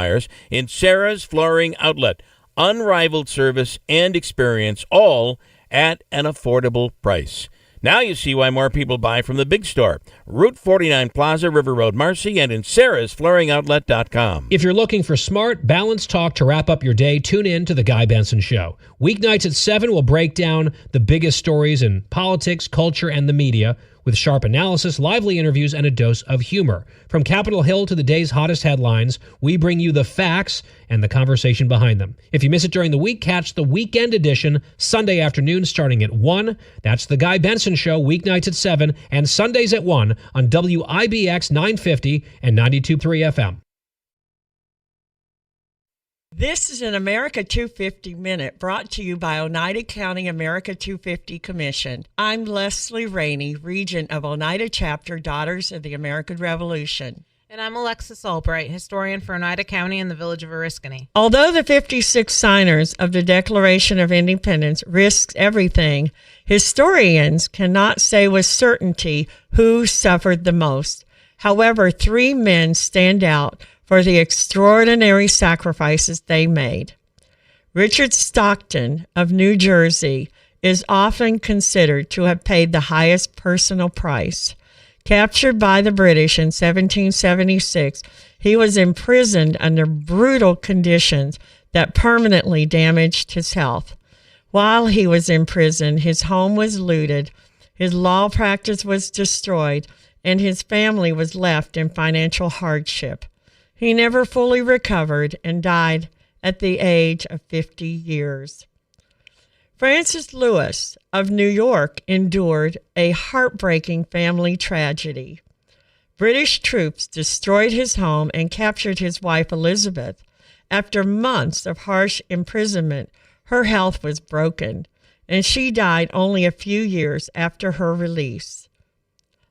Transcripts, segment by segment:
buyers in Sarah's Flooring Outlet. Unrivaled service and experience, all at an affordable price. Now you see why more people buy from the big store. Route 49 Plaza, River Road, Marcy, and in sarahsflooringoutlet.com. If you're looking for smart, balanced talk to wrap up your day, tune in to The Guy Benson Show. Weeknights at 7 will break down the biggest stories in politics, culture, and the media with sharp analysis, lively interviews, and a dose of humor. From Capitol Hill to the day's hottest headlines, we bring you the facts and the conversation behind them. If you miss it during the week, catch the weekend edition Sunday afternoon starting at 1. That's The Guy Benson Show, weeknights at 7 and Sundays at 1 on WIBX 950 and 92.3 FM. This is an America 250 Minute brought to you by Oneida County America 250 Commission. I'm Leslie Rainey, Regent of Oneida Chapter Daughters of the American Revolution. And I'm Alexis Albright, historian for Oneida County and the Village of Oriskany. Although the 56 signers of the Declaration of Independence risked everything, historians cannot say with certainty who suffered the most. However, 3 men stand out for the extraordinary sacrifices they made. Richard Stockton of New Jersey is often considered to have paid the highest personal price. Captured by the British in 1776, he was imprisoned under brutal conditions that permanently damaged his health. While he was in prison, his home was looted, his law practice was destroyed, and his family was left in financial hardship. He never fully recovered and died at the age of 50 years. Francis Lewis of New York endured a heartbreaking family tragedy. British troops destroyed his home and captured his wife Elizabeth. After months of harsh imprisonment, her health was broken, and she died only a few years after her release.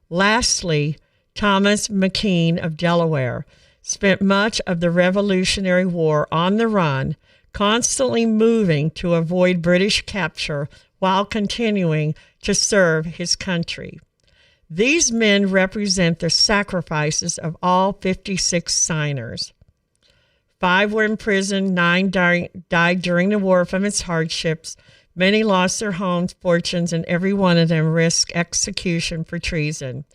Lastly, Thomas McKean of Delaware spent much of the Revolutionary War on the run, constantly moving to avoid British capture while continuing to serve his country. These men represent the sacrifices of all 56 signers. 5 were imprisoned, 9 died during the war from its hardships. Many lost their homes, fortunes, and every one of them risked execution for treason.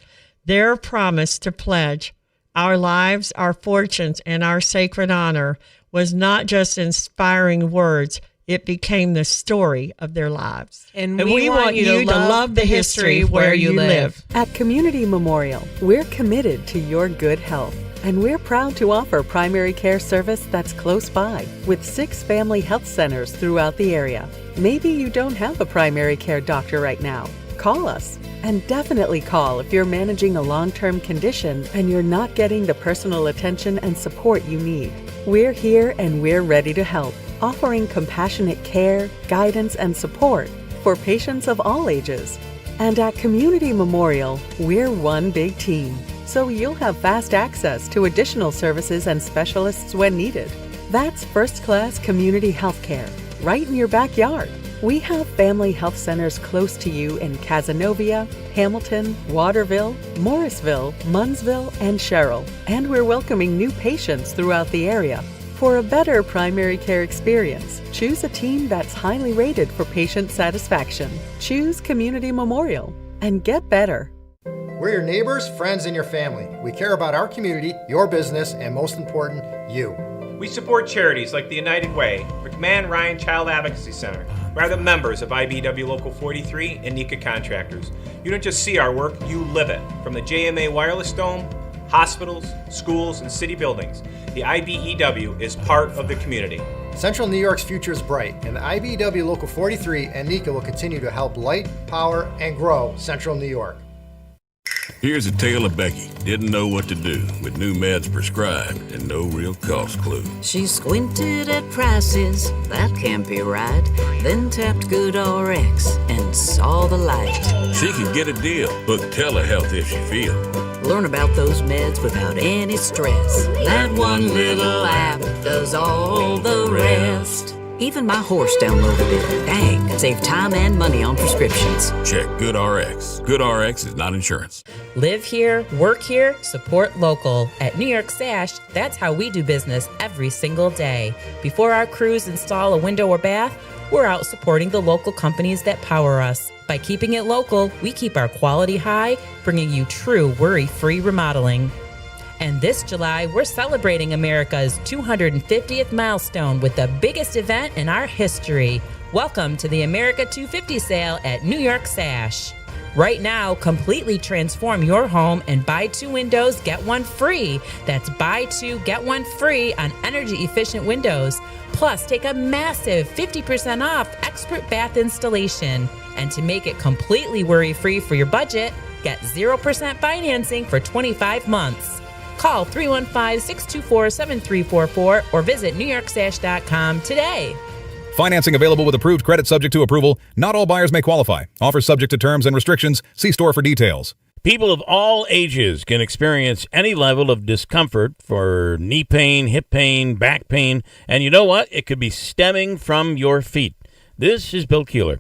Their promise to pledge our lives, our fortunes, and our sacred honor was not just inspiring words, it became the story of their lives. And we want you to love the history where you live. At Community Memorial, we're committed to your good health. And we're proud to offer primary care service that's close by, with 6 family health centers throughout the area. Maybe you don't have a primary care doctor right now. Call us. And definitely call if you're managing a long-term condition and you're not getting the personal attention and support you need. We're here and we're ready to help, offering compassionate care, guidance, and support for patients of all ages. And at Community Memorial, we're one big team, so you'll have fast access to additional services and specialists when needed. That's first-class community health care, right in your backyard. We have family health centers close to you in Cazenovia, Hamilton, Waterville, Morrisville, Munnsville, and Sherrill. And we're welcoming new patients throughout the area. For a better primary care experience, choose a team that's highly rated for patient satisfaction. Choose Community Memorial and get better. We're your neighbors, friends, and your family. We care about our community, your business, and most important, you. We support charities like the United Way, McMahon Ryan Child Advocacy Center. We are the members of IBEW Local 43 and NECA Contractors. You don't just see our work, you live it. From the JMA Wireless Dome, hospitals, schools, and city buildings, the IBEW is part of the community. Central New York's future is bright, and the IBEW Local 43 and NECA will continue to help light, power, and grow Central New York. Here's a tale of Becky. Didn't know what to do with new meds prescribed and no real cost clue. She squinted at prices, that can't be right. Then tapped Good RX and saw the light. She could get a deal. Book telehealth if she feel. Learn about those meds without any stress. That one little app does all the rest. Even my horse downloaded it. Dang, save time and money on prescriptions. Check GoodRx. GoodRx is not insurance. Live here, work here, support local. At New York Sash, that's how we do business every single day. Before our crews install a window or bath, we're out supporting the local companies that power us. By keeping it local, we keep our quality high, bringing you true worry-free remodeling. And this July, we're celebrating America's 250th milestone with the biggest event in our history. Welcome to the America 250 sale at New York Sash. Right now, completely transform your home and buy 2 windows, get 1 free. That's buy 2, get 1 free on energy-efficient windows. Plus, take a massive 50% off expert bath installation. And to make it completely worry-free for your budget, get 0% financing for 25 months. Call 315-624-7344 or visit NewYorkSash.com today. Financing available with approved credit subject to approval. Not all buyers may qualify. Offer subject to terms and restrictions. See store for details. People of all ages can experience any level of discomfort for knee pain, hip pain, back pain, and you know what? It could be stemming from your feet. This is Bill Keeler.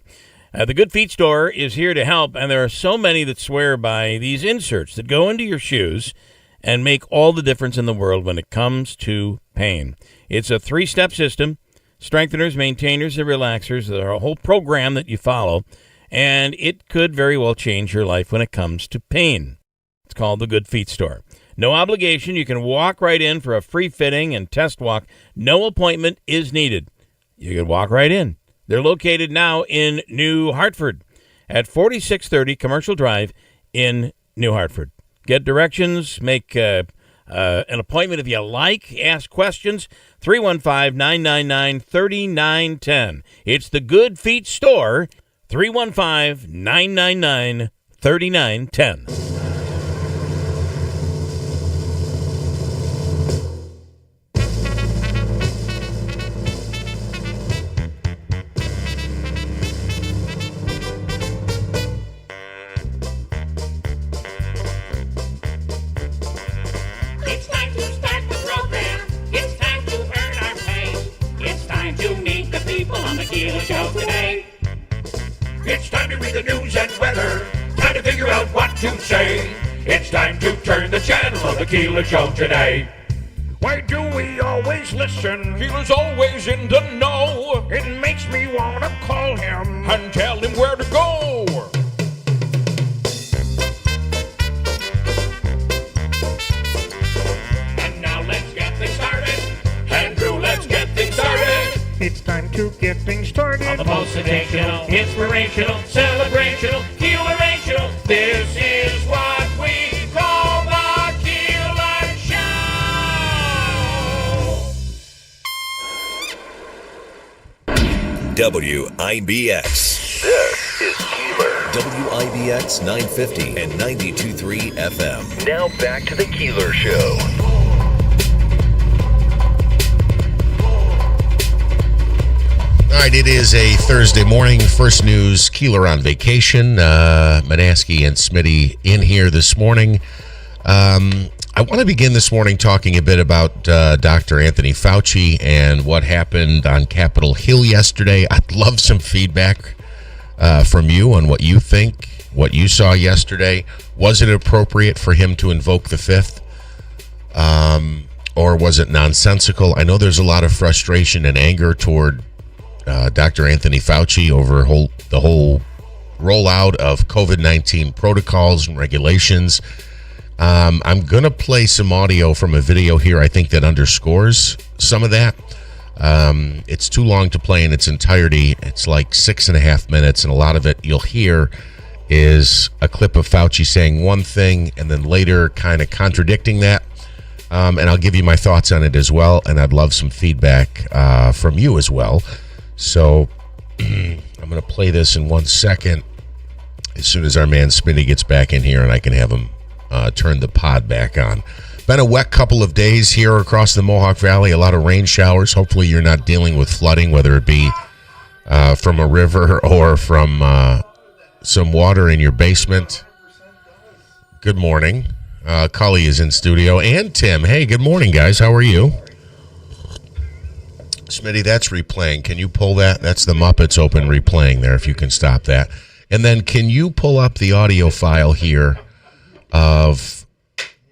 The Good Feet Store is here to help, and there are so many that swear by these inserts that go into your shoes and make all the difference in the world when it comes to pain. It's a 3-step system. Strengtheners, maintainers, and relaxers. They're a whole program that you follow, and it could very well change your life when it comes to pain. It's called the Good Feet Store. No obligation. You can walk right in for a free fitting and test walk. No appointment is needed. You can walk right in. They're located now in New Hartford at 4630 Commercial Drive in New Hartford. Get directions, make an appointment if you like, ask questions, 315-999-3910. It's the Good Feet Store, 315-999-3910. Keeler Show today. It's time to read the news and weather. Time to figure out what to say. It's time to turn the channel of the Keeler Show today. Why do we always listen? Keeler's always in the know. It makes me want to call him and tell him where to go. And now let's get things started. Andrew, let's get things started. It's time to get things started. On the most sensational, inspirational, celebrational, Keelerational. This is what we call the Keeler Show. WIBX. This is Keeler. WIBX 950 and 92.3 FM. Now back to the Keeler Show. All right, it is a Thursday morning. First news, Keeler on vacation. Manaski and Smitty in here this morning. I want to begin this morning talking a bit about Dr. Anthony Fauci and what happened on Capitol Hill yesterday. I'd love some feedback from you on what you think, what you saw yesterday. Was it appropriate for him to invoke the Fifth? Or was it nonsensical? I know there's a lot of frustration and anger toward Dr. Anthony Fauci over the whole rollout of COVID-19 protocols and regulations. I'm going to play some audio from a video here I think that underscores some of that. It's too long to play in its entirety. It's like 6.5 minutes, and a lot of it you'll hear is a clip of Fauci saying one thing and then later kind of contradicting that. And I'll give you my thoughts on it as well, and I'd love some feedback from you as well. So I'm going to play this in 1 second as soon as our man Smitty gets back in here and I can have him turn the pod back on. Been a wet couple of days here across the Mohawk Valley, a lot of rain showers. Hopefully you're not dealing with flooding, whether it be from a river or from some water in your basement. Good morning. Cully is in studio, and Tim. Hey, good morning, guys. How are you? Smitty, that's replaying. Can you pull that? That's the Muppets Open replaying there, if you can stop that. And then can you pull up the audio file here of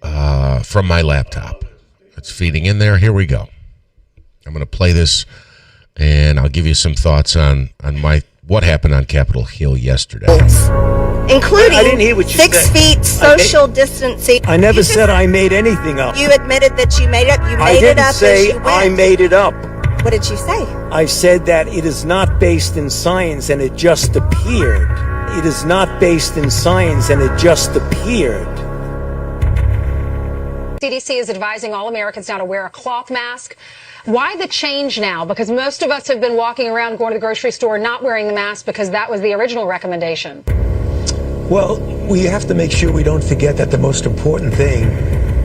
from my laptop? It's feeding in there. Here we go. I'm going to play this, and I'll give you some thoughts on what happened on Capitol Hill yesterday. Including I didn't hear what you 6 said. feet social distancing. I never said I made anything up. You admitted that you made it up. You I made didn't it up say as you went. I made it up. What did you say? I said that it is not based in science and it just appeared. It is not based in science and it just appeared. CDC is advising all Americans now to wear a cloth mask. Why the change now? Because most of us have been walking around, going to the grocery store, not wearing the mask because that was the original recommendation. Well, we have to make sure we don't forget that the most important thing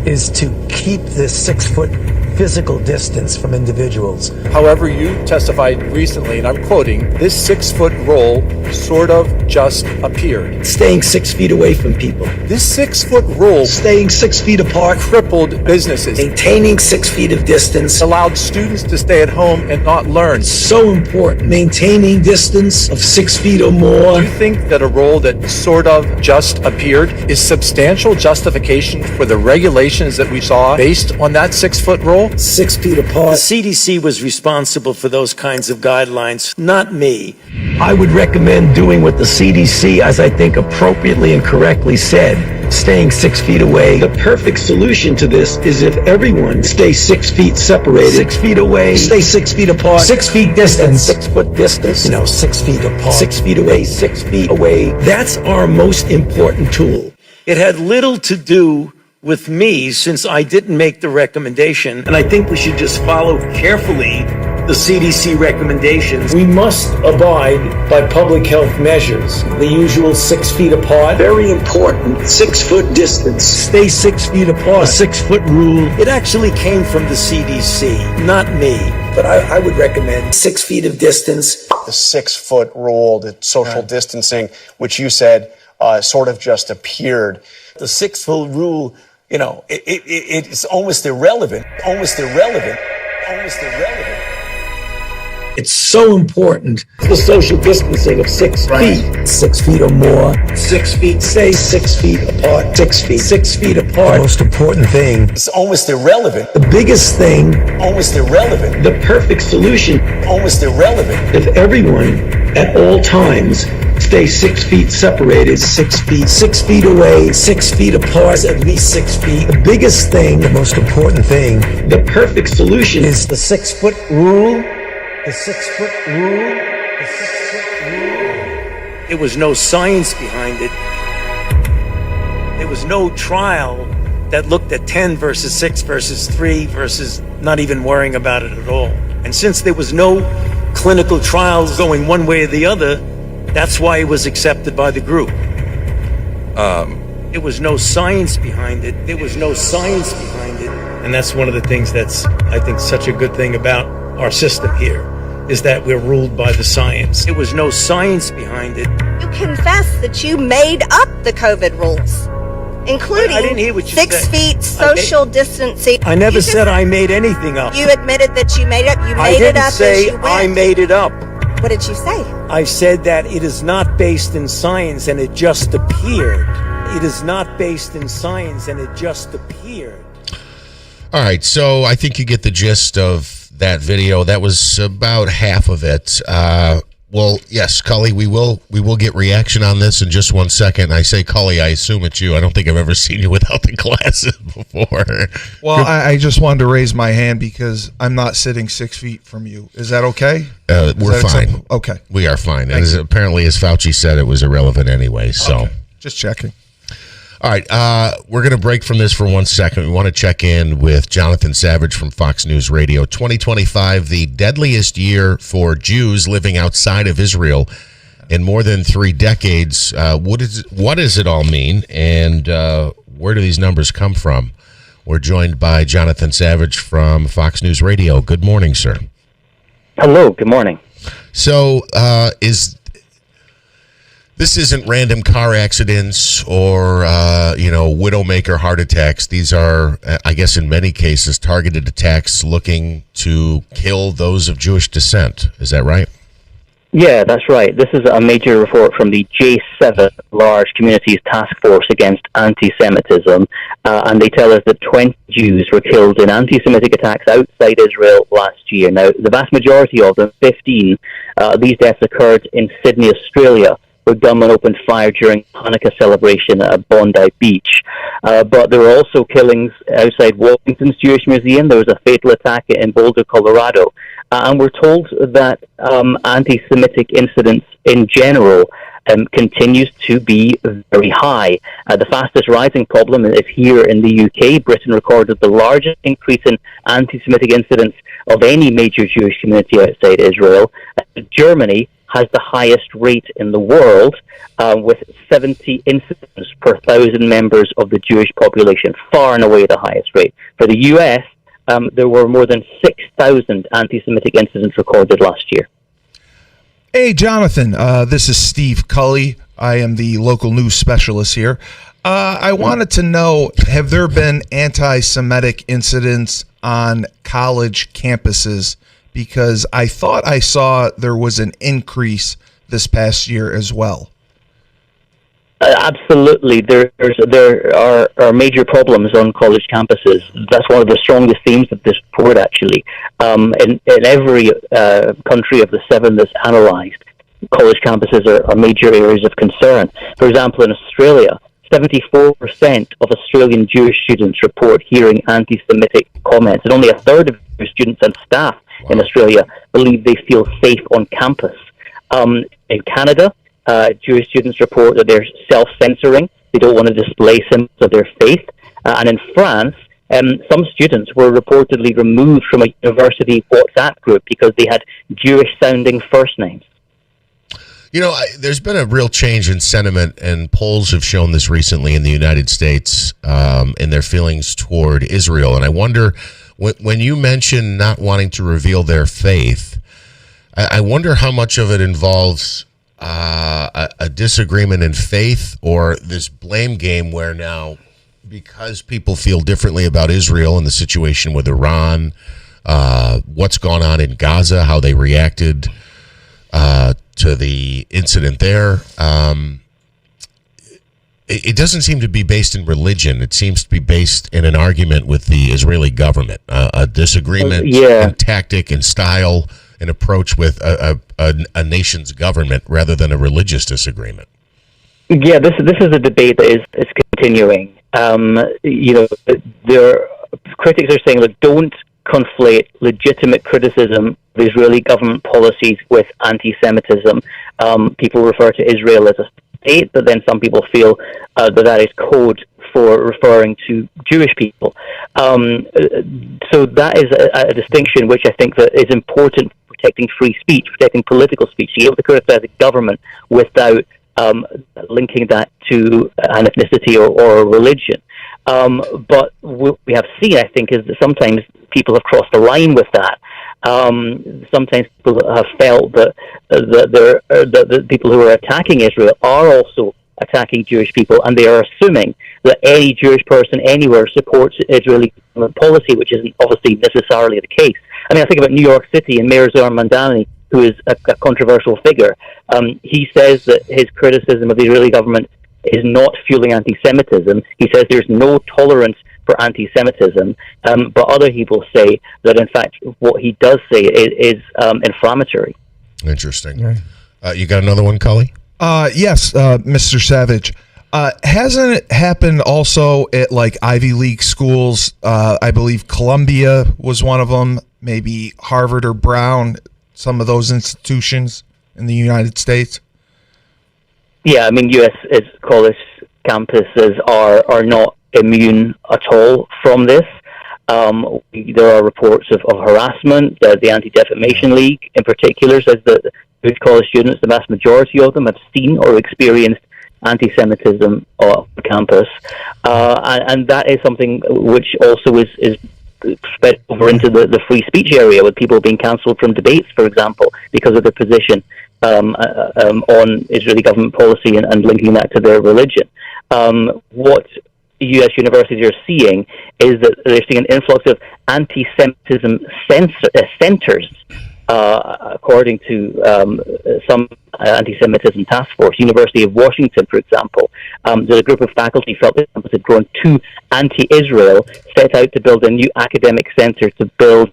is to keep this 6-foot physical distance from individuals. However, you testified recently, and I'm quoting, this 6-foot rule sort of just appeared. Staying 6 feet away from people. This 6-foot rule, Staying 6 feet apart. crippled businesses, Maintaining 6 feet of distance. allowed students to stay at home and not learn. So important. Maintaining distance of 6 feet or more. Do you think that a rule that sort of just appeared is substantial justification for the regulations that we saw based on that 6-foot rule? 6 feet apart. The CDC was responsible for those kinds of guidelines, not me. I would recommend doing what the CDC, as I think appropriately and correctly said, staying 6 feet away. The perfect solution to this is if everyone stays 6 feet separated, 6 feet away, stay 6 feet apart, 6 feet distance, 6-foot distance, 6 feet apart, 6 feet away, 6 feet away. That's our most important tool. It had little to do with me since I didn't make the recommendation, and I think we should just follow carefully the CDC recommendations. We must abide by public health measures. The usual 6 feet apart, very important, 6-foot distance, stay 6 feet apart, 6-foot rule. It actually came from the CDC, not me, but I would recommend 6 feet of distance. The 6-foot rule, the social distancing, which you said sort of just appeared. The 6-foot rule, it's almost irrelevant, almost irrelevant. It's so important. The social distancing of 6 feet, 6 feet or more, 6 feet, stay 6 feet apart, 6 feet apart. The most important thing, it's almost irrelevant. The biggest thing, almost irrelevant. The perfect solution, almost irrelevant. If everyone at all times stay 6 feet separated, 6 feet away, 6 feet apart, at least 6 feet. The biggest thing, the most important thing, the perfect solution is the 6-foot rule. The 6-foot rule. The 6-foot rule. There was no science behind it. There was no trial that looked at 10 versus 6 versus 3 versus not even worrying about it at all. And since there was no clinical trials going one way or the other, that's why it was accepted by the group. There was no science behind it. And that's one of the things that's, I think, such a good thing about our system here, is that we're ruled by the science. There was no science behind it. You confess that you made up the COVID rules, including I didn't hear what you 6 said. feet social distancing. I never said I made anything up. You admitted that you made it up. You I made it didn't up say as you went. I made it up. What did you say? I said that it is not based in science and it just appeared. It is not based in science and it just appeared. All right, so I think you get the gist of that video. That was about half of it. Well, yes, Cully, we will get reaction on this in just 1 second. I say, Cully, I assume it's you. I don't think I've ever seen you without the glasses before. Well, I just wanted to raise my hand because I'm not sitting 6 feet from you. Is that okay? We're fine. Acceptable? Okay. We are fine. And apparently, as Fauci said, it was irrelevant anyway. So, okay. Just checking. All right, we're going to break from this for 1 second. We want to check in with Jonathan Savage from Fox News Radio. 2025, the deadliest year for Jews living outside of Israel in more than 3 decades. What does it all mean, and where do these numbers come from? We're joined by Jonathan Savage from Fox News Radio. Good morning, sir. Hello, good morning. So, is This isn't random car accidents or, widowmaker heart attacks. These are, I guess, in many cases, targeted attacks looking to kill those of Jewish descent. Is that right? Yeah, that's right. This is a major report from the J7 Large Communities Task Force Against Anti-Semitism, and they tell us that 20 Jews were killed in anti-Semitic attacks outside Israel last year. Now, the vast majority of them, 15, these deaths occurred in Sydney, Australia, where gunmen opened fire during Hanukkah celebration at Bondi Beach. But there were also killings outside Washington's Jewish Museum. There was a fatal attack in Boulder, Colorado. And we're told that anti-Semitic incidents in general continues to be very high. The fastest rising problem is here in the UK. Britain recorded the largest increase in anti-Semitic incidents of any major Jewish community outside Israel. Germany has the highest rate in the world, with 70 incidents per 1,000 members of the Jewish population, far and away the highest rate. For the US, there were more than 6,000 anti-Semitic incidents recorded last year. Hey, Jonathan, this is Steve Cully. I am the local news specialist here. I wanted to know, have there been anti-Semitic incidents on college campuses? Because I thought I saw there was an increase this past year as well. Absolutely. There are major problems on college campuses. That's one of the strongest themes of this report, actually. In every country of the 7 that's analysed, college campuses are major areas of concern. For example, in Australia, 74% of Australian Jewish students report hearing anti-Semitic comments, and only a third of students and staff in Australia believe they feel safe on campus. In Canada, Jewish students report that they're self-censoring. They don't want to display symbols of their faith. And in France, some students were reportedly removed from a university WhatsApp group because they had Jewish-sounding first names. You know, there's been a real change in sentiment, and polls have shown this recently in the United States in their feelings toward Israel. And I wonder, when you mention not wanting to reveal their faith, I wonder how much of it involves a disagreement in faith or this blame game where now, because people feel differently about Israel and the situation with Iran, what's gone on in Gaza, how they reacted to the incident there. It doesn't seem to be based in religion. It seems to be based in an argument with the Israeli government, a disagreement in tactic and style and approach with a nation's government rather than a religious disagreement. Yeah, this is a debate that is continuing. Critics are saying, look, don't conflate legitimate criticism of Israeli government policies with anti-Semitism. People refer to Israel as a state, but then some people feel that is code for referring to Jewish people. So that is a distinction which I think that is important for protecting free speech, protecting political speech. So you have to criticize the government without linking that to an ethnicity or a religion. But what we have seen, I think, is that sometimes people have crossed the line with that. Sometimes people have felt that the people who are attacking Israel are also attacking Jewish people, and they are assuming that any Jewish person anywhere supports Israeli policy, which isn't obviously necessarily the case. I mean, I think about New York City and Mayor Zohar Mamdani, who is a controversial figure. He says that his criticism of the Israeli government is not fueling anti-Semitism. He says there's no tolerance for anti-Semitism, but other people say that, in fact, what he does say is inflammatory. Interesting. You got another one, Cully? Yes, Mr. Savage. Hasn't it happened also at like Ivy League schools? I believe Columbia was one of them, maybe Harvard or Brown, some of those institutions in the United States? Yeah, I mean, U.S. college campuses are not immune at all from this. There are reports of harassment. The Anti-Defamation League, in particular, says that Jewish college students, the vast majority of them, have seen or experienced anti-Semitism on campus, and that is something which also is spread over into the free speech area, with people being cancelled from debates, for example, because of their position on Israeli government policy and linking that to their religion. What U.S. universities are seeing is that they're seeing an influx of anti-Semitism centers, according to some anti-Semitism task force. University of Washington, for example, there's a group of faculty felt that campus had grown too anti-Israel, set out to build a new academic center to build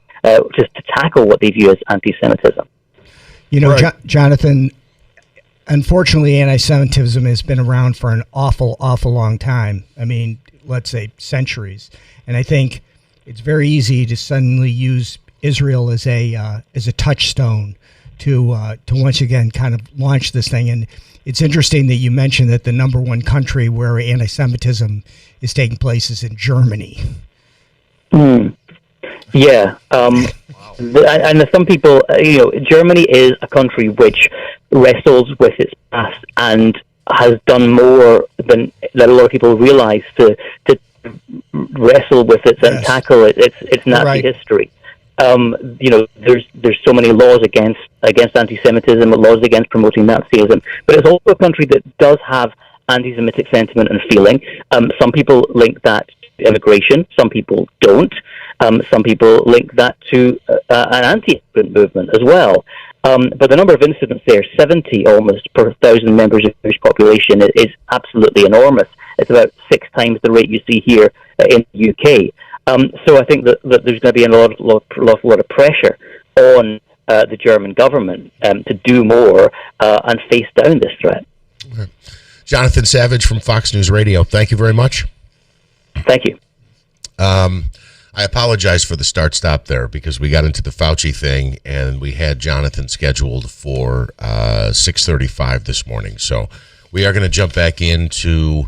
just to tackle what they view as anti-Semitism. You know, Jonathan, unfortunately, anti-Semitism has been around for an awful long time. I mean, let's say centuries. And I think it's very easy to suddenly use Israel as a touchstone to once again kind of launch this thing. And it's interesting that you mentioned that the number one country where anti-Semitism is taking place is in Germany. Yeah. And some people, Germany is a country which wrestles with its past and has done more than a lot of people realize to wrestle with it and tackle its Nazi history. There's so many laws against anti-Semitism, laws against promoting Nazism, but it's also a country that does have anti-Semitic sentiment and feeling. Some people link that to immigration, some people don't. Some people link that to an anti-immigrant movement as well. But the number of incidents there, 70 almost per 1,000 members of the Jewish population, is absolutely enormous. It's about 6 times the rate you see here in the UK. So I think that there's going to be a lot of pressure on the German government to do more and face down this threat. Okay. Jonathan Savage from Fox News Radio, thank you very much. Thank you. I apologize for the start-stop there because we got into the Fauci thing and we had Jonathan scheduled for 6:35 this morning. So we are going to jump back into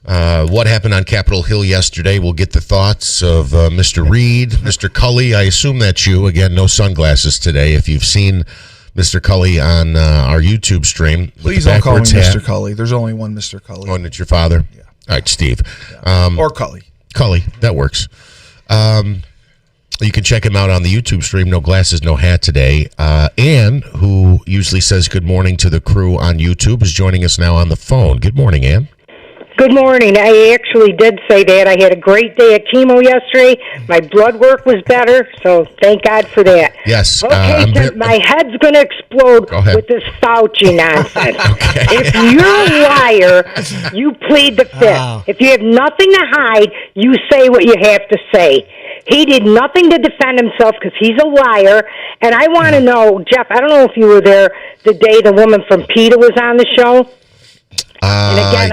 what happened on Capitol Hill yesterday. We'll get the thoughts of Mr. Reed, Mr. Cully. I assume that's you. Again, no sunglasses today. If you've seen Mr. Cully on our YouTube stream. Please don't call me Mr. Cully. There's only one Mr. Cully. Oh, and it's your father? Yeah. All right, Steve. Yeah. Or Cully. Cully, that works. You can check him out on the YouTube stream, No Glasses, No Hat today. Ann, who usually says good morning to the crew on YouTube, is joining us now on the phone. Good morning, Ann. Good morning. I actually did say that. I had a great day at chemo yesterday. My blood work was better, so thank God for that. Yes. Okay, my head's going to explode with this Fauci nonsense. If you're a liar, you plead the fifth. If you have nothing to hide, you say what you have to say. He did nothing to defend himself because he's a liar. And I want to know, Jeff, I don't know if you were there the day the woman from PETA was on the show. And again,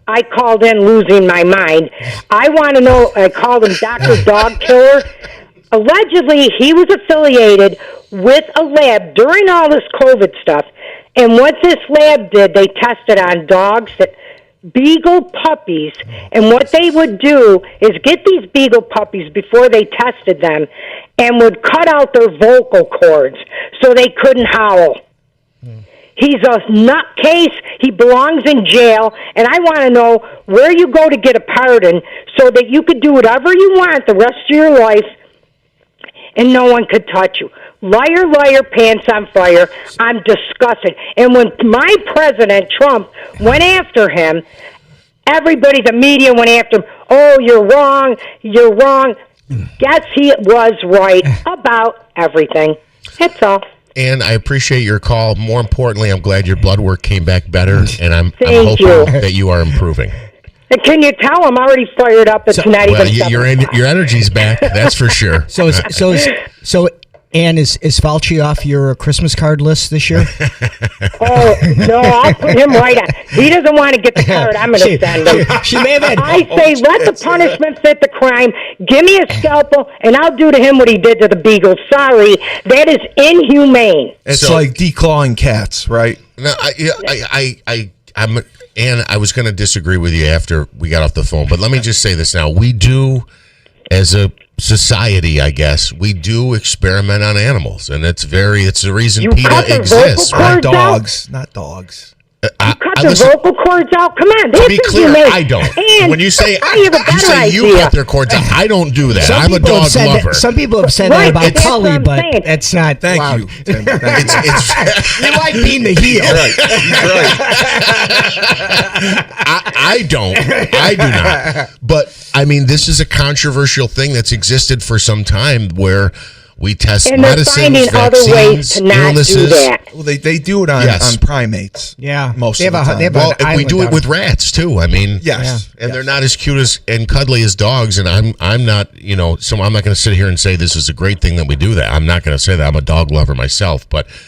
I called in losing my mind. I want to know, I called him Dr. Dog Killer. Allegedly, he was affiliated with a lab during all this COVID stuff. And what this lab did, they tested on dogs, beagle puppies. And what they would do is get these beagle puppies before they tested them and would cut out their vocal cords so they couldn't howl. He's a nutcase. He belongs in jail. And I want to know where you go to get a pardon so that you could do whatever you want the rest of your life and no one could touch you. Liar, liar, pants on fire. I'm disgusted. And when my president, Trump, went after him, everybody, the media went after him. Oh, you're wrong. You're wrong. Guess he was right about everything. That's all. And I appreciate your call. More importantly, I'm glad your blood work came back better, and I'm hoping that you are improving. And can you tell I'm already fired up? It's not even. Your energy's back. That's for sure. So Ann, is Fauci off your Christmas card list this year? Oh, no, I'll put him right on. He doesn't want to get the card. I'm going to send him. She may have had. I say, let the punishment fit the crime. Give me a scalpel, and I'll do to him what he did to the beagle. Sorry, that is inhumane. It's like declawing cats, right? No, Ann, I was going to disagree with you after we got off the phone, but let me just say this now. We do, as a society, I guess, we do experiment on animals, and it's the reason PETA exists. Not dogs. You cut their vocal cords out? Come on. To be clear, I don't. And when you say I have a better you say idea. you cut their cords out, I don't do that. I'm a dog lover. Some people have said that about Cully, but that's not allowed. Thank you. It's you like being the heel. I don't. I do not. But I mean, this is a controversial thing that's existed for some time where we test and they're medicines, finding other ways vaccines, to not illnesses. do that. Well, they do it on primates. Yeah, most they of have the a- time. they have Well, an we island do it down with rats too. I mean, Yes. and they're not as cute and cuddly as dogs. And I'm not, so I'm not going to sit here and say this is a great thing that we do that. I'm not going to say that. I'm a dog lover myself,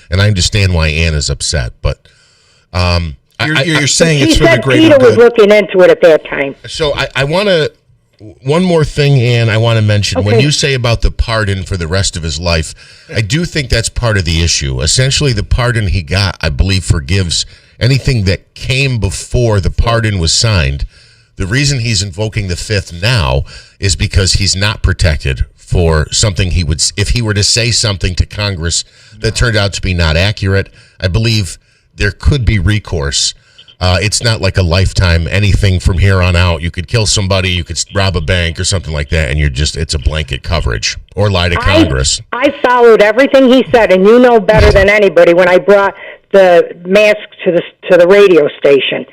and I understand why Ann is upset. But You're saying She it's for the said greater Peter was good. looking into it at that time. So I want to. One more thing, Ann, I want to mention. When you say about the pardon for the rest of his life, I do think that's part of the issue. Essentially, the pardon he got, I believe, forgives anything that came before the pardon was signed. The reason he's invoking the fifth now is because he's not protected for something he would, if he were to say something to Congress that turned out to be not accurate. I believe there could be recourse. It's not like a lifetime anything from here on out. You could kill somebody, you could rob a bank or something like that, and it's a blanket coverage or lie to Congress. I followed everything he said, and you know better than anybody when I brought the mask to the radio station.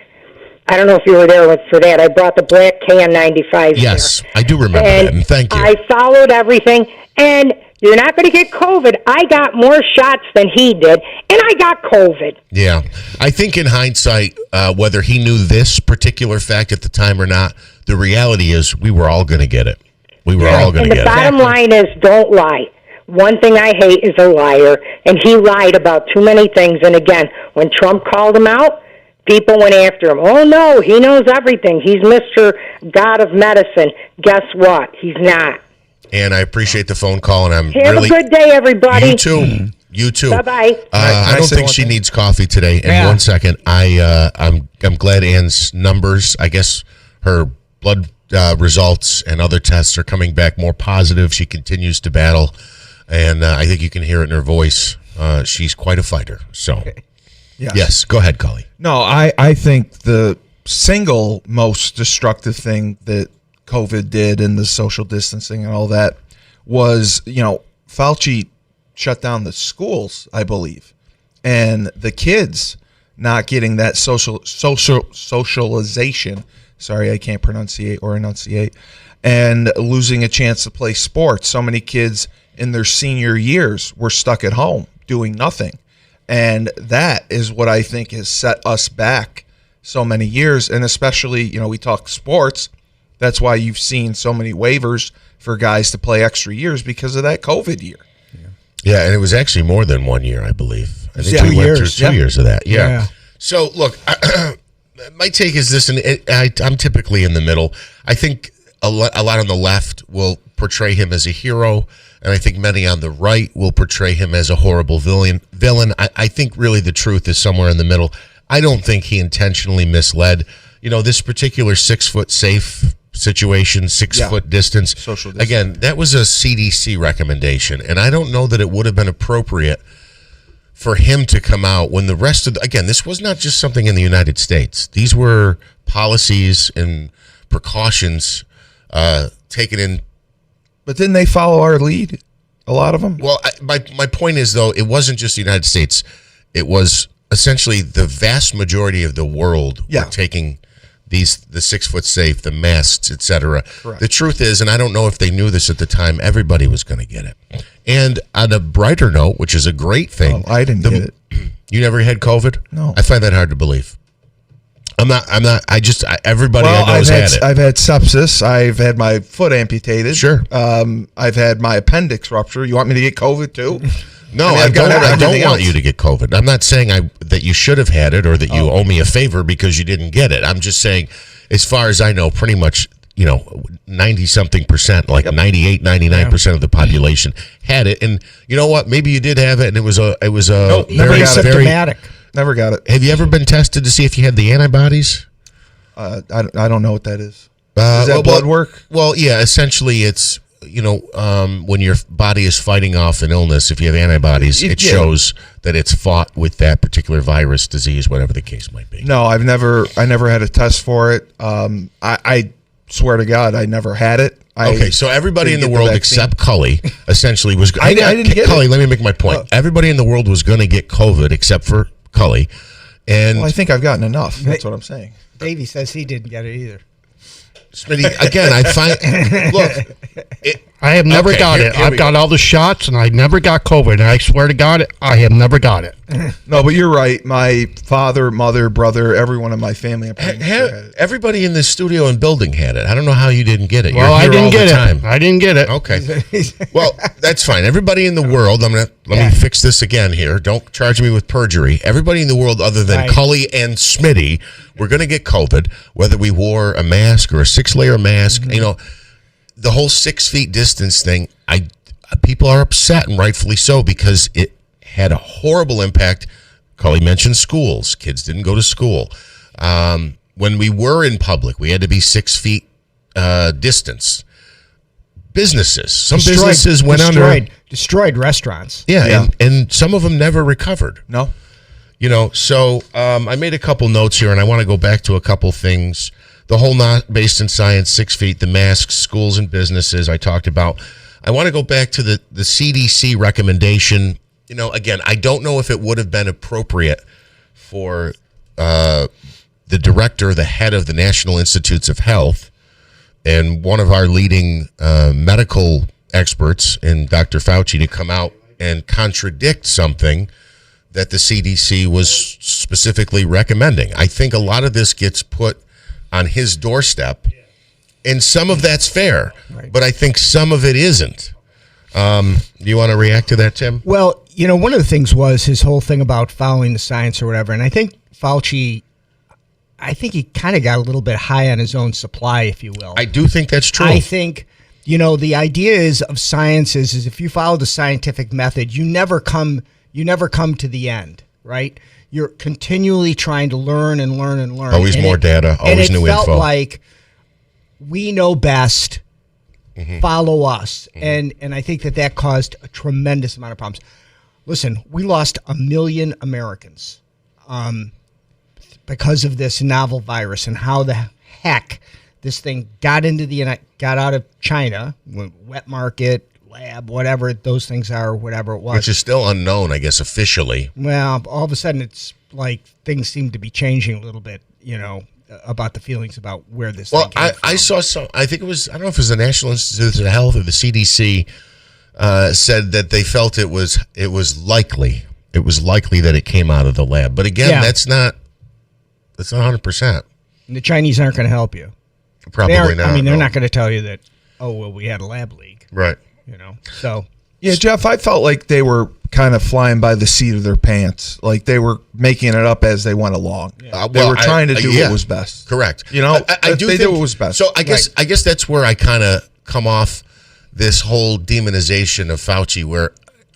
I don't know if you were there for that. I brought the black KN95. Yes, I do remember that, and thank you. I followed everything, and you're not going to get COVID. I got more shots than he did, and I got COVID. Yeah. I think in hindsight, whether he knew this particular fact at the time or not, the reality is we were all going to get it. We were all going to get it. And the bottom line is, don't lie. One thing I hate is a liar, and he lied about too many things. And again, when Trump called him out, people went after him. Oh, no, he knows everything. He's Mr. God of Medicine. Guess what? He's not. And I appreciate the phone call, and I'm Have really... a good day, everybody. You too. You too. Bye-bye. I don't think she needs coffee today. In 1 second, I'm glad Ann's numbers, I guess her blood results and other tests are coming back more positive. She continues to battle, and I think you can hear it in her voice. She's quite a fighter. So, yes, go ahead, Cully. No, I think the single most destructive thing that COVID did and the social distancing and all that was, Fauci shut down the schools, I believe, and the kids not getting that socialization. Sorry, I can't pronunciate or enunciate, and losing a chance to play sports. So many kids in their senior years were stuck at home doing nothing, and that is what I think has set us back so many years. And especially, we talk sports. That's why you've seen so many waivers for guys to play extra years because of that COVID year. Yeah, and it was actually more than 1 year, I believe. I think 2 we went years, through 2 years of that. Yeah. Yeah. So, look, my take is this, and I'm typically in the middle. I think a lot on the left will portray him as a hero, and I think many on the right will portray him as a horrible villain. I think really the truth is somewhere in the middle. I don't think he intentionally misled. This particular 6 foot safe situation, 6 foot distance. Social distance. Again, that was a CDC recommendation, and I don't know that it would have been appropriate for him to come out when the rest of this was not just something in the United States. These were policies and precautions taken in. But didn't they follow our lead? A lot of them? Well, my point is, though, it wasn't just the United States. It was essentially the vast majority of the world were taking the 6 foot safe, the masks, etc. The truth is, and I don't know if they knew this at the time, everybody was going to get it. And on a brighter note, which is a great thing, I didn't get it. You never had COVID? No. I find that hard to believe. I'm not. Everybody I know has had it. I've had sepsis. I've had my foot amputated. Sure. I've had my appendix rupture. You want me to get COVID too? No, I don't want you to get COVID. I'm not saying that you should have had it or that you owe me a favor because you didn't get it. I'm just saying, as far as I know, pretty much, 90-something%, like 98, 99% of the population had it. And you know what? Maybe you did have it, and it was very symptomatic. Never got it. Have you ever been tested to see if you had the antibodies? I don't know what that is. Is that blood work? Well, yeah. Essentially, it's when your body is fighting off an illness, if you have antibodies, it shows that it's fought with that particular virus, disease, whatever the case might be. No, I never had a test for it. I swear to God, I never had it. Okay, so everybody in the world except Cully essentially was. I didn't get Cully, it. let me make my point. Everybody in the world was going to get COVID except for Cully, and I think I've gotten enough. That's what I'm saying. Davey says he didn't get it either. Smitty, again, I find. Look, I have never got it. I've got all the shots, and I never got COVID. And I swear to God, I have never got it. No, but you're right. My father, mother, brother, everyone in my family, I'm pretty sure had it. Everybody in the studio and building had it. I don't know how you didn't get it. Well, I didn't get it. I didn't get it. Okay. Well, that's fine. Everybody in the world, let me fix this again here. Don't charge me with perjury. Everybody in the world other than Cully and Smitty, we're going to get COVID, whether we wore a mask or a 6-layer mask. Mm-hmm. The whole 6 feet distance thing, people are upset, and rightfully so, because it had a horrible impact. Cully mentioned schools. Kids didn't go to school. When we were in public, we had to be 6 feet distance. Businesses. Some businesses went under. Destroyed restaurants. Yeah. And some of them never recovered. No. So I made a couple notes here, and I want to go back to a couple things. The whole not based in science, 6 feet, the masks, schools and businesses I talked about. I want to go back to the CDC recommendation. Again, I don't know if it would have been appropriate for the director, the head of the National Institutes of Health, and one of our leading medical experts in Dr. Fauci to come out and contradict something that the CDC was specifically recommending. I think a lot of this gets put on his doorstep, and some of that's fair, but I think some of it isn't. Do you want to react to that, Tim? Well, one of the things was his whole thing about following the science or whatever, and I think Fauci, he kind of got a little bit high on his own supply, if you will. I do think that's true. I think, the idea of science is if you follow the scientific method, you never come to the end, right? You're continually trying to learn and learn and learn. Always more data, always new info. And it felt like we know best, follow us. And I think that caused a tremendous amount of problems. Listen, we lost 1 million Americans because of this novel virus and how the heck this thing got out of China, wet market, lab, whatever those things are, whatever it was. Which is still unknown, I guess, officially. Well, all of a sudden it's like things seem to be changing a little bit, about the feelings about where this thing came from. I saw some, I think it was, I don't know if it was the National Institutes of Health or the CDC said that they felt it was likely that it came out of the lab. But again, that's not 100%. And the Chinese aren't going to help you. Probably not. I mean, they're not going to tell you that, we had a lab leak. Right. So. Yeah, Jeff, I felt like they were kind of flying by the seat of their pants. Like they were making it up as they went along. Yeah. They were trying to do what was best. Correct. I do think what was best. So I guess that's where I kind of come off this whole demonization of Fauci, where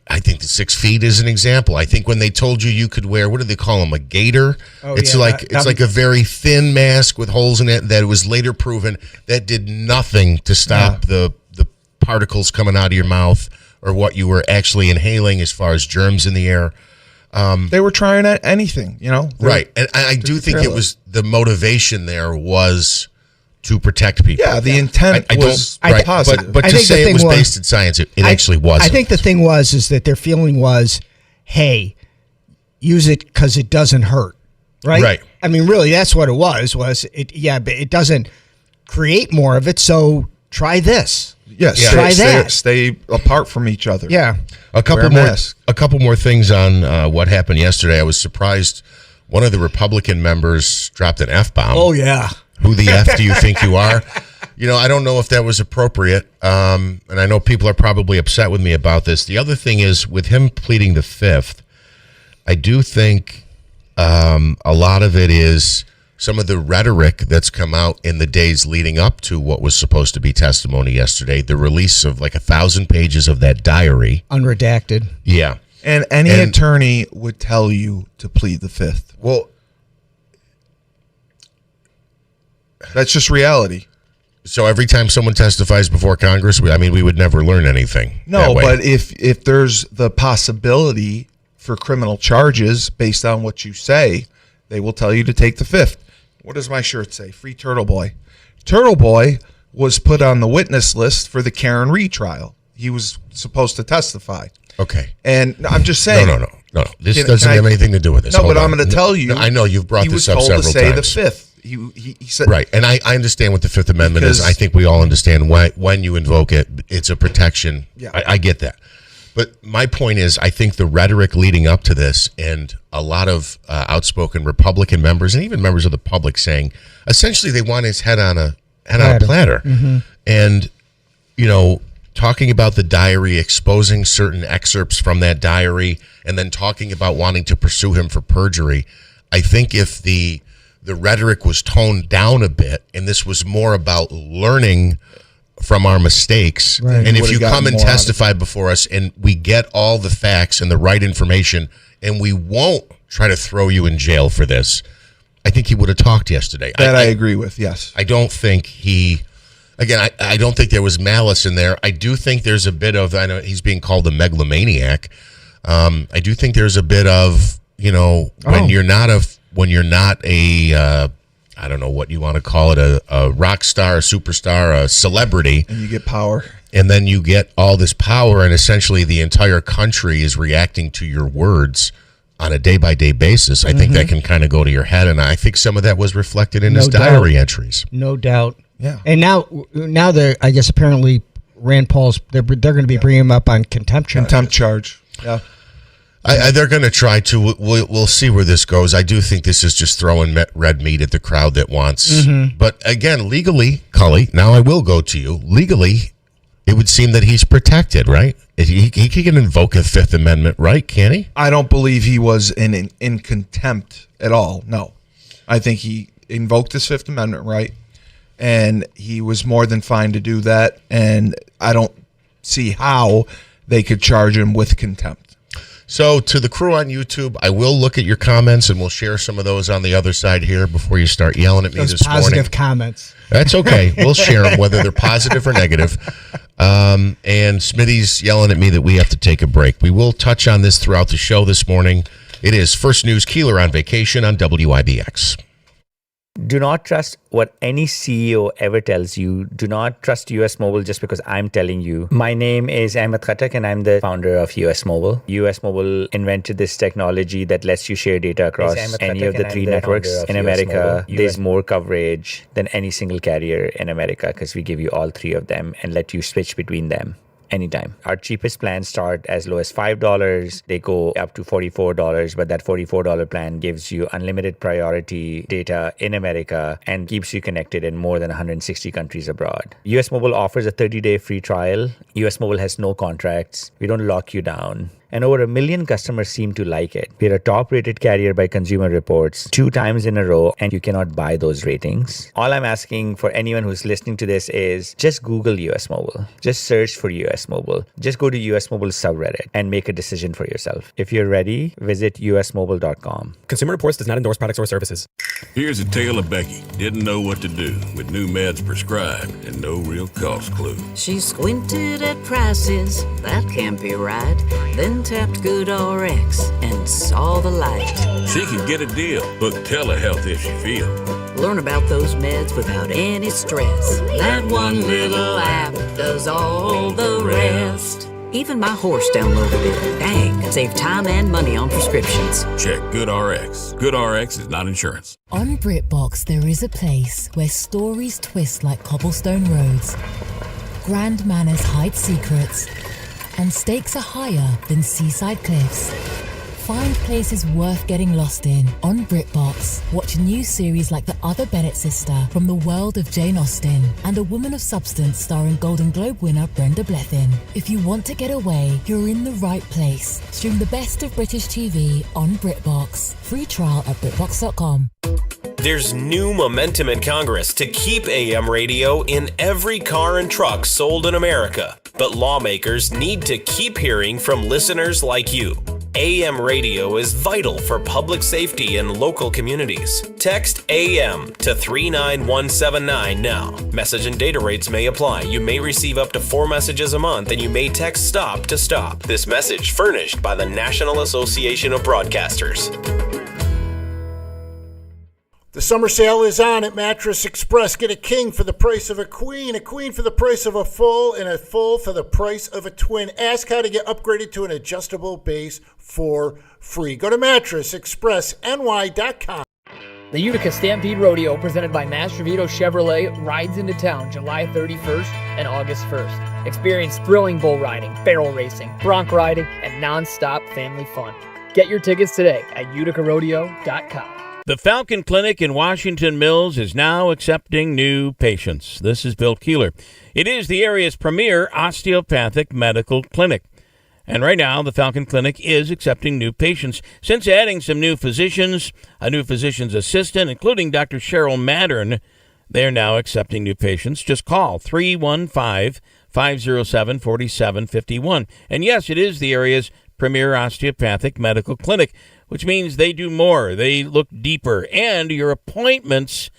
I think the 6 feet is an example. I think when they told you could wear, what do they call them, a gaiter? It's like a very thin mask with holes in it that was later proven that did nothing to stop the particles coming out of your mouth or what you were actually inhaling as far as germs in the air. They were trying anything, Right. And I do think it was the motivation there was to protect people. Yeah, the intent was positive. But to say it was based in science, it actually wasn't. I think the thing is that their feeling was, hey, use it because it doesn't hurt, right? Right. I mean, really, that's what it was it. Yeah, but it doesn't create more of it, so try this. Yes, try that. Stay apart from each other. Yeah. A couple more things on what happened yesterday. I was surprised one of the Republican members dropped an F-bomb. Oh, yeah. Who the F do you think you are? I don't know if that was appropriate. And I know people are probably upset with me about this. The other thing is, with him pleading the fifth, I do think a lot of it is some of the rhetoric that's come out in the days leading up to what was supposed to be testimony yesterday, the release of like 1,000 pages of that diary. Unredacted. Yeah. And any attorney would tell you to plead the fifth. Well, that's just reality. So every time someone testifies before Congress, we would never learn anything. No, but if there's the possibility for criminal charges based on what you say, they will tell you to take the fifth. What does my shirt say? Free Turtle Boy. Turtle Boy was put on the witness list for the Karen Reed trial. He was supposed to testify. Okay. And I'm just saying. No. This doesn't have anything to do with this. No, but I'm going to tell you. I know you've brought this up several times. He was told to say the fifth. He said, right, and I understand what the Fifth Amendment is. I think we all understand when you invoke it, it's a protection. Yeah. I get that. But my point is, I think the rhetoric leading up to this and a lot of outspoken Republican members and even members of the public saying, essentially they want his head on a platter. Mm-hmm. And, talking about the diary, exposing certain excerpts from that diary, and then talking about wanting to pursue him for perjury. I think if the rhetoric was toned down a bit, and this was more about learning from our mistakes. Right. And if you come and testify before us and we get all the facts and the right information, and we won't try to throw you in jail for this, I think he would have talked yesterday. That I agree with, yes. I don't think I don't think there was malice in there. I do think there's a bit of, I know he's being called a megalomaniac. I do think there's a bit of, when you're not a I don't know what you want to call it, a rock star, a superstar, a celebrity. And you get power. And then you get all this power, and essentially the entire country is reacting to your words on a day-by-day basis. I think that can kind of go to your head, and I think some of that was reflected in his diary entries. No doubt. Yeah. And now they're, I guess, apparently Rand Paul's, they're going to be bringing him up on contempt charge. Contempt charge, yeah. They're going to try to. We'll see where this goes. I do think this is just throwing red meat at the crowd that wants. Mm-hmm. But again, legally, Cully, now I will go to you. Legally, it would seem that he's protected, right? He can invoke a Fifth Amendment right, can he? I don't believe he was in contempt at all, no. I think he invoked his Fifth Amendment right, and he was more than fine to do that, and I don't see how they could charge him with contempt. So to the crew on YouTube, I will look at your comments, and we'll share some of those on the other side here before you start yelling at me Those this morning. positive comments. That's okay. We'll share them, whether they're positive or negative. And Smitty's yelling at me that we have to take a break. We will touch on this throughout the show this morning. It is First News Keeler on vacation on WIBX. Do not trust what any CEO ever tells you. Do not trust US Mobile just because I'm telling you. My name is Ahmed Khatak and I'm the founder of US Mobile. US Mobile invented this technology that lets you share data across any of the three networks in America. There's more coverage than any single carrier in America because we give you all three of them and let you switch between them anytime. Our cheapest plans start as low as $5. They go up to $44, but that $44 plan gives you unlimited priority data in America and keeps you connected in more than 160 countries abroad. US Mobile offers a 30-day free trial. US Mobile has no contracts. We don't lock you down. And over 1 million customers seem to like it. We're a top-rated carrier by Consumer Reports 2 times in a row, and you cannot buy those ratings. All I'm asking for anyone who's listening to this is just Google US Mobile. Just search for US Mobile. Just go to US Mobile subreddit and make a decision for yourself. If you're ready, visit usmobile.com. Consumer Reports does not endorse products or services. Here's a tale of Becky. Didn't know what to do with new meds prescribed and no real cost clue. She squinted at prices, that can't be right. Then tapped GoodRx and saw the light. She can get a deal. Book telehealth if she feels. Learn about those meds without any stress. That one little app does all the rest. Even my horse downloaded it. Dang, save time and money on prescriptions. Check GoodRx. GoodRx is not insurance. On BritBox, there is a place where stories twist like cobblestone roads. Grand manners hide secrets, and stakes are higher than seaside cliffs. Find places worth getting lost in on BritBox. Watch new series like The Other Bennett Sister from the world of Jane Austen and A Woman of Substance starring Golden Globe winner Brenda Blethyn. If you want to get away, you're in the right place. Stream the best of British TV on BritBox. Free trial at BritBox.com. There's new momentum in Congress to keep AM radio in every car and truck sold in America. But lawmakers need to keep hearing from listeners like you. AM radio is vital for public safety in local communities. Text AM to 39179 now. Message and data rates may apply. You may receive up to 4 messages a month, and you may text STOP to stop. This message furnished by the National Association of Broadcasters. The summer sale is on at Mattress Express. Get a king for the price of a queen for the price of a full, and a full for the price of a twin. Ask how to get upgraded to an adjustable base for free. Go to mattressexpressny.com. The Utica Stampede Rodeo, presented by Master Vito Chevrolet, rides into town July 31st and August 1st. Experience thrilling bull riding, barrel racing, bronc riding, and non-stop family fun. Get your tickets today at uticarodeo.com. The Falcon Clinic in Washington Mills is now accepting new patients. This is Bill Keeler. It is the area's premier osteopathic medical clinic. And right now, the Falcon Clinic is accepting new patients. Since adding some new physicians, a new physician's assistant, including Dr. Cheryl Mattern, they're now accepting new patients. Just call 315-507-4751. And yes, it is the area's premier osteopathic medical clinic, which means they do more. They look deeper. And your appointments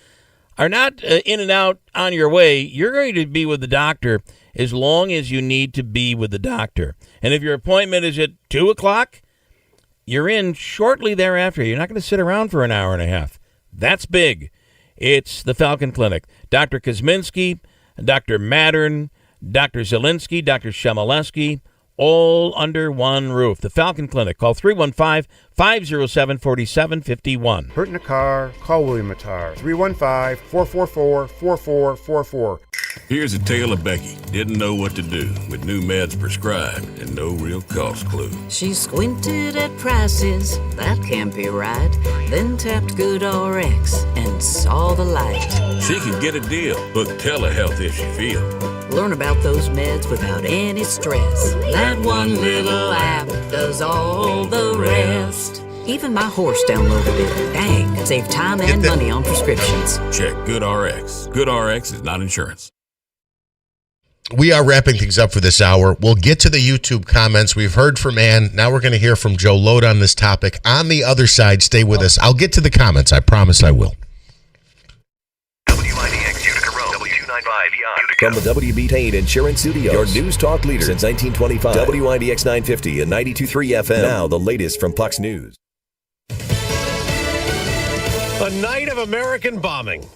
are not in and out on your way. You're going to be with the doctor as long as you need to be with the doctor. And if your appointment is at 2 o'clock, you're in shortly thereafter. You're not going to sit around for an hour and a half. That's big. It's the Falcon Clinic. Dr. Kosminski, Dr. Mattern, Dr. Zielinski, Dr. Shemaleski, all under one roof. The Falcon Clinic. Call 315-507-4751. Hurt in a car? Call William Attar. 315-444-4444. Here's a tale of Becky. Didn't know what to do with new meds prescribed and no real cost clue. She squinted at prices, that can't be right. Then tapped GoodRx and saw the light. She could get a deal. Book telehealth if she feels. Learn about those meds without any stress. That one little app does all the rest. Even my horse downloaded it. Dang, save time and money on prescriptions. Check GoodRx. GoodRx is not insurance. We are wrapping things up for this hour. We'll get to the YouTube comments. We've heard from Ann. Now we're going to hear from Joe Load on this topic. On the other side, stay with us. I'll get to the comments. I promise I will. WIBX Utica Road, W295 Utica. From the WB Tain Insurance Studios, your news talk leader since 1925. WIBX 950 and 92.3 FM. Now the latest from Fox News. A night of American bombing.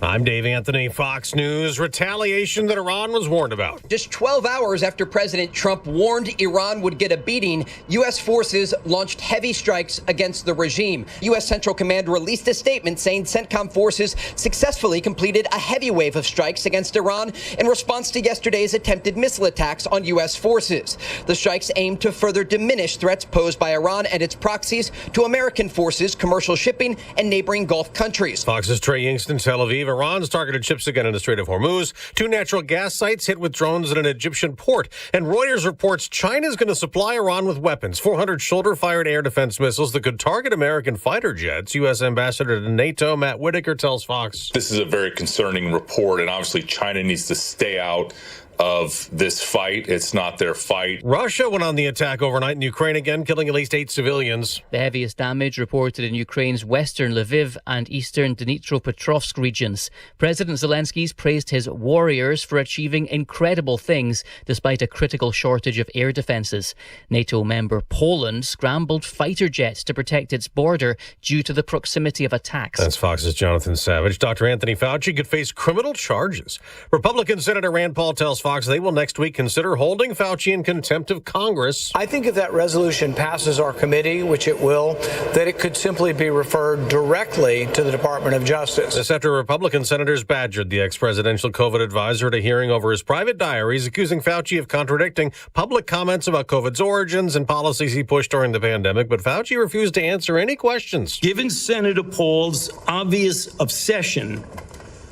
I'm Dave Anthony, Fox News. Retaliation that Iran was warned about. Just 12 hours after President Trump warned Iran would get a beating, U.S. forces launched heavy strikes against the regime. U.S. Central Command released a statement saying CENTCOM forces successfully completed a heavy wave of strikes against Iran in response to yesterday's attempted missile attacks on U.S. forces. The strikes aimed to further diminish threats posed by Iran and its proxies to American forces, commercial shipping, and neighboring Gulf countries. Fox's Trey Yingst, Tel Aviv. Iran's targeted ships again in the Strait of Hormuz. 2 natural gas sites hit with drones at an Egyptian port. And Reuters reports China's going to supply Iran with weapons, 400 shoulder-fired air defense missiles that could target American fighter jets. U.S. Ambassador to NATO, Matt Whitaker, tells Fox. This is a very concerning report, and obviously China needs to stay out of this fight. It's not their fight. Russia went on the attack overnight in Ukraine again, killing at least 8 civilians. The heaviest damage reported in Ukraine's western Lviv and eastern Dnipropetrovsk regions. President Zelensky's praised his warriors for achieving incredible things despite a critical shortage of air defences. NATO member Poland scrambled fighter jets to protect its border due to the proximity of attacks. That's Fox's Jonathan Savage. Dr. Anthony Fauci could face criminal charges. Republican Senator Rand Paul tells Fox they will next week consider holding Fauci in contempt of Congress. I think if that resolution passes our committee, which it will, that it could simply be referred directly to the Department of Justice. This after Republican senators badgered the ex-presidential COVID advisor at a hearing over his private diaries, accusing Fauci of contradicting public comments about COVID's origins and policies he pushed during the pandemic. But Fauci refused to answer any questions. Given Senator Paul's obvious obsession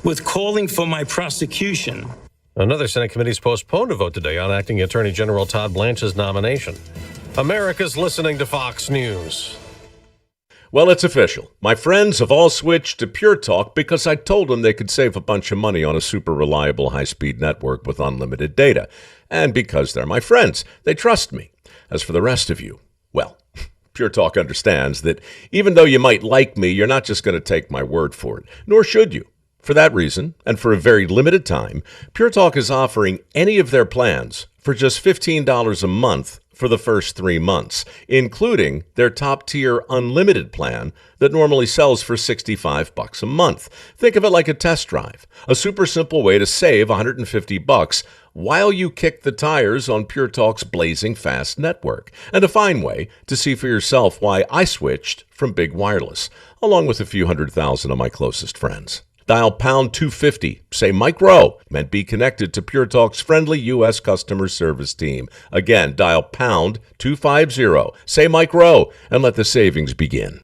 with calling for my prosecution, another Senate committee has postponed a vote today on acting Attorney General Todd Blanche's nomination. America's listening to Fox News. Well, it's official. My friends have all switched to Pure Talk because I told them they could save a bunch of money on a super reliable high-speed network with unlimited data. And because they're my friends, they trust me. As for the rest of you, well, Pure Talk understands that even though you might like me, you're not just going to take my word for it, nor should you. For that reason, and for a very limited time, Pure Talk is offering any of their plans for just $15 a month for the first 3 months, including their top-tier unlimited plan that normally sells for $65 a month. Think of it like a test drive, a super simple way to save $150 while you kick the tires on Pure Talk's blazing fast network, and a fine way to see for yourself why I switched from big wireless, along with a few 100,000 of my closest friends. Dial pound 250, say Mike Rowe, and be connected to Pure Talk's friendly U.S. customer service team. Again, dial pound 250, say Mike Rowe, and let the savings begin.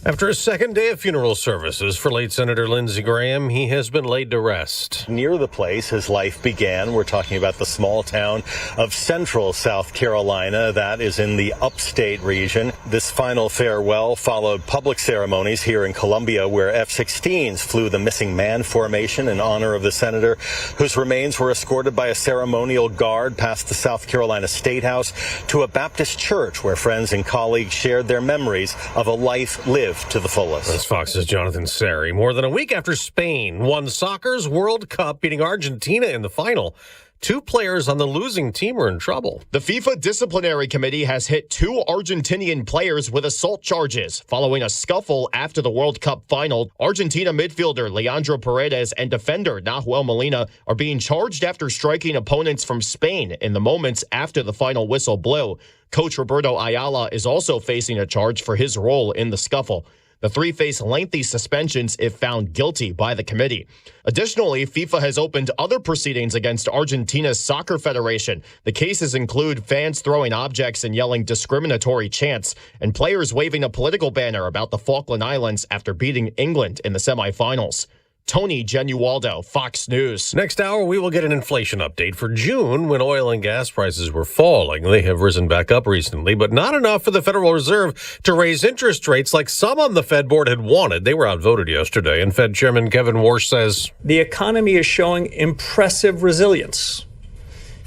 After a second day of funeral services for late Senator Lindsey Graham, he has been laid to rest. Near the place his life began, we're talking about the small town of Central South Carolina that is in the upstate region. This final farewell followed public ceremonies here in Columbia where F-16s flew the missing man formation in honor of the senator, whose remains were escorted by a ceremonial guard past the South Carolina State House to a Baptist church where friends and colleagues shared their memories of a life lived to the fullest. That's Fox's Jonathan Sari. More than a week after Spain won soccer's World Cup, beating Argentina in the final, 2 players on the losing team are in trouble. The FIFA Disciplinary Committee has hit 2 Argentinian players with assault charges following a scuffle after the World Cup final. Argentina midfielder Leandro Paredes and defender Nahuel Molina are being charged after striking opponents from Spain in the moments after the final whistle blew. Coach Roberto Ayala is also facing a charge for his role in the scuffle. The 3 face lengthy suspensions if found guilty by the committee. Additionally, FIFA has opened other proceedings against Argentina's Soccer Federation. The cases include fans throwing objects and yelling discriminatory chants, and players waving a political banner about the Falkland Islands after beating England in the semifinals. Tony Genualdo, Fox News. Next hour, we will get an inflation update for June when oil and gas prices were falling. They have risen back up recently, but not enough for the Federal Reserve to raise interest rates like some on the Fed board had wanted. They were outvoted yesterday, and Fed Chairman Kevin Warsh says, the economy is showing impressive resilience.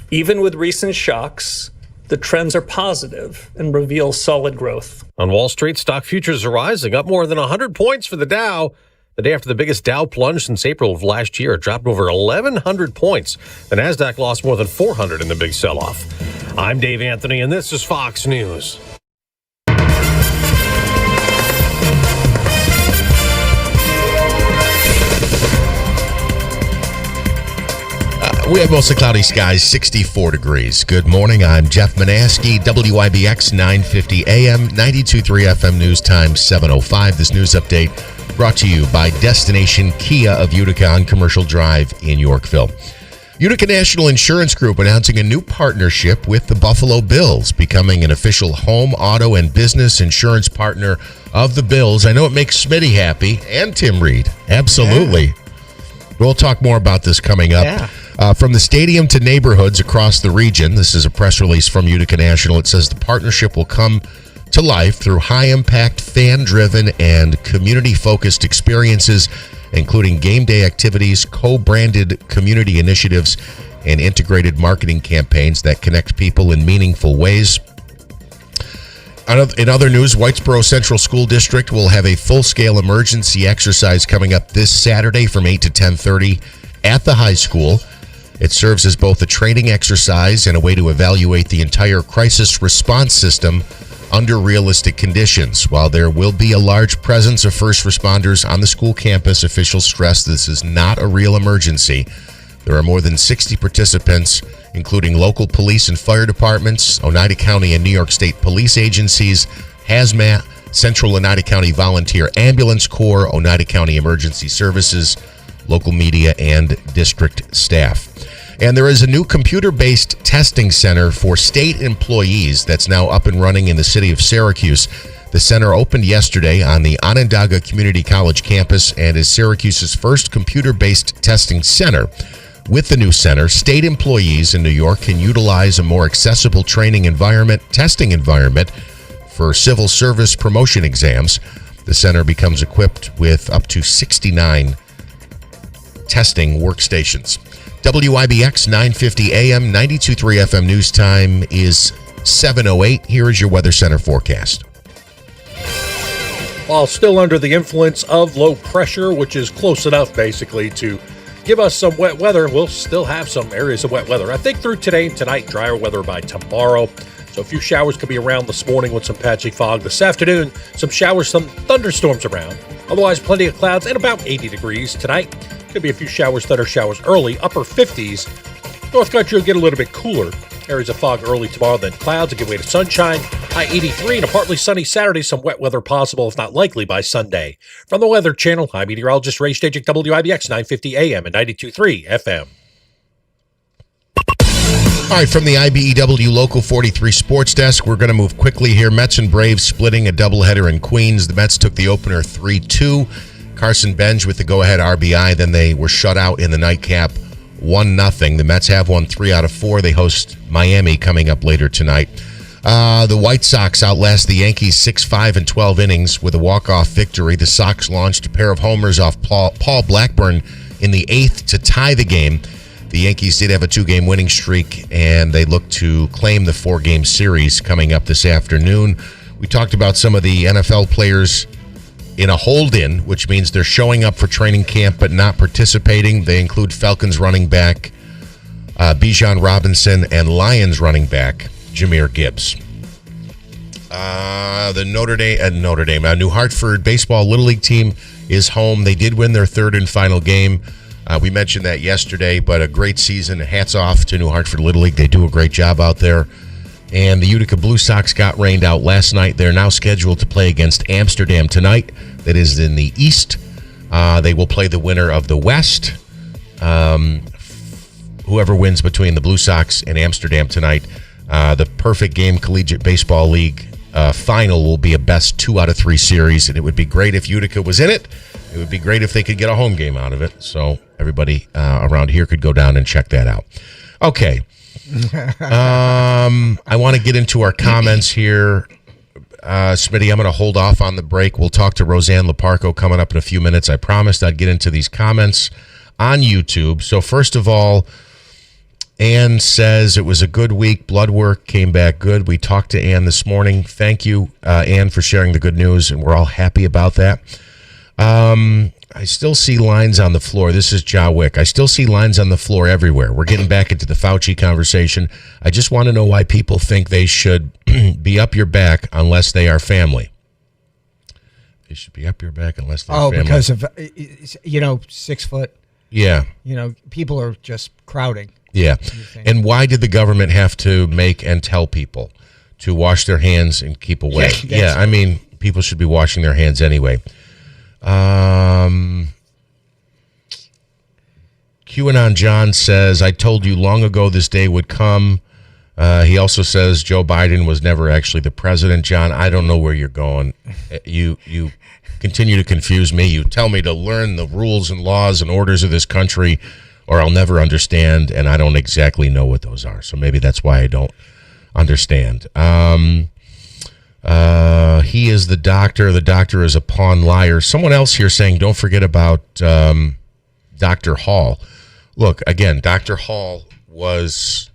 Even with recent shocks, the trends are positive and reveal solid growth. On Wall Street, stock futures are rising, up more than 100 points for the Dow. The day after the biggest Dow plunge since April of last year, it dropped over 1,100 points. The Nasdaq lost more than 400 in the big sell-off. I'm Dave Anthony, and this is Fox News. We have mostly cloudy skies, 64 degrees. Good morning. I'm Jeff Manaski, WIBX 950 AM, 92.3 FM News Time 7:05. This news update brought to you by Destination Kia of Utica on Commercial Drive in Yorkville. Utica National Insurance Group announcing a new partnership with the Buffalo Bills, becoming an official home, auto, and business insurance partner of the Bills. I know it makes Smitty happy, and Tim Reed. Absolutely. Yeah. We'll talk more about this coming up. Yeah. From the stadium to neighborhoods across the region, this is a press release from Utica National. It says the partnership will come to life through high-impact, fan-driven, and community-focused experiences, including game day activities, co-branded community initiatives, and integrated marketing campaigns that connect people in meaningful ways. In other news, Whitesboro Central School District will have a full-scale emergency exercise coming up this Saturday from 8 to 10:30 at the high school. It serves as both a training exercise and a way to evaluate the entire crisis response system under realistic conditions. While there will be a large presence of first responders on the school campus, officials stress this is not a real emergency. There are more than 60 participants, including local police and fire departments, Oneida County and New York State police agencies, hazmat, Central Oneida County Volunteer Ambulance Corps, Oneida County Emergency Services, local media, and district staff. And there is a new computer-based testing center for state employees that's now up and running in the city of Syracuse. The center opened yesterday on the Onondaga Community College campus and is Syracuse's first computer-based testing center. With the new center, state employees in New York can utilize a more accessible testing environment for civil service promotion exams. The center becomes equipped with up to 69 testing workstations. WIBX 950 AM, 92.3 FM News Time is 708. Here is your Weather Center forecast. While still under the influence of low pressure, which is close enough basically to give us some wet weather, we'll still have some areas of wet weather. I think through today and tonight, drier weather by tomorrow. So a few showers could be around this morning with some patchy fog. This afternoon, some showers, some thunderstorms around. Otherwise, plenty of clouds and about 80 degrees tonight. Could be a few showers, thunder showers early, upper 50s. North Country will get a little bit cooler. Areas of fog early tomorrow, then clouds, a give way to sunshine. High 83 and a partly sunny Saturday. Some wet weather possible, if not likely, by Sunday. From the Weather Channel, I'm meteorologist Ray Stajic, WIBX 950 AM and 92.3 FM. All right, from the IBEW Local 43 Sports Desk, we're going to move quickly here. Mets and Braves splitting a doubleheader in Queens. The Mets took the opener 3-2. Carson Benj with the go-ahead RBI. Then they were shut out in the nightcap 1-0. The Mets have won 3 out of 4. They host Miami coming up later tonight. The White Sox outlast the Yankees 6-5 in 12 innings with a walk-off victory. The Sox launched a pair of homers off Paul Blackburn in the 8th to tie the game. The Yankees did have a 2-game winning streak, and they look to claim the 4-game series coming up this afternoon. We talked about some of the NFL players in a hold-in, which means they're showing up for training camp but not participating. They include Falcons running back Bijan Robinson and Lions running back Jahmyr Gibbs. The New Hartford Baseball Little League team is home. They did win their 3rd and final game. We mentioned that yesterday, but a great season. Hats off to New Hartford Little League. They do a great job out there. And the Utica Blue Sox got rained out last night. They're now scheduled to play against Amsterdam tonight. That is in the East. They will play the winner of the West. Whoever wins between the Blue Sox and Amsterdam tonight. The Perfect Game Collegiate Baseball League final will be a best 2 out of 3 series, and it would be great if Utica was in it. It would be great if they could get a home game out of it, so everybody around here could go down and check that out. Okay. I want to get into our comments here. Smitty, I'm going to hold off on the break. We'll talk to Roseanne Leparco coming up in a few minutes. I promised I'd get into these comments on YouTube. So first of all, Ann says it was a good week. Blood work came back good. We talked to Ann this morning. Thank you, Ann, for sharing the good news, and we're all happy about that. I still see lines on the floor. This is Ja Wick. I still see lines on the floor everywhere. We're getting back into the Fauci conversation. I just want to know why people think they should be up your back unless they are family. They should be up your back unless they're family. Oh, because of, 6 foot. Yeah. People are just crowding. Yeah. And why did the government have to make and tell people to wash their hands and keep away? Yeah, I mean, people should be washing their hands anyway. QAnon John says, I told you long ago this day would come. He also says Joe Biden was never actually the president. John, I don't know where you're going. You continue to confuse me. You tell me to learn the rules and laws and orders of this country, or I'll never understand, and I don't exactly know what those are. So maybe that's why I don't understand. He is the doctor. The doctor is a pawn liar. Someone else here saying, don't forget about Dr. Hall. Look, again, Dr. Hall was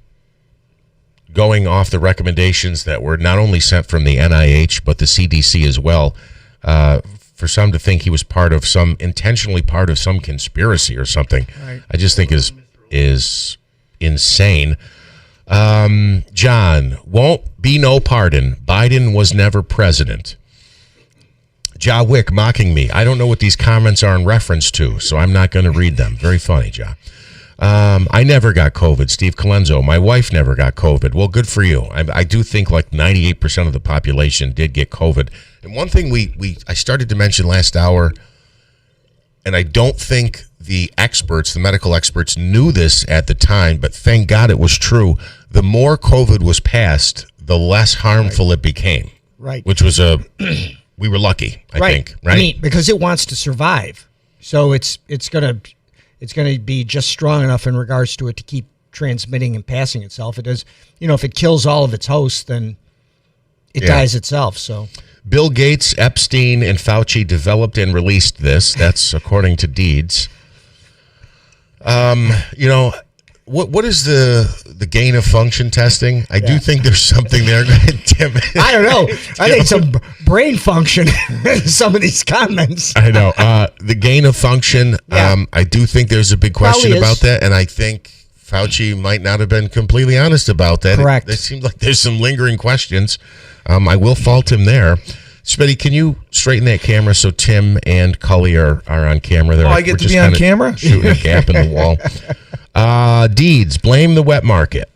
going off the recommendations that were not only sent from the NIH, but the CDC as well. For some to think he was intentionally part of some conspiracy or something, right. I just think is insane. John, won't be no pardon. Biden was never president. Ja Wick mocking me. I don't know what these comments are in reference to, so I'm not going to read them. Very funny, Ja. I never got COVID. Steve Colenso, my wife never got COVID. Well, good for you. I do think like 98% of the population did get COVID. And one thing I started to mention last hour, and I don't think the medical experts knew this at the time, but thank God it was true. The more COVID was passed, the less harmful it became. Right. Which was we were lucky, I think. Right. I mean, because it wants to survive. So it's going to be just strong enough in regards to it to keep transmitting and passing itself. It does, if it kills all of its hosts, then it dies itself. So Bill Gates, Epstein, and Fauci developed and released this. That's according to Deeds. What is the gain of function testing? I do think there's something there. Tim. I don't know. I think some brain function in some of these comments. I know. The gain of function, I do think there's a big question Probably about is. that, and I think Fauci might not have been completely honest about that. Correct. It seems like there's some lingering questions. I will fault him there. Smitty, can you straighten that camera so Tim and Cully are on camera there? Oh, I get to be on camera? Shooting a gap in the wall. Deeds, blame the wet market.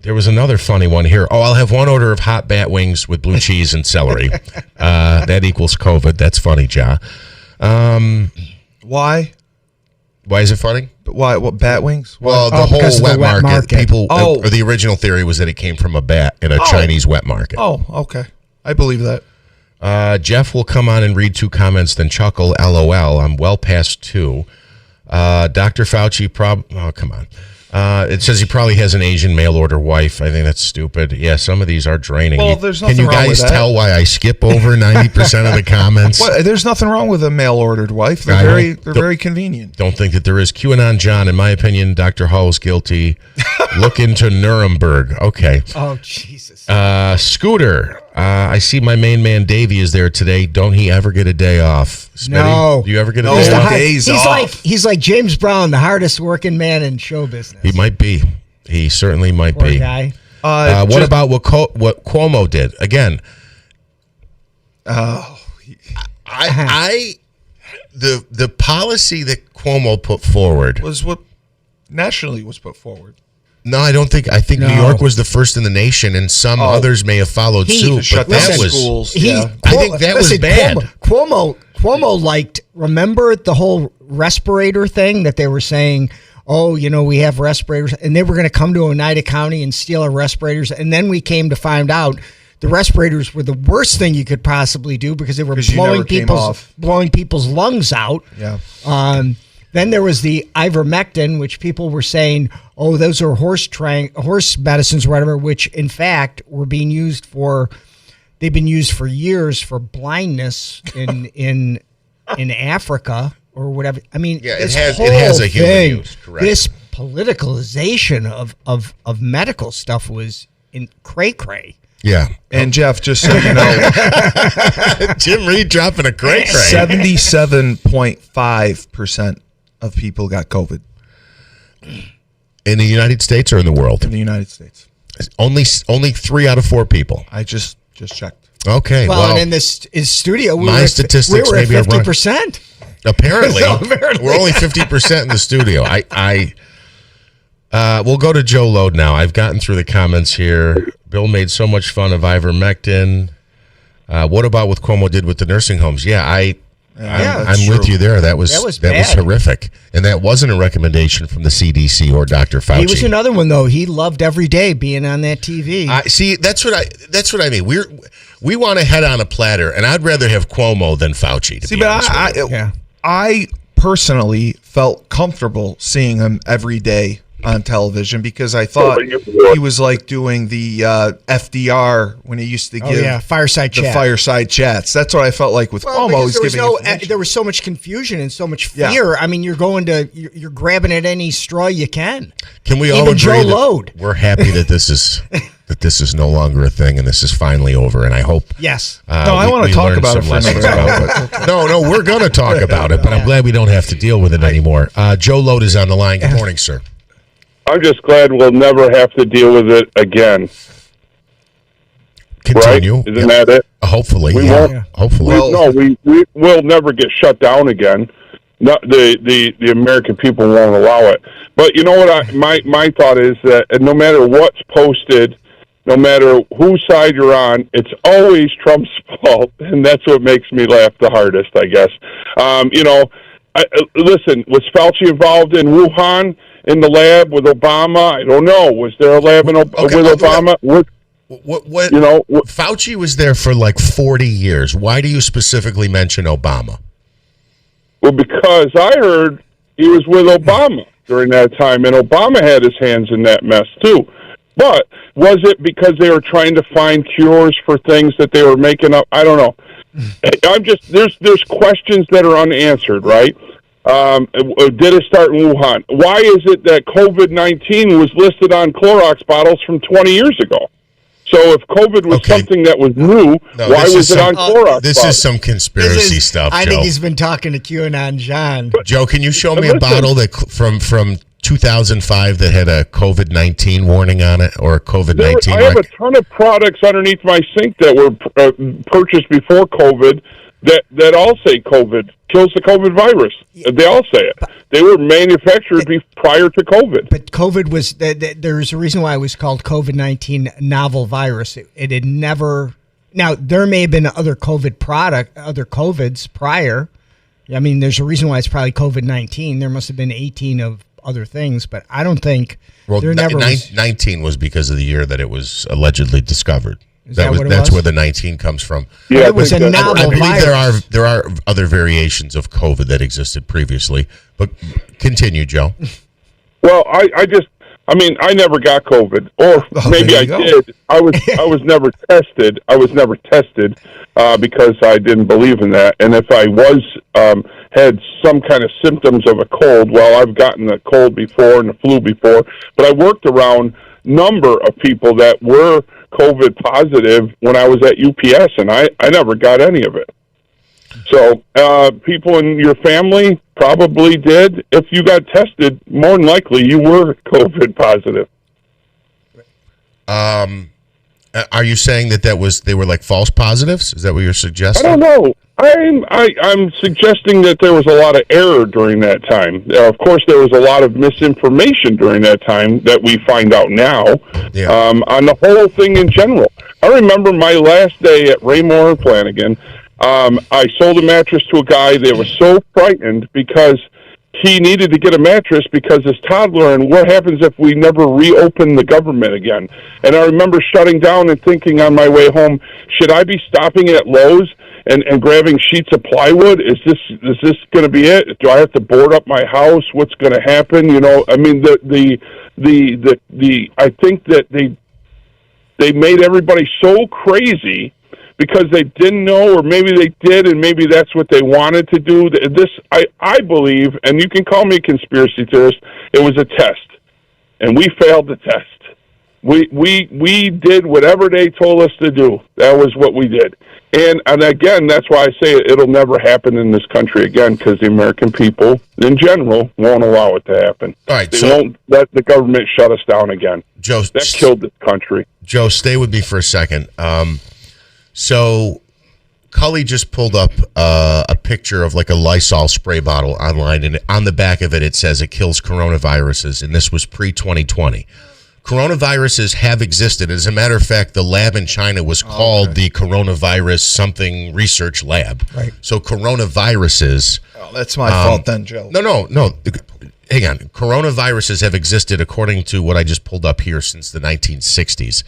There was another funny one here. Oh, I'll have one order of hot bat wings with blue cheese and celery. That equals COVID. That's funny, Ja. Why? Why is it funny? But why? What, bat wings? Well, the whole wet market. People, or the original theory was that it came from a bat in a Chinese wet market. Oh, okay. I believe that. Jeff will come on and read 2 comments, then chuckle, LOL. I'm well past 2. Dr. Fauci, oh, come on. It says he probably has an Asian mail order wife. I think that's stupid. Yeah, some of these are draining. Well, there's nothing Can you wrong with guys that. tell why I skip over 90% of the comments? What? There's nothing wrong with a mail ordered wife. They're very convenient. Don't think that there is. QAnon John, in my opinion, Dr. Hall is guilty. Look into Nuremberg. Okay. Oh, Jesus. Scooter, I see my main man Davey is there today. Don't he ever get a day off? Smitty, No. do you ever get a day off? He's like James Brown, the hardest working man in show business. He might be. He certainly might Poor be. guy. What about what Cuomo did? Again, Oh, the policy that Cuomo put forward was what nationally was put forward. No, I don't think. I think New York was the first in the nation, and some others may have followed suit. But that was schools. I think that was bad. Cuomo liked. Remember the whole respirator thing that they were saying. Oh, we have respirators, and they were going to come to Oneida County and steal our respirators, and then we came to find out the respirators were the worst thing you could possibly do because they were blowing people's lungs out. Yeah. Then there was the ivermectin, which people were saying, oh, those are horse medicines or whatever, which in fact were being used they've been used for years for blindness in Africa or whatever. I mean, it has a human use, correct. This politicalization of medical stuff was cray-cray. Yeah. And Jeff, just so you know, Jim Reed dropping a cray-cray. 77.5% of people got COVID. In the United States or in the world? In the United States. Only 3 out of 4 people. I just checked. Okay. Well, and in this studio, my statistics we were at maybe 50%. Apparently, we're only 50% in the studio. We'll go to Joe Lode now. I've gotten through the comments here. Bill made so much fun of ivermectin. What about what Cuomo did with the nursing homes? I'm with you there. That was horrific, and that wasn't a recommendation from the CDC or Dr. Fauci. He was another one though. He loved every day being on that TV. See, that's what I mean. We want to head on a platter, and I'd rather have Cuomo than Fauci. I personally felt comfortable seeing him every day on television because I thought he was like doing the FDR when he used to give fireside chats. That's what I felt like with Cuomo. There was so much confusion and so much fear. I mean, you're grabbing at any straw you can. Can we Even all agree Joe that Lode. we're happy that this is no longer a thing and this is finally over? And I hope. Yes. I want to talk about it for another hour. No, we're going to talk about it, but I'm glad we don't have to deal with it anymore. Joe Lode is on the line. Good morning, sir. I'm just glad we'll never have to deal with it again. Continue. Right? Isn't that it? Hopefully. We won't. Hopefully. We will never get shut down again. No, the American people won't allow it. But you know what? My thought is that no matter what's posted, no matter whose side you're on, it's always Trump's fault, and that's what makes me laugh the hardest, I guess. Listen, was Fauci involved in Wuhan? In the lab with Obama? I don't know. Was there a lab with Obama? Fauci was there for like 40 years. Why do you specifically mention Obama? Well, because I heard he was with Obama during that time, and Obama had his hands in that mess too. But was it because they were trying to find cures for things that they were making up? I don't know. There's questions that are unanswered, right? Did it start in Wuhan? Why is it that COVID-19 was listed on Clorox bottles from 20 years ago? So if COVID was something that was new, why was it on Clorox This bottles? is some conspiracy stuff, I Joe. think he's been talking to QAnon John. Joe, can you show me a bottle that from 2005 that had a COVID-19 warning on it or a COVID-19? I have a ton of products underneath my sink that were purchased before COVID that all say COVID kills the COVID virus. They all say it. They were manufactured prior to COVID. But COVID was there's a reason why it was called COVID-19 novel virus. It had never. Now there may have been other COVIDs prior. I mean, there's a reason why it's probably COVID-19. There must have been 18 of other things, but I don't think there never was. 19 was because of the year that it was allegedly discovered. Is that what it that's was? where the 19 comes from. Yeah, it was a novel I believe virus. there are other variations of COVID that existed previously, but continue, Joe. Well, I never got COVID, or maybe I did. I was never tested. I was never tested because I didn't believe in that. And if I had some kind of symptoms of a cold, well, I've gotten the cold before and the flu before, but I worked around number of people that were COVID positive when I was at UPS, and I never got any of it. So people in your family probably did. If you got tested, more than likely you were COVID positive. Are you saying that they were like false positives? Is that what you're suggesting? I don't know. I'm suggesting that there was a lot of error during that time. Of course, there was a lot of misinformation during that time that we find out now on the whole thing in general. I remember my last day at Raymore and Flanagan. I sold a mattress to a guy that was so frightened because he needed to get a mattress because his toddler, and what happens if we never reopen the government again? And I remember shutting down and thinking on my way home, should I be stopping at Lowe's and grabbing sheets of plywood? Is this going to be it? Do I have to board up my house? What's going to happen? You know, I mean, I think that they made everybody so crazy because they didn't know, or maybe they did, and maybe that's what they wanted to do. I believe, and you can call me a conspiracy theorist, it was a test, and we failed the test. We did whatever they told us to do. That was what we did. And again, that's why I say it'll never happen in this country again, because the American people, in general, won't allow it to happen. All right, they won't let the government shut us down again. Joe, that killed this country. Joe, stay with me for a second. So Cully just pulled up a picture of like a Lysol spray bottle online, and on the back of it, it says it kills coronaviruses, and this was pre-2020. Coronaviruses have existed. As a matter of fact, the lab in China was called the Coronavirus Something Research Lab. Right. So coronaviruses... Oh, that's my fault then, Joe. No. Hang on. Coronaviruses have existed, according to what I just pulled up here, since the 1960s.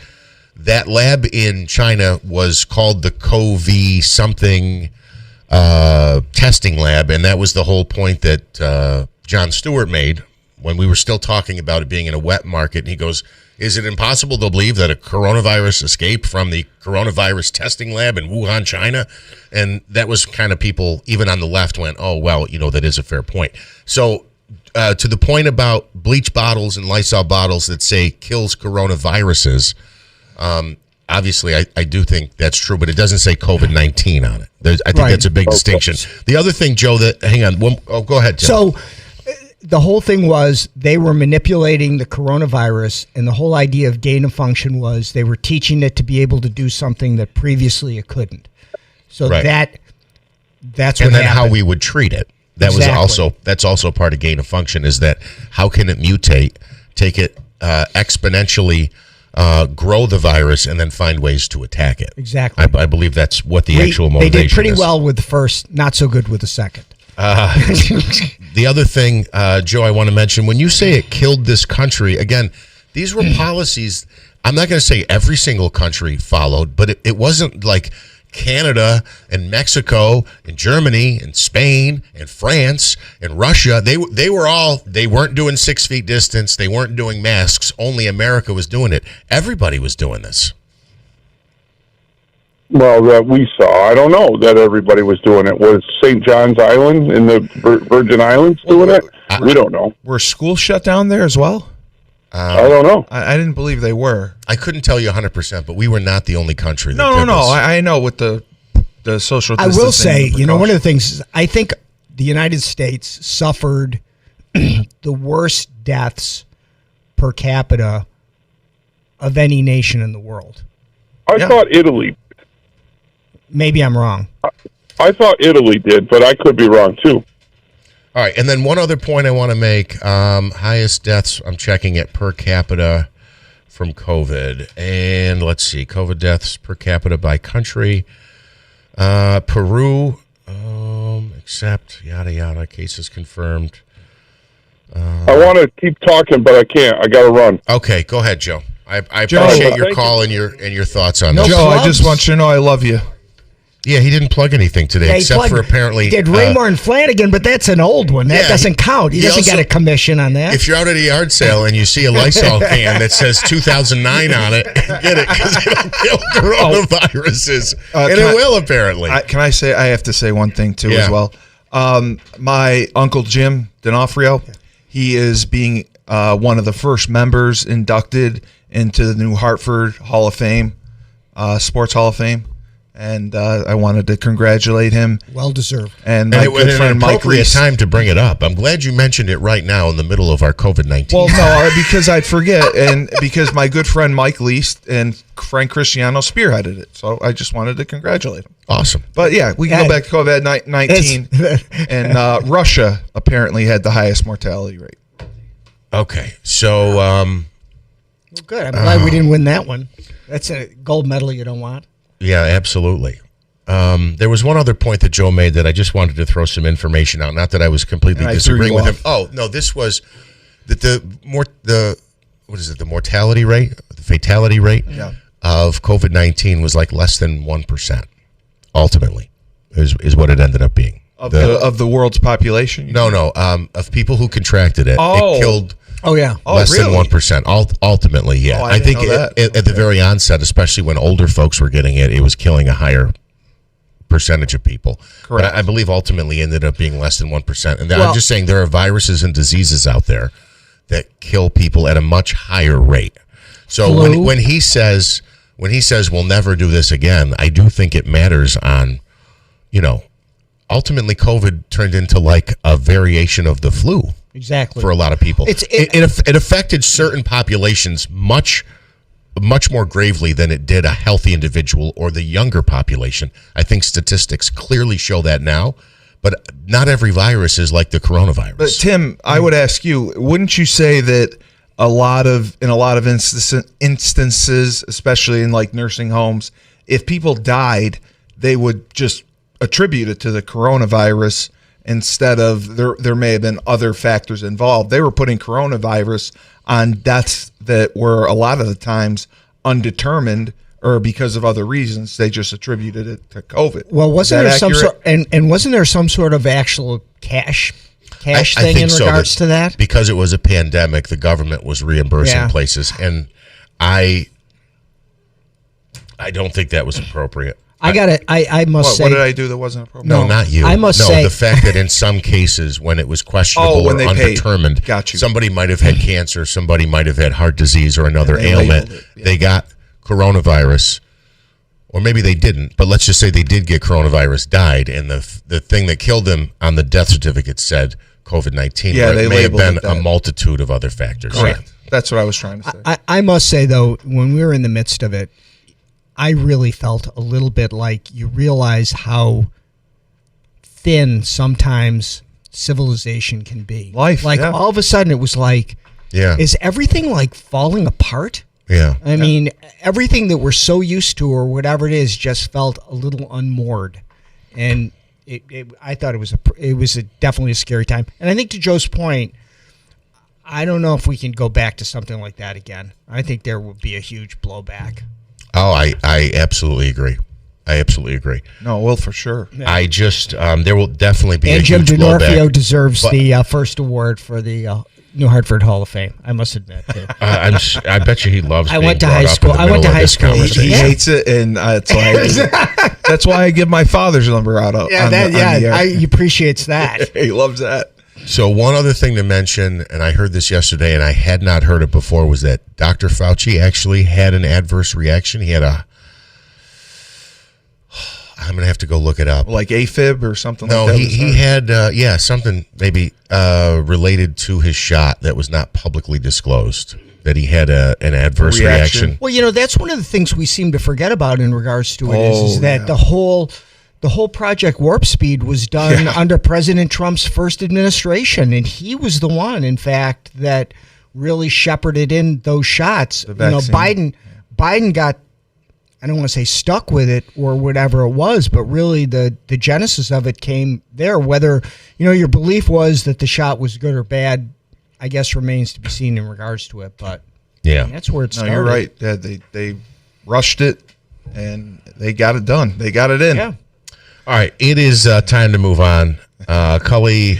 That lab in China was called the CoV something testing lab, and that was the whole point that Jon Stewart made when we were still talking about it being in a wet market. And he goes, is it impossible to believe that a coronavirus escaped from the coronavirus testing lab in Wuhan, China? And that was kind of people, even on the left, went, oh, well, that is a fair point. So to the point about bleach bottles and Lysol bottles that say kills coronaviruses, obviously, I do think that's true, but it doesn't say COVID-19 on it. I think that's a big distinction. The other thing, Joe, hang on. Go ahead, Tim. So the whole thing was they were manipulating the coronavirus, and the whole idea of gain of function was they were teaching it to be able to do something that previously it couldn't. So that's what and then happened. how we would treat it. That's also part of gain of function, is that how can it mutate, take it exponentially, grow the virus, and then find ways to attack it. Exactly. I believe that's what the actual motivation is. They did pretty well with the first, not so good with the second. The other thing, Joe, I want to mention, when you say it killed this country, again, these were policies, I'm not going to say every single country followed, but it wasn't like Canada and Mexico and Germany and Spain and France and Russia. They weren't doing 6 feet distance. They weren't doing masks. Only America was doing it. Everybody was doing this. Well, that we saw. I don't know that everybody was doing it. Was St. John's Island in the Virgin Islands doing it? We don't know. Were schools shut down there as well? I don't know. I didn't believe they were. I couldn't tell you 100%, but we were not the only country that No. did this. I know with the social I distancing. will say, one of the things is I think the United States suffered the worst deaths per capita of any nation in the world. I thought Italy. Maybe I'm wrong. I thought Italy did, but I could be wrong too. All right, and then one other point I want to make. Highest deaths, I'm checking it per capita from COVID. And let's see, COVID deaths per capita by country. Peru, except yada yada, cases confirmed. I want to keep talking, but I can't. I got to run. Okay, go ahead, Joe. I Joe, appreciate your thank call and your thoughts on No, this. Joe, I just want you to know I love you. Yeah, he didn't plug anything today, Yeah, he except for apparently. He did Raymore and Flanagan, but that's an old one. That Yeah, doesn't count. He doesn't also- get a commission on that. If you're out at a yard sale and you see a Lysol can that says 2009 on it, get it because it'll kill coronaviruses, and it will apparently. Can I say? I have to say one thing too as well. My uncle Jim D'Onofrio, he is being one of the first members inducted into the New Hartford Hall of Fame, Sports Hall of Fame. And I wanted to congratulate him. Well deserved. And my it good was friend an Mike appropriate Reese. time to bring it up. I'm glad you mentioned it right now in the middle of our COVID-19. Well, no, because I'd forget, and because my good friend Mike Least and Frank Cristiano spearheaded it. So I just wanted to congratulate him. Awesome. But yeah, we can go back to COVID-19. And Russia apparently had the highest mortality rate. Okay, so Well, good. I'm glad we didn't win that one. That's a gold medal you don't want. yeah, absolutely. There was one other point that Joe made that I just wanted to throw some information out. Not that I was completely And I threw disagreeing you with him. off. Oh no, this was the mortality rate, the fatality rate of COVID-19 was like less than 1%. Ultimately, is what it ended up being. Of the world's population? No, of people who contracted it. Oh. It killed. Oh yeah, Less than 1%. Ultimately, yeah. Oh, I I didn't think know that. at the very onset, especially when older folks were getting it, it was killing a higher percentage of people. Correct. But I believe ultimately ended up being less than 1%. And Well- I'm just saying there are viruses and diseases out there that kill people at a much higher rate. So Flu? when he says we'll never do this again, I do think it matters on, ultimately COVID turned into like a variation of the flu. Exactly. For a lot of people, it affected certain populations much more gravely than it did a healthy individual or the younger population. I think statistics clearly show that now, but not every virus is like the coronavirus. But Tim, I would ask you, wouldn't you say that in a lot of instances, especially in like nursing homes, if people died, they would just attribute it to the coronavirus instead of there may have been other factors involved. They were putting coronavirus on deaths that were a lot of the times undetermined or because of other reasons. They just attributed it to COVID. Well, wasn't there some accurate? sort and wasn't there some sort of actual cash I thing think in so, regards to that? Because it was a pandemic, the government was reimbursing Yeah. places, and I don't think that was appropriate. I must say. What did I do that wasn't appropriate? No, not you. I must no, say the fact that in some cases when it was questionable when or they paid. undetermined, Got you. somebody might have had cancer, somebody might have had heart disease or another And they ailment. labeled it, yeah. They got coronavirus, or maybe they didn't, but let's just say they did get coronavirus, died, and the thing that killed them on the death certificate said COVID-19. Yeah, but they it may have labeled been it a that. multitude of other factors. Correct. Yeah. That's what I was trying to say. I must say though, when we were in the midst of it, I really felt a little bit like you realize how thin sometimes civilization can be. Life, like yeah. all of a sudden, it was like, Yeah. is everything like falling apart? Yeah. I mean, everything that we're so used to or whatever it is just felt a little unmoored, and I thought it was definitely a scary time. And I think to Joe's point, I don't know if we can go back to something like that again. I think there would be a huge blowback. Oh, I absolutely agree. I absolutely agree. No, well, for sure. I just there will definitely be And a Jim huge D'Onofrio blowback. deserves But- the first award for the New Hartford Hall of Fame. I must admit. Too. I bet you he loves. I being went to brought high up in school. the I went middle to of high this school. conversation. He hates it, and that's why I give my father's number out. He appreciates that. He loves that. So one other thing to mention, and I heard this yesterday, and I had not heard it before, was that Dr. Fauci actually had an adverse reaction. He had I'm going to have to go look it up. Like AFib or something no, like that? he had, something maybe related to his shot that was not publicly disclosed, that he had an adverse reaction. Well, that's one of the things we seem to forget about in regards to it is that the whole Project Warp Speed was done under President Trump's first administration, and he was the one, in fact, that really shepherded in those shots. Biden got, I don't want to say stuck with it or whatever it was, but really the genesis of it came there. Whether, your belief was that the shot was good or bad, I guess remains to be seen in regards to it. But that's where it started. No, you're right. Yeah, they rushed it and they got it done. They got it in. Yeah. All right, it is time to move on. Cully.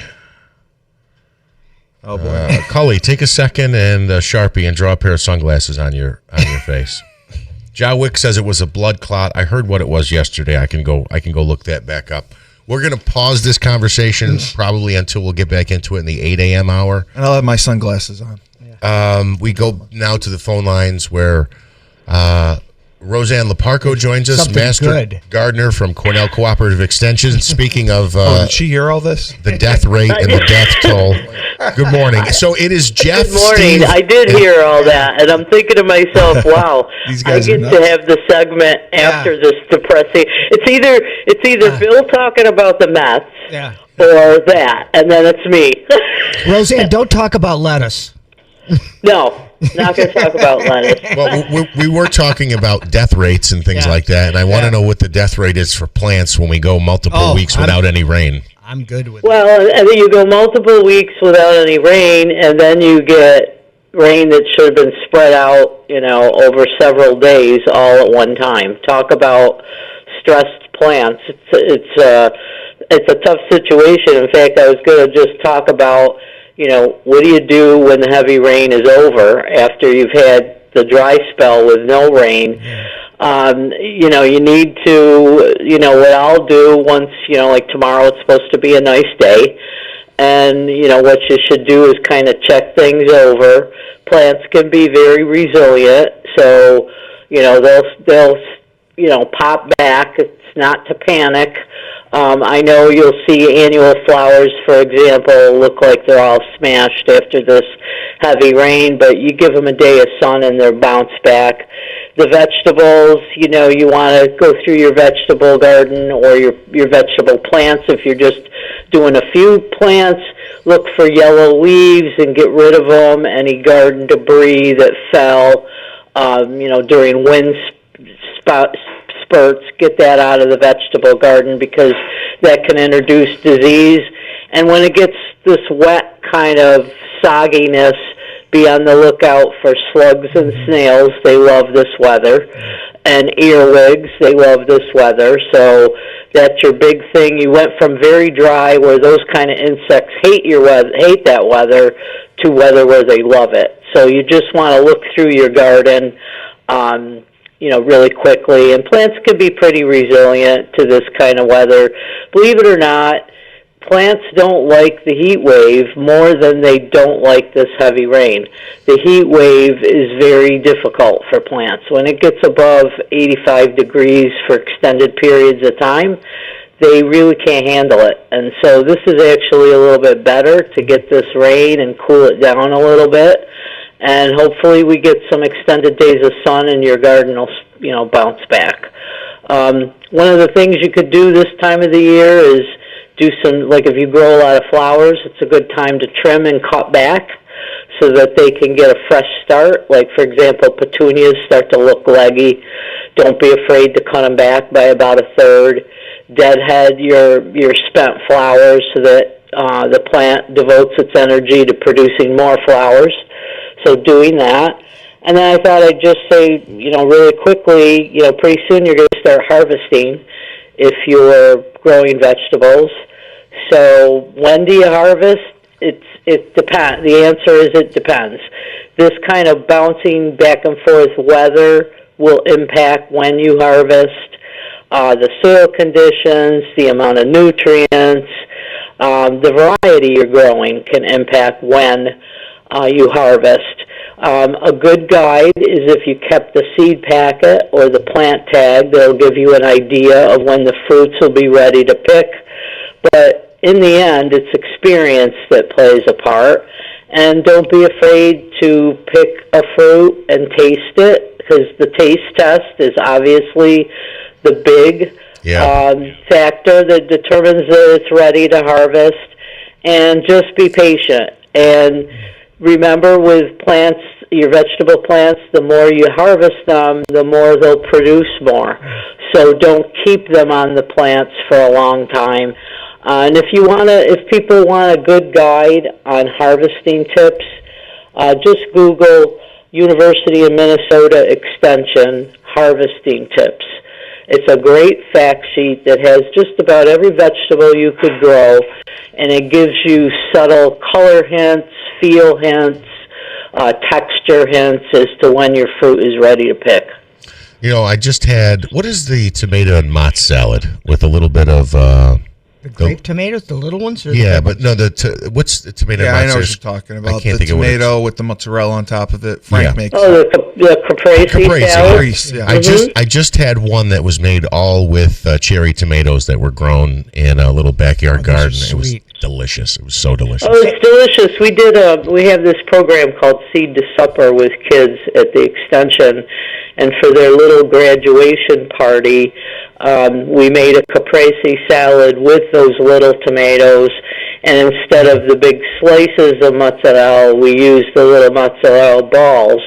Oh boy, Cully, take a second and Sharpie and draw a pair of sunglasses on your face. Jawick says it was a blood clot. I heard what it was yesterday. I can go look that back up. We're going to pause this conversation probably until we'll get back into it in the 8 a.m. hour. And I'll have my sunglasses on. We go now to the phone lines where Roseanne Leparco joins us, Master Gardener from Cornell Cooperative Extension. Speaking of... did she hear all this? The death rate and the death toll. Good morning. So it is Jeff. Good morning. Steve, I did hear all that, and I'm thinking to myself, wow, I get to have the segment after this depressing. It's either Bill talking about the Mets or that, and then it's me. Roseanne, don't talk about lettuce. No, not going to talk about lettuce. Well, we were talking about death rates and things like that, and I want to know what the death rate is for plants when we go multiple weeks without any rain. I'm good with Well, and then you go multiple weeks without any rain, and then you get rain that should have been spread out, over several days all at one time. Talk about stressed plants. It's a tough situation. In fact, I was going to just talk about, what do you do when the heavy rain is over after you've had the dry spell with no rain? You need to, what I'll do once, like tomorrow it's supposed to be a nice day. And, what you should do is kind of check things over. Plants can be very resilient. So, they'll pop back. It's not to panic. I know you'll see annual flowers, for example, look like they're all smashed after this heavy rain, but you give them a day of sun and they'll bounce back. The vegetables, you want to go through your vegetable garden or your vegetable plants. If you're just doing a few plants, look for yellow leaves and get rid of them. Any garden debris that fell, during wind spurts, get that out of the vegetable garden because that can introduce disease. And when it gets this wet kind of sogginess, be on the lookout for slugs and snails. They love this weather. And earwigs, they love this weather. So that's your big thing. You went from very dry, where those kind of insects hate that weather, to weather where they love it. So you just want to look through your garden, really quickly. And plants can be pretty resilient to this kind of weather. Believe it or not, plants don't like the heat wave more than they don't like this heavy rain. The heat wave is very difficult for plants. When it gets above 85 degrees for extended periods of time, they really can't handle it. And so this is actually a little bit better to get this rain and cool it down a little bit. And hopefully we get some extended days of sun and your garden will, bounce back. One of the things you could do this time of the year is do some, like if you grow a lot of flowers, it's a good time to trim and cut back so that they can get a fresh start. Like, for example, petunias start to look leggy. Don't be afraid to cut them back by about a third. Deadhead your spent flowers so that the plant devotes its energy to producing more flowers. So doing that. And then I thought I'd just say, really quickly, pretty soon you're going to start harvesting if you're growing vegetables. So when do you harvest? it depends. The answer is it depends. This kind of bouncing back and forth weather will impact when you harvest. The soil conditions, the amount of nutrients, the variety you're growing can impact when you harvest. A good guide is if you kept the seed packet or the plant tag. They'll give you an idea of when the fruits will be ready to pick. But in the end, it's experience that plays a part. And don't be afraid to pick a fruit and taste it, because the taste test is obviously the big factor that determines that it's ready to harvest. And just be patient. And remember, with plants, your vegetable plants, the more you harvest them, the more they'll produce more. So don't keep them on the plants for a long time. And if people want a good guide on harvesting tips, just Google University of Minnesota Extension harvesting tips. It's a great fact sheet that has just about every vegetable you could grow, and it gives you subtle color hints, feel hints, texture hints as to when your fruit is ready to pick. You know, I just had, what is the tomato and mozz salad with a little bit of... The grape tomatoes, the little ones? Or yeah, but no, what's the tomato? Yeah, I know what you're talking about. I can't the think tomato with the mozzarella on top of it. Frank makes. Oh, the caprese salad? Caprese, yeah. I just had one that was made all with cherry tomatoes that were grown in a little backyard garden. It was delicious. It was so delicious. Oh, it's delicious. We have this program called Seed to Supper with kids at the Extension, and for their little graduation party, we made a caprese salad with those little tomatoes, and instead of the big slices of mozzarella, we used the little mozzarella balls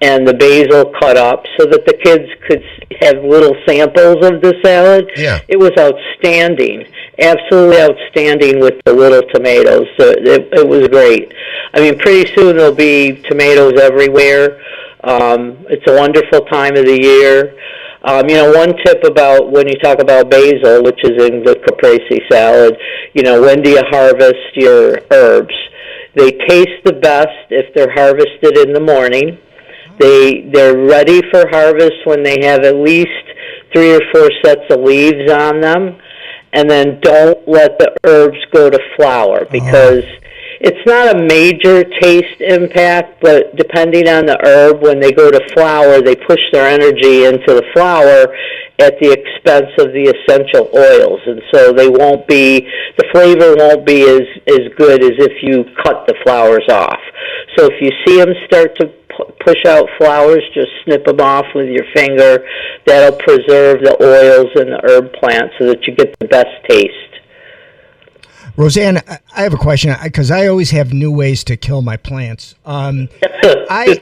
and the basil cut up so that the kids could have little samples of the salad. Yeah. It was outstanding, absolutely outstanding with the little tomatoes. It was great. I mean, pretty soon there'll be tomatoes everywhere. It's a wonderful time of the year. One tip about when you talk about basil, which is in the caprese salad, when do you harvest your herbs? They taste the best if they're harvested in the morning. They're ready for harvest when they have at least 3 or 4 sets of leaves on them. And then don't let the herbs go to flower, because it's not a major taste impact, but depending on the herb, when they go to flower, they push their energy into the flower at the expense of the essential oils. And so the flavor won't be as good as if you cut the flowers off. So if you see them start to push out flowers, just snip them off with your finger. That'll preserve the oils in the herb plant so that you get the best taste. Roseanne, I have a question, because I always have new ways to kill my plants. I've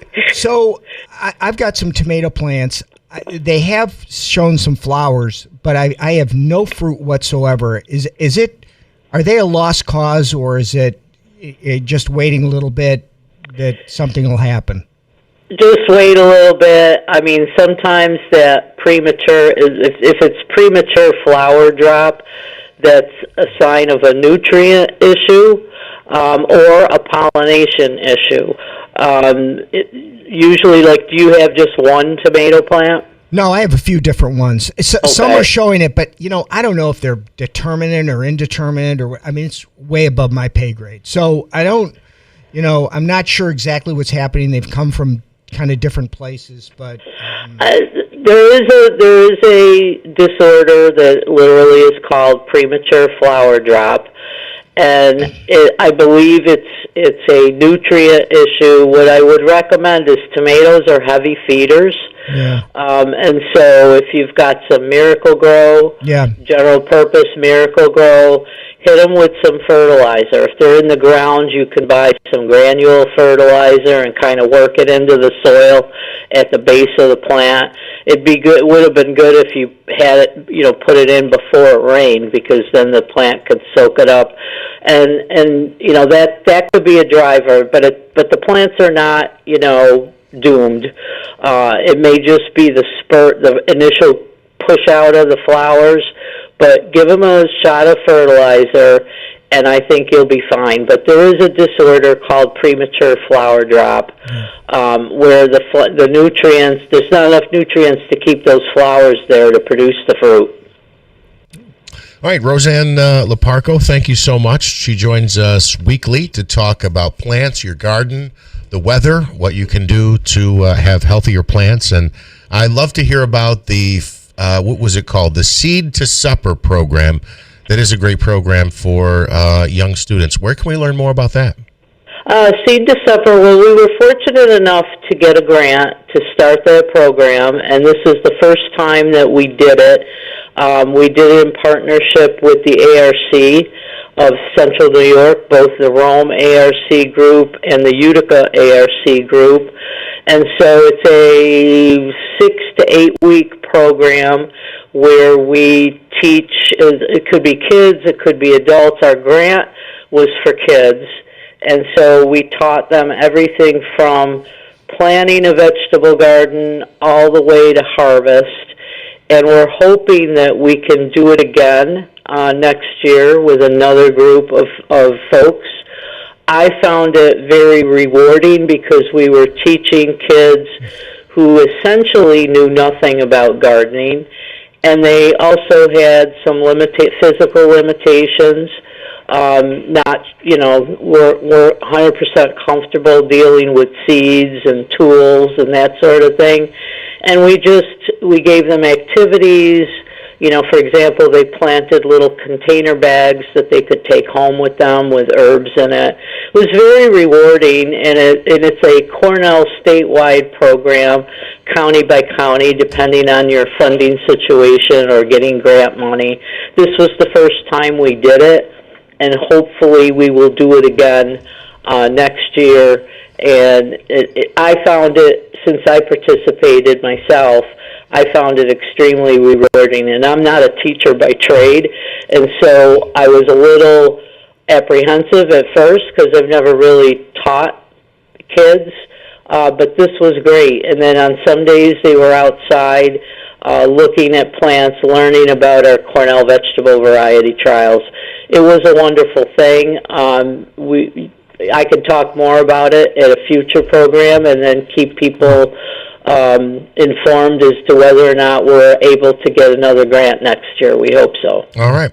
got some tomato plants. They have shown some flowers, but I have no fruit whatsoever. Are they a lost cause, or is it just waiting a little bit that something will happen? Just wait a little bit. I mean, sometimes that if it's premature flower drop, that's a sign of a nutrient issue or a pollination issue. Usually, do you have just one tomato plant? No, I have a few different ones. Some are showing it, but I don't know if they're determinate or indeterminate, it's way above my pay grade. So I don't, I'm not sure exactly what's happening. They've come from kind of different places, but there is a disorder that literally is called premature flower drop, and I believe it's a nutrient issue. What I would recommend is tomatoes are heavy feeders. Yeah. And so if you've got some Miracle-Gro, general purpose Miracle-Gro, hit them with some fertilizer. If they're in the ground, you can buy some granule fertilizer and kind of work it into the soil at the base of the plant. It would have been good if you had it, put it in before it rained, because then the plant could soak it up. And that could be a driver, but the plants are not, doomed. It may just be the spurt, the initial push out of the flowers, but give them a shot of fertilizer and I think you'll be fine. But there is a disorder called premature flower drop, where the nutrients, there's not enough nutrients to keep those flowers there to produce the fruit. All right, Roseanne Leparco, thank you so much. She joins us weekly to talk about plants, your garden, the weather, what you can do to have healthier plants. And I love to hear about the, what was it called? The Seed to Supper program. That is a great program for young students. Where can we learn more about that? Seed to Supper, well, we were fortunate enough to get a grant to start that program, and this is the first time that we did it. We did it in partnership with the ARC of Central New York, both the Rome ARC group and the Utica ARC group. And so it's a 6 to 8 week program where we teach, it could be kids, it could be adults. Our grant was for kids. And so we taught them everything from planting a vegetable garden all the way to harvest. And we're hoping that we can do it again next year with another group of folks. I found it very rewarding because we were teaching kids who essentially knew nothing about gardening, and they also had some physical limitations. We're 100% comfortable dealing with seeds and tools and that sort of thing. And we gave them activities. For example, they planted little container bags that they could take home with them with herbs in it. It was very rewarding, and it's a Cornell statewide program, county by county, depending on your funding situation or getting grant money. This was the first time we did it, and hopefully we will do it again next year. And I found it, since I participated myself, I found it extremely rewarding. And I'm not a teacher by trade, and so I was a little apprehensive at first because I've never really taught kids, but this was great. And then on some days they were outside looking at plants, learning about our Cornell vegetable variety trials. It was a wonderful thing. I could talk more about it at a future program and then keep people informed as to whether or not we're able to get another grant next year. We hope so. All right.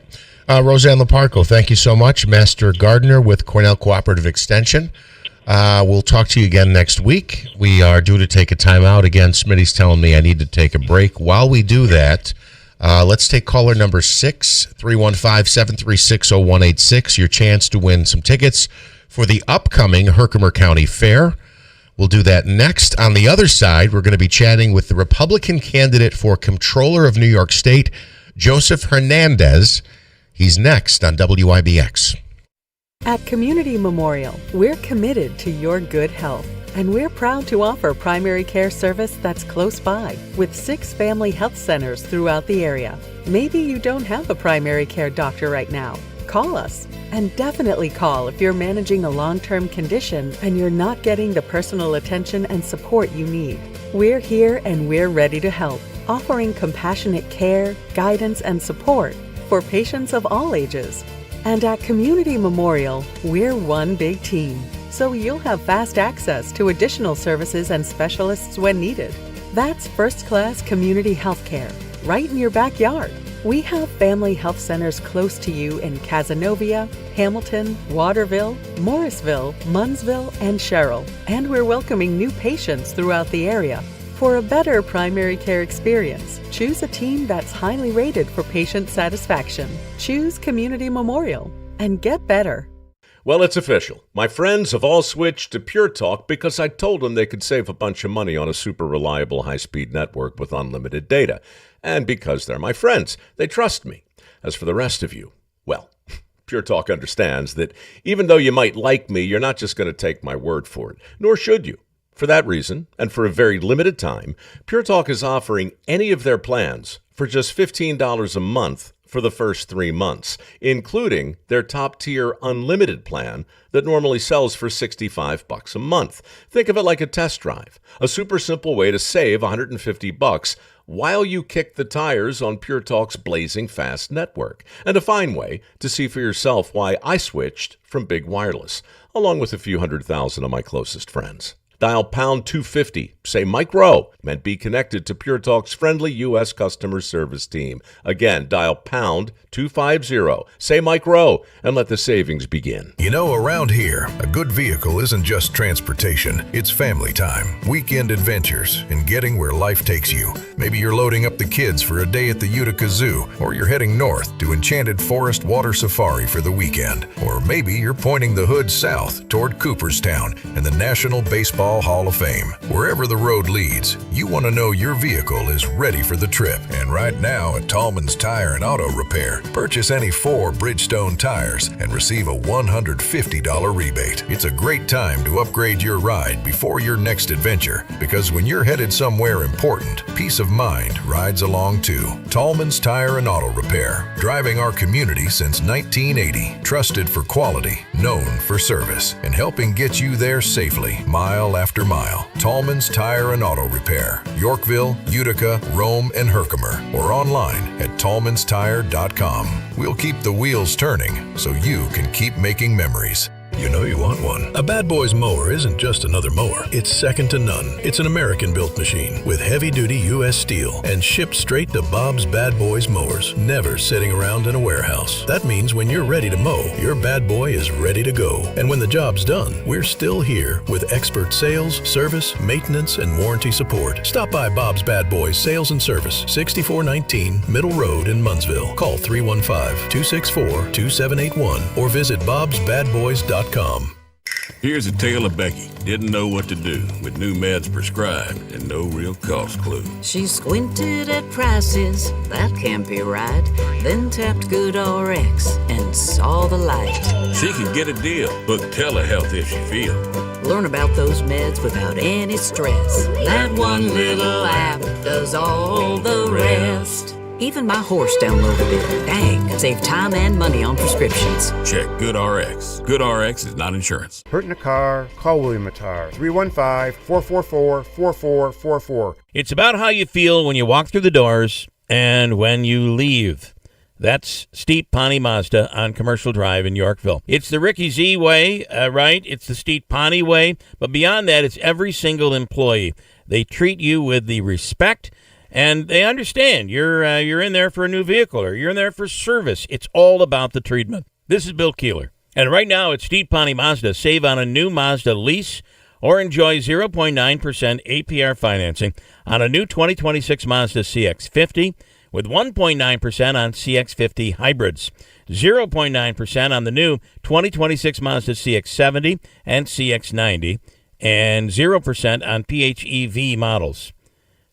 Roseanne Leparco, thank you so much. Master Gardener with Cornell Cooperative Extension. We'll talk to you again next week. We are due to take a time out. Again, Smitty's telling me I need to take a break. While we do that, let's take caller number 6, 315-736-0186. Your chance to win some tickets for the upcoming Herkimer County Fair. We'll do that next. On the other side, we're going to be chatting with the Republican candidate for Comptroller of New York State, Joseph Hernandez. He's next on WIBX. At Community Memorial, we're committed to your good health, and we're proud to offer primary care service that's close by with 6 family health centers throughout the area. Maybe you don't have a primary care doctor right now. Call us, and definitely call if you're managing a long-term condition and you're not getting the personal attention and support you need. We're here and we're ready to help, offering compassionate care, guidance, and support for patients of all ages. And at Community Memorial, we're one big team, so you'll have fast access to additional services and specialists when needed. That's first-class community health care, right in your backyard. We have family health centers close to you in Cazenovia, Hamilton, Waterville, Morrisville, Munnsville, and Sherrill. And we're welcoming new patients throughout the area. For a better primary care experience, choose a team that's highly rated for patient satisfaction. Choose Community Memorial and get better. Well, it's official. My friends have all switched to Pure Talk because I told them they could save a bunch of money on a super reliable high-speed network with unlimited data. And because they're my friends, they trust me. As for the rest of you, well, Pure Talk understands that even though you might like me, you're not just going to take my word for it, nor should you. For that reason, and for a very limited time, Pure Talk is offering any of their plans for just $15 a month for the first 3 months, including their top-tier unlimited plan that normally sells for $65 a month. Think of it like a test drive, a super simple way to save $150 while you kick the tires on Pure Talk's blazing fast network, and a fine way to see for yourself why I switched from big wireless, along with a few 100,000 of my closest friends. Dial pound 250, say Mike Rowe, and be connected to Pure Talk's friendly U.S. customer service team. Again, dial pound 250, say Mike Rowe, and let the savings begin. You know, around here, a good vehicle isn't just transportation, it's family time, weekend adventures, and getting where life takes you. Maybe you're loading up the kids for a day at the Utica Zoo, or you're heading north to Enchanted Forest Water Safari for the weekend. Or maybe you're pointing the hood south toward Cooperstown and the National Baseball Hall of Fame. Wherever the road leads, you want to know your vehicle is ready for the trip. And right now at Tallman's Tire and Auto Repair, purchase any 4 Bridgestone tires and receive a $150 rebate. It's a great time to upgrade your ride before your next adventure, because when you're headed somewhere important, peace of mind rides along too. Tallman's Tire and Auto Repair, driving our community since 1980. Trusted for quality, known for service, and helping get you there safely, mile after mile. Tallman's Tire and Auto Repair, Yorkville, Utica, Rome, and Herkimer, or online at tallmanstire.com. We'll keep the wheels turning so you can keep making memories. You know you want one. A Bad Boys mower isn't just another mower. It's second to none. It's an American-built machine with heavy-duty U.S. steel and shipped straight to Bob's Bad Boys mowers, never sitting around in a warehouse. That means when you're ready to mow, your bad boy is ready to go. And when the job's done, we're still here with expert sales, service, maintenance, and warranty support. Stop by Bob's Bad Boys Sales and Service, 6419 Middle Road in Munnsville. Call 315-264-2781 or visit bobsbadboys.com. Here's a tale of Becky. Didn't know what to do with new meds prescribed and no real cost clue. She squinted at prices, that can't be right. Then tapped GoodRx and saw the light. She could get a deal, book telehealth if she feels. Learn about those meds without any stress. That one little app does all the rest. Even my horse downloaded it. Dang, save time and money on prescriptions. Check GoodRx. GoodRx is not insurance. Hurt in a car? Call William Attar. 315-444-4444. It's about how you feel when you walk through the doors and when you leave. That's Steep Pawnee Mazda on Commercial Drive in Yorkville. It's the Ricky Z way, right? It's the Steep Pawnee way. But beyond that, it's every single employee. They treat you with the respect, and they understand you're in there for a new vehicle or you're in there for service. It's all about the treatment. This is Bill Keeler. And right now at Steep Pawnee Mazda, save on a new Mazda lease or enjoy 0.9% APR financing on a new 2026 Mazda CX-50 with 1.9% on CX-50 hybrids, 0.9% on the new 2026 Mazda CX-70 and CX-90, and 0% on PHEV models.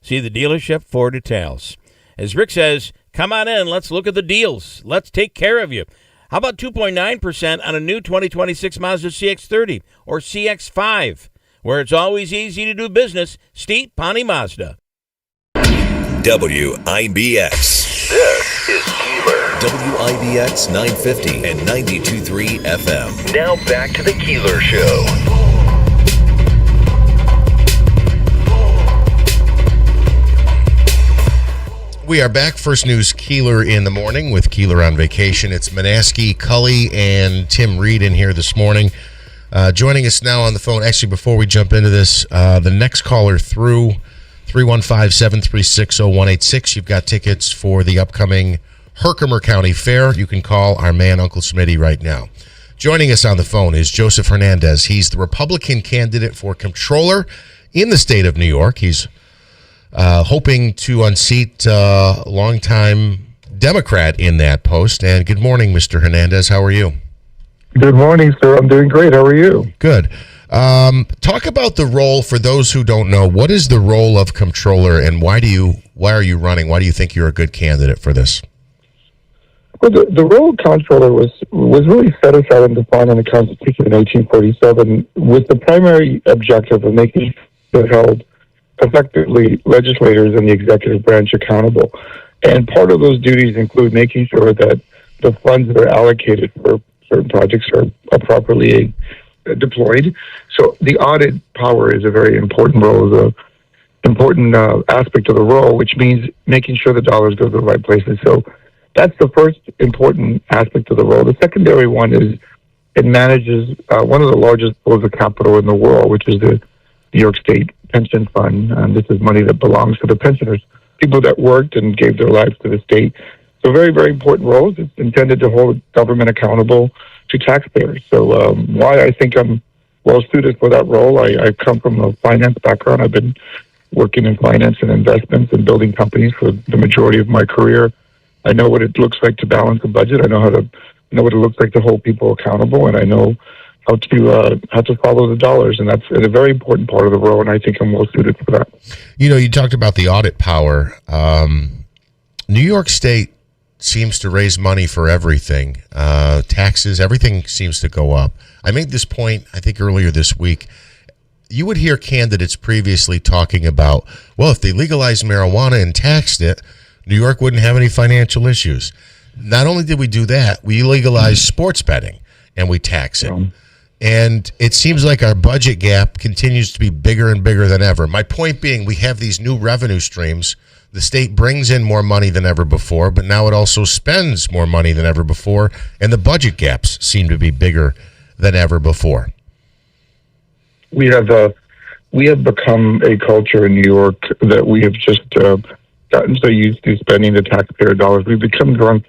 See the dealership for details. As Rick says, come on in, let's look at the deals. Let's take care of you. How about 2.9% on a new 2026 Mazda CX-30 or CX-5, where it's always easy to do business? Steep Pawnee Mazda. WIBX. This is Keeler. WIBX 950 and 92.3 FM. Now back to the Keeler Show. We are back. First News Keeler in the morning with Keeler on vacation. It's Manaski, Cully, and Tim Reed in here this morning. Joining us now on the phone, actually, before we jump into this, the next caller through 315-736-0186. You've got tickets for the upcoming Herkimer County Fair. You can call our man, Uncle Smitty, right now. Joining us on the phone is Joseph Hernandez. He's the Republican candidate for comptroller in the state of New York. He's hoping to unseat a longtime Democrat in that post. And good morning, Mr. Hernandez. How are you? Good morning, sir. I'm doing great. How are you? Good. Talk about the role, for those who don't know. What is the role of comptroller, and why are you running? Why do you think you're a good candidate for this? Well, the role of comptroller was really set aside and defined in the Constitution in 1847 with the primary objective of making sure it held effectively legislators and the executive branch accountable. And part of those duties include making sure that the funds that are allocated for certain projects are properly deployed. So the audit power is a very important role important aspect of the role, which means making sure the dollars go to the right places. So that's the first important aspect of the role. The secondary one is it manages one of the largest pools of capital in the world, which is the New York State Pension Fund. And this is money that belongs to the pensioners, people that worked and gave their lives to the state. So very, very important roles. It's intended to hold government accountable to taxpayers. So why I think I'm well suited for that role, I come from a finance background. I've been working in finance and investments and building companies for the majority of my career. I know what it looks like to balance a budget. I know what it looks like to hold people accountable, and I know how to follow the dollars, and that's a very important part of the role, and I think I'm well suited for that. You know, you talked about the audit power. New York State seems to raise money for everything. Taxes, everything seems to go up. I made this point, I think, earlier this week. You would hear candidates previously talking about, well, if they legalized marijuana and taxed it, New York wouldn't have any financial issues. Not only did we do that, we legalized sports betting and we tax it. And it seems like our budget gap continues to be bigger and bigger than ever. My point being, we have these new revenue streams. The state brings in more money than ever before, but now it also spends more money than ever before, and the budget gaps seem to be bigger than ever before. We have become a culture in New York that we have just gotten so used to spending the taxpayer dollars. We've become drunk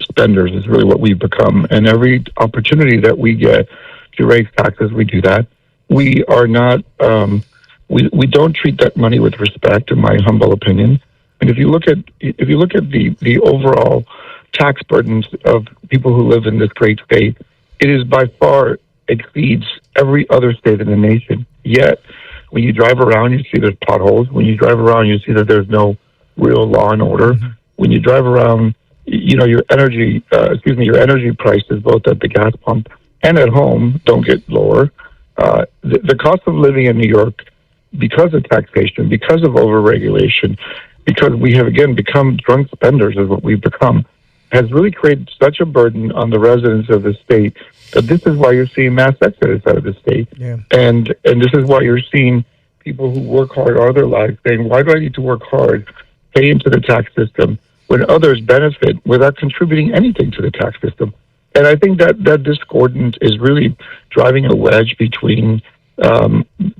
spenders is really what we've become. And every opportunity that we get to raise taxes, we do that. We are not, we don't treat that money with respect, in my humble opinion. And if you look at the overall tax burdens of people who live in this great state, it is by far exceeds every other state in the nation. Yet, when you drive around, you see there's potholes. When you drive around, you see that there's no real law and order. Mm-hmm. When you drive around, you know, your energy prices, both at the gas pump and at home, don't get lower. The cost of living in New York, because of taxation, because of overregulation, because we have, again, become drunk spenders is what we've become, has really created such a burden on the residents of the state that this is why you're seeing mass exodus out of the state. Yeah. And this is why you're seeing people who work hard all their lives saying, why do I need to work hard, pay into the tax system, when others benefit without contributing anything to the tax system? And I think that discordant is really driving a wedge between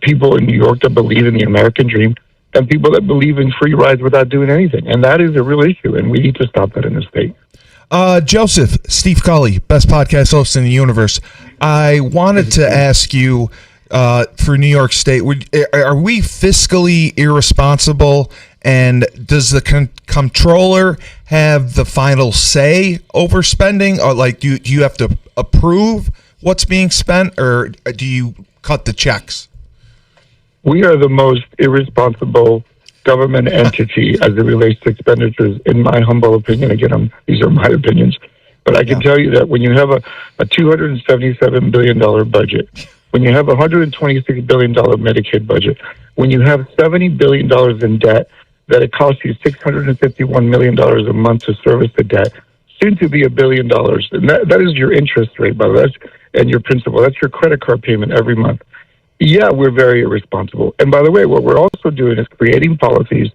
people in New York that believe in the American dream and people that believe in free rides without doing anything. And that is a real issue, and we need to stop that in the state. Joseph, Steve Cully, best podcast host in the universe. I wanted to ask you, for New York State, are we fiscally irresponsible? And does the comptroller have the final say over spending? Or do you have to approve what's being spent, or do you cut the checks? We are the most irresponsible government entity as it relates to expenditures, in my humble opinion. Again, these are my opinions. But I can tell you that when you have a $277 billion budget, when you have a $126 billion Medicaid budget, when you have $70 billion in debt, that it costs you $651 million a month to service the debt, soon to be $1 billion. And that is your interest rate, by the way, and your principal. That's your credit card payment every month. Yeah, we're very irresponsible. And by the way, what we're also doing is creating policies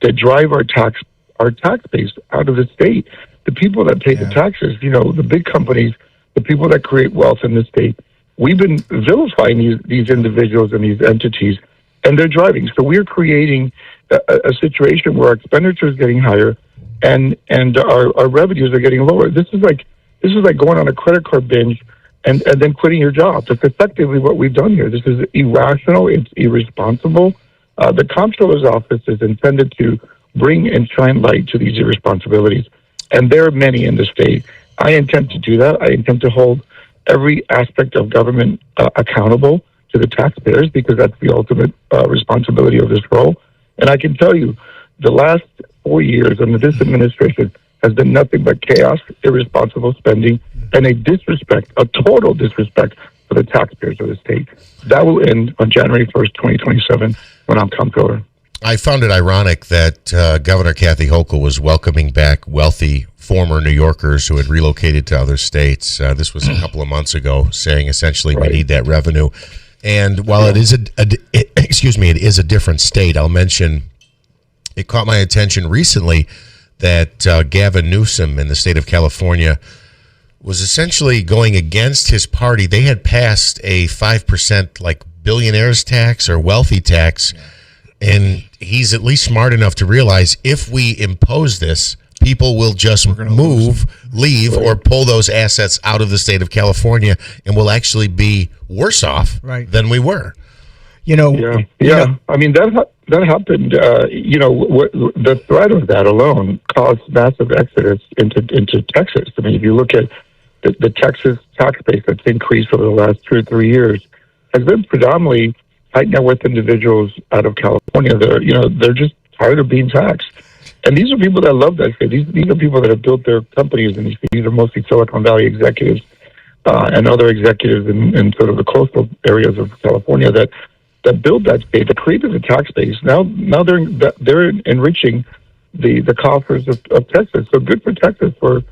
that drive our tax base out of the state. The people that pay the taxes, you know, the big companies, the people that create wealth in the state, we've been vilifying these individuals and these entities, and they're driving. So we're creating a situation where our expenditure is getting higher and our revenues are getting lower. This is like going on a credit card binge and then quitting your job. That's effectively what we've done here. This is irrational. It's irresponsible. The comptroller's office is intended to bring and shine light to these irresponsibilities, and there are many in the state. I intend to do that. I intend to hold every aspect of government accountable to the taxpayers, because that's the ultimate responsibility of this role. And I can tell you, the last 4 years under this administration has been nothing but chaos, irresponsible spending, and a total disrespect for the taxpayers of the state. That will end on January 1st, 2027, when I'm comptroller. I found it ironic that Governor Kathy Hochul was welcoming back wealthy former New Yorkers who had relocated to other states. This was a couple of months ago, saying essentially we need that revenue. And while it is it is a different state, I'll mention it caught my attention recently that Gavin Newsom in the state of California was essentially going against his party. They had passed a 5% like billionaires tax or wealthy tax, and he's at least smart enough to realize if we impose this, people will just leave, or pull those assets out of the state of California, and will actually be worse off than we were. I mean, that happened. The threat of that alone caused massive exodus into Texas. I mean, if you look at the Texas tax base that's increased over the last 2 or 3 years, has been predominantly high net worth individuals out of California. They're just tired of being taxed. And these are people that love that state. These are people that have built their companies in these states. These are mostly Silicon Valley executives and other executives in sort of the coastal areas of California that built that state, that created the tax base. Now they're enriching the coffers of Texas. So good for Texas for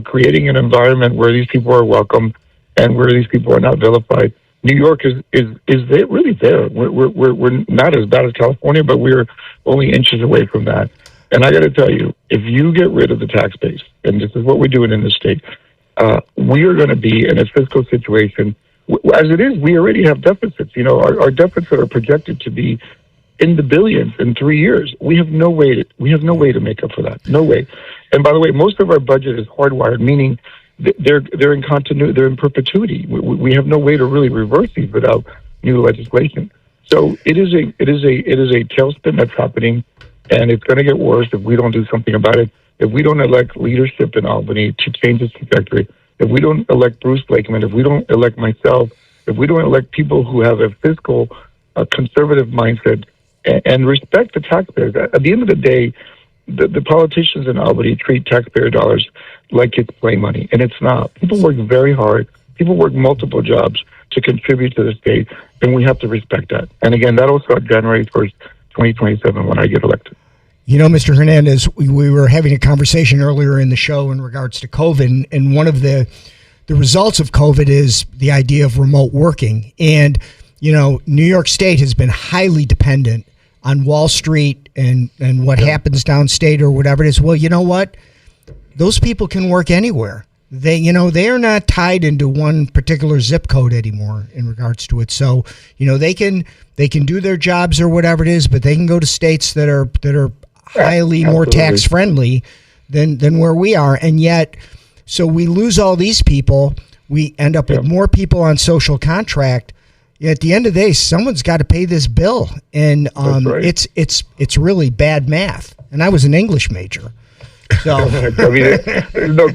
creating an environment where these people are welcome and where these people are not vilified. New York is there, really there. We're not as bad as California, but we're only inches away from that. And I got to tell you, if you get rid of the tax base, and this is what we're doing in this state, we are going to be in a fiscal situation. As it is, we already have deficits. Our deficits are projected to be in the billions in 3 years. We have no way to make up for that. No way. And by the way, most of our budget is hardwired, meaning they're in continuity, they're in perpetuity. We have no way to really reverse these without new legislation. So it is a tailspin that's happening, and it's going to get worse if we don't do something about it. If we don't elect leadership in Albany to change this trajectory, if we don't elect Bruce Blakeman, if we don't elect myself, if we don't elect people who have a fiscal, conservative mindset and respect the taxpayers. At the end of the day, the politicians in Albany treat taxpayer dollars like it's play money, and it's not. People work very hard. People work multiple jobs to contribute to the state, and we have to respect that. And again, that'll start January 1st, 2027 when I get elected. Mr. Hernandez, we were having a conversation earlier in the show in regards to COVID, and one of the results of COVID is the idea of remote working. And, New York State has been highly dependent on Wall Street and what happens downstate or whatever it is. Well, you know what? Those people can work anywhere. They are not tied into one particular zip code anymore in regards to it. So, they can do their jobs or whatever it is, but they can go to states that are highly more tax friendly than where we are. And yet, so we lose all these people. We end up with more people on social contract. At the end of the day, someone's got to pay this bill, and it's really bad math. And I was an English major, so I mean, there's no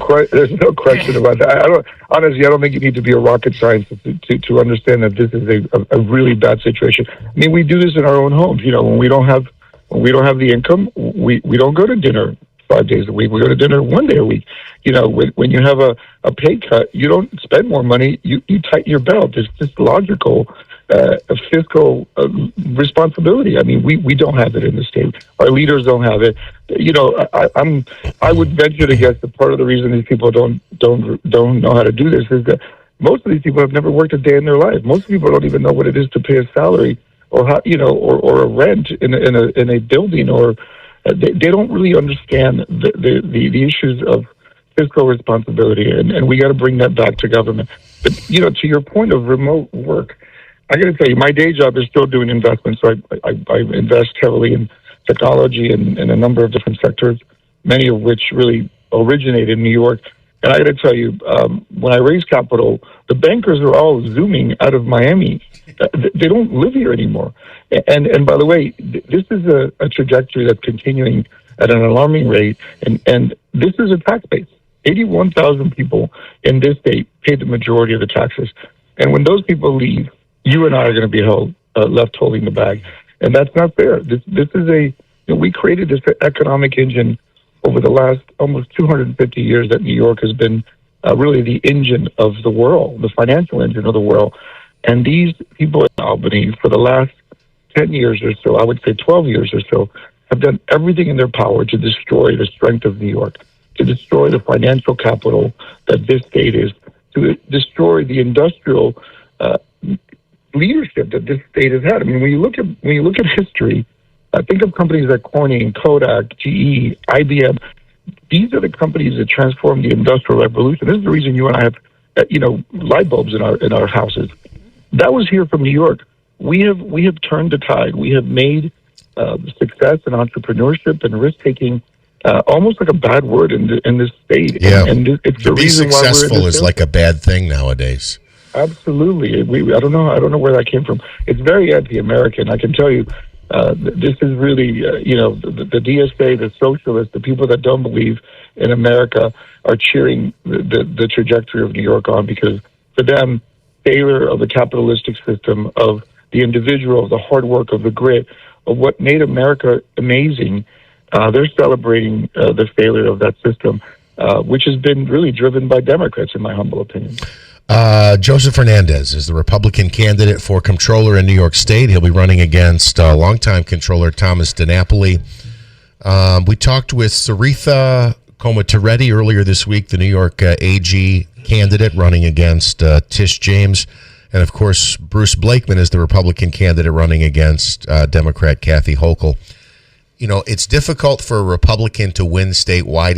question about that. I don't think you need to be a rocket scientist to understand that this is a really bad situation. I mean, we do this in our own homes. When we don't have the income, we don't go to dinner 5 days a week. We go to dinner 1 day a week. When you have a pay cut, you don't spend more money. You tighten your belt. It's just logical fiscal responsibility. I mean, we don't have it in the state. Our leaders don't have it. I would venture to guess that part of the reason these people don't know how to do this is that most of these people have never worked a day in their life. Most people don't even know what it is to pay a salary or how, or a rent in a building, or they don't really understand the issues of fiscal responsibility, and we got to bring that back to government. But to your point of remote work, I got to tell you, my day job is still doing investments. So I invest heavily in technology and in a number of different sectors, many of which really originate in New York. And I got to tell you, when I raise capital, the bankers are all zooming out of Miami. They don't live here anymore. And by the way, this is a trajectory that's continuing at an alarming rate. And this is a tax base. 81,000 people in this state pay the majority of the taxes. And when those people leave, you and I are going to be left holding the bag. And that's not fair. This is we created this economic engine over the last almost 250 years that New York has been really the engine of the world, the financial engine of the world. And these people in Albany, for the last 10 years or so, I would say 12 years or so, have done everything in their power to destroy the strength of New York, to destroy the financial capital that this state is, to destroy the industrial leadership that this state has had. I mean, when you look at history, think of companies like Corning, Kodak, GE, IBM. These are the companies that transformed the Industrial Revolution. This is the reason you and I have, light bulbs in our houses. That was here from New York. We have turned the tide. We have made success and entrepreneurship and risk taking almost like a bad word in this state. Yeah, and it's to the be reason why we're in successful this is like a bad thing nowadays. Absolutely. I don't know where that came from. It's very anti-American. I can tell you, this is really, the DSA, the socialists, the people that don't believe in America are cheering the trajectory of New York on, because for them, failure of the capitalistic system, of the individual, of the hard work, of the grit, of what made America amazing, they're celebrating the failure of that system, which has been really driven by Democrats, in my humble opinion. Joseph Hernandez is the Republican candidate for comptroller in New York State. He'll be running against longtime comptroller Thomas DiNapoli. We talked with Saritha Comatoretti earlier this week, the New York AG candidate running against Tish James. And, of course, Bruce Blakeman is the Republican candidate running against Democrat Kathy Hochul. You know, it's difficult for a Republican to win statewide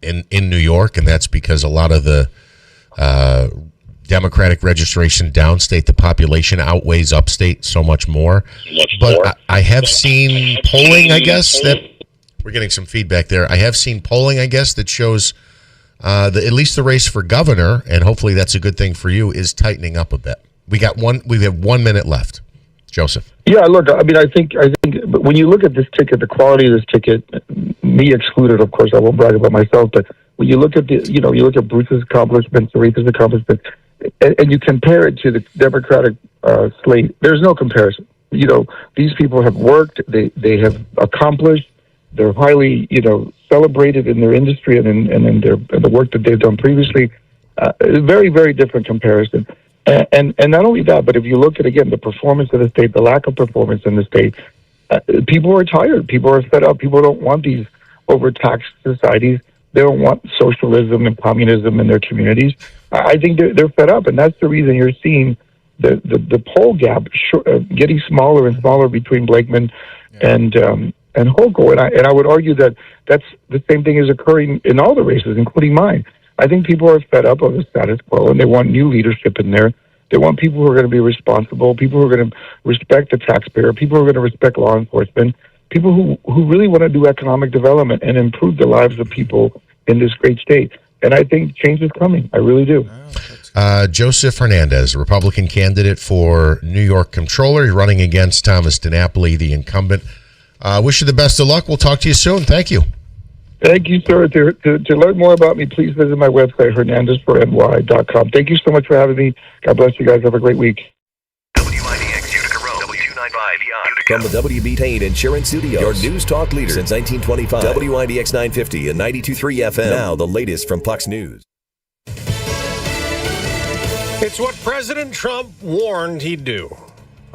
in New York, and that's because a lot of the Democratic registration downstate, the population outweighs upstate so much more. But I have seen polling, I guess, that we're getting some feedback there. I have seen polling, I guess, that shows at least the race for governor, and hopefully that's a good thing for you, is tightening up a bit. We have 1 minute left. Joseph. Yeah, look, I mean, I think when you look at this ticket, the quality of this ticket, me excluded, of course, I won't brag about myself, but when you look at you look at Bruce's accomplishments, Aretha's accomplishments, and you compare it to the Democratic slate, there's no comparison. You know, these people have worked, they have accomplished, they're highly, celebrated in their industry and in the work that they've done previously. Very, very different comparison. And not only that, but if you look at, again, the performance of the state, the lack of performance in the state, people are tired. People are fed up. People don't want these overtaxed societies. They don't want socialism and communism in their communities. I think they're fed up, and that's the reason you're seeing the poll gap getting smaller and smaller between Blakeman and Hochul. And I would argue that that's the same thing is occurring in all the races, including mine. I think people are fed up of the status quo, and they want new leadership in there. They want people who are going to be responsible, people who are going to respect the taxpayer, people who are going to respect law enforcement, people who really want to do economic development and improve the lives of people in this great state. And I think change is coming. I really do. Joseph Hernandez, Republican candidate for New York Comptroller, running against Thomas DiNapoli, the incumbent. Wish you the best of luck. We'll talk to you soon. Thank you. Thank you, sir. To learn more about me, please visit my website, hernandezforny.com. Thank you so much for having me. God bless you guys. Have a great week. WIBX Utica Road, W295 Utica. From the WB Payne Insurance Studios, your news talk leader since 1925. WIBX 950 and 92.3 FM. Now the latest from Fox News. It's what President Trump warned he'd do.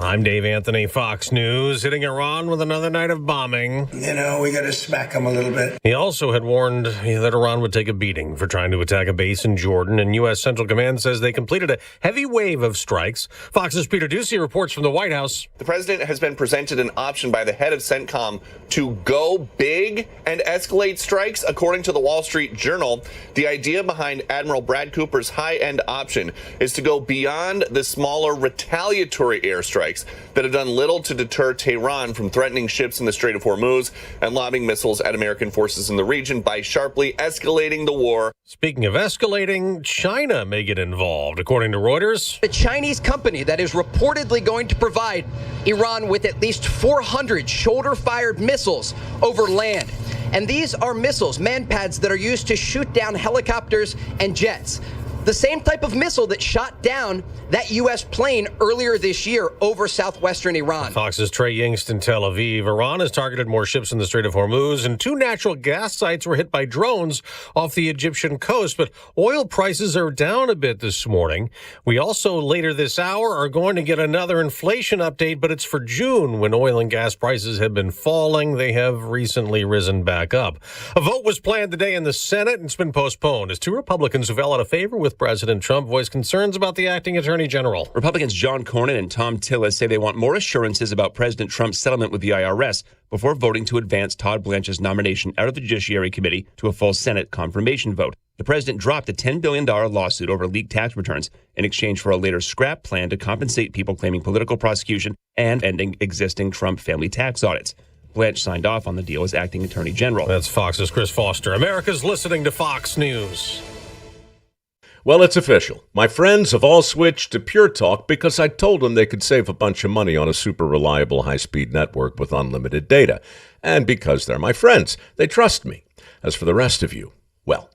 I'm Dave Anthony, Fox News, hitting Iran with another night of bombing. We got to smack them a little bit. He also had warned that Iran would take a beating for trying to attack a base in Jordan, and U.S. Central Command says they completed a heavy wave of strikes. Fox's Peter Ducey reports from the White House. The president has been presented an option by the head of CENTCOM to go big and escalate strikes, according to the Wall Street Journal. The idea behind Admiral Brad Cooper's high-end option is to go beyond the smaller retaliatory airstrikes that have done little to deter Tehran from threatening ships in the Strait of Hormuz and lobbing missiles at American forces in the region by sharply escalating the war. Speaking of escalating, China may get involved, according to Reuters. A Chinese company that is reportedly going to provide Iran with at least 400 shoulder-fired missiles over land. And these are missiles, man-pads, that are used to shoot down helicopters and jets. The same type of missile that shot down that U.S. plane earlier this year over southwestern Iran. Fox's Trey Yingst in Tel Aviv. Iran has targeted more ships in the Strait of Hormuz, and 2 natural gas sites were hit by drones off the Egyptian coast. But oil prices are down a bit this morning. We also, later this hour, are going to get another inflation update, but it's for June, when oil and gas prices have been falling. They have recently risen back up. A vote was planned today in the Senate, and it's been postponed as 2 Republicans who fell out of favor with President Trump voiced concerns about the acting attorney general. Republicans John Cornyn and Tom Tillis say they want more assurances about President Trump's settlement with the IRS before voting to advance Todd Blanche's nomination out of the Judiciary Committee to a full Senate confirmation vote. The president dropped a $10 billion lawsuit over leaked tax returns in exchange for a later scrap plan to compensate people claiming political prosecution and ending existing Trump family tax audits. Blanche signed off on the deal as acting attorney general. That's Fox's Chris Foster. America's listening to Fox News. Well, it's official. My friends have all switched to Pure Talk because I told them they could save a bunch of money on a super reliable high-speed network with unlimited data. And because they're my friends, they trust me. As for the rest of you, well,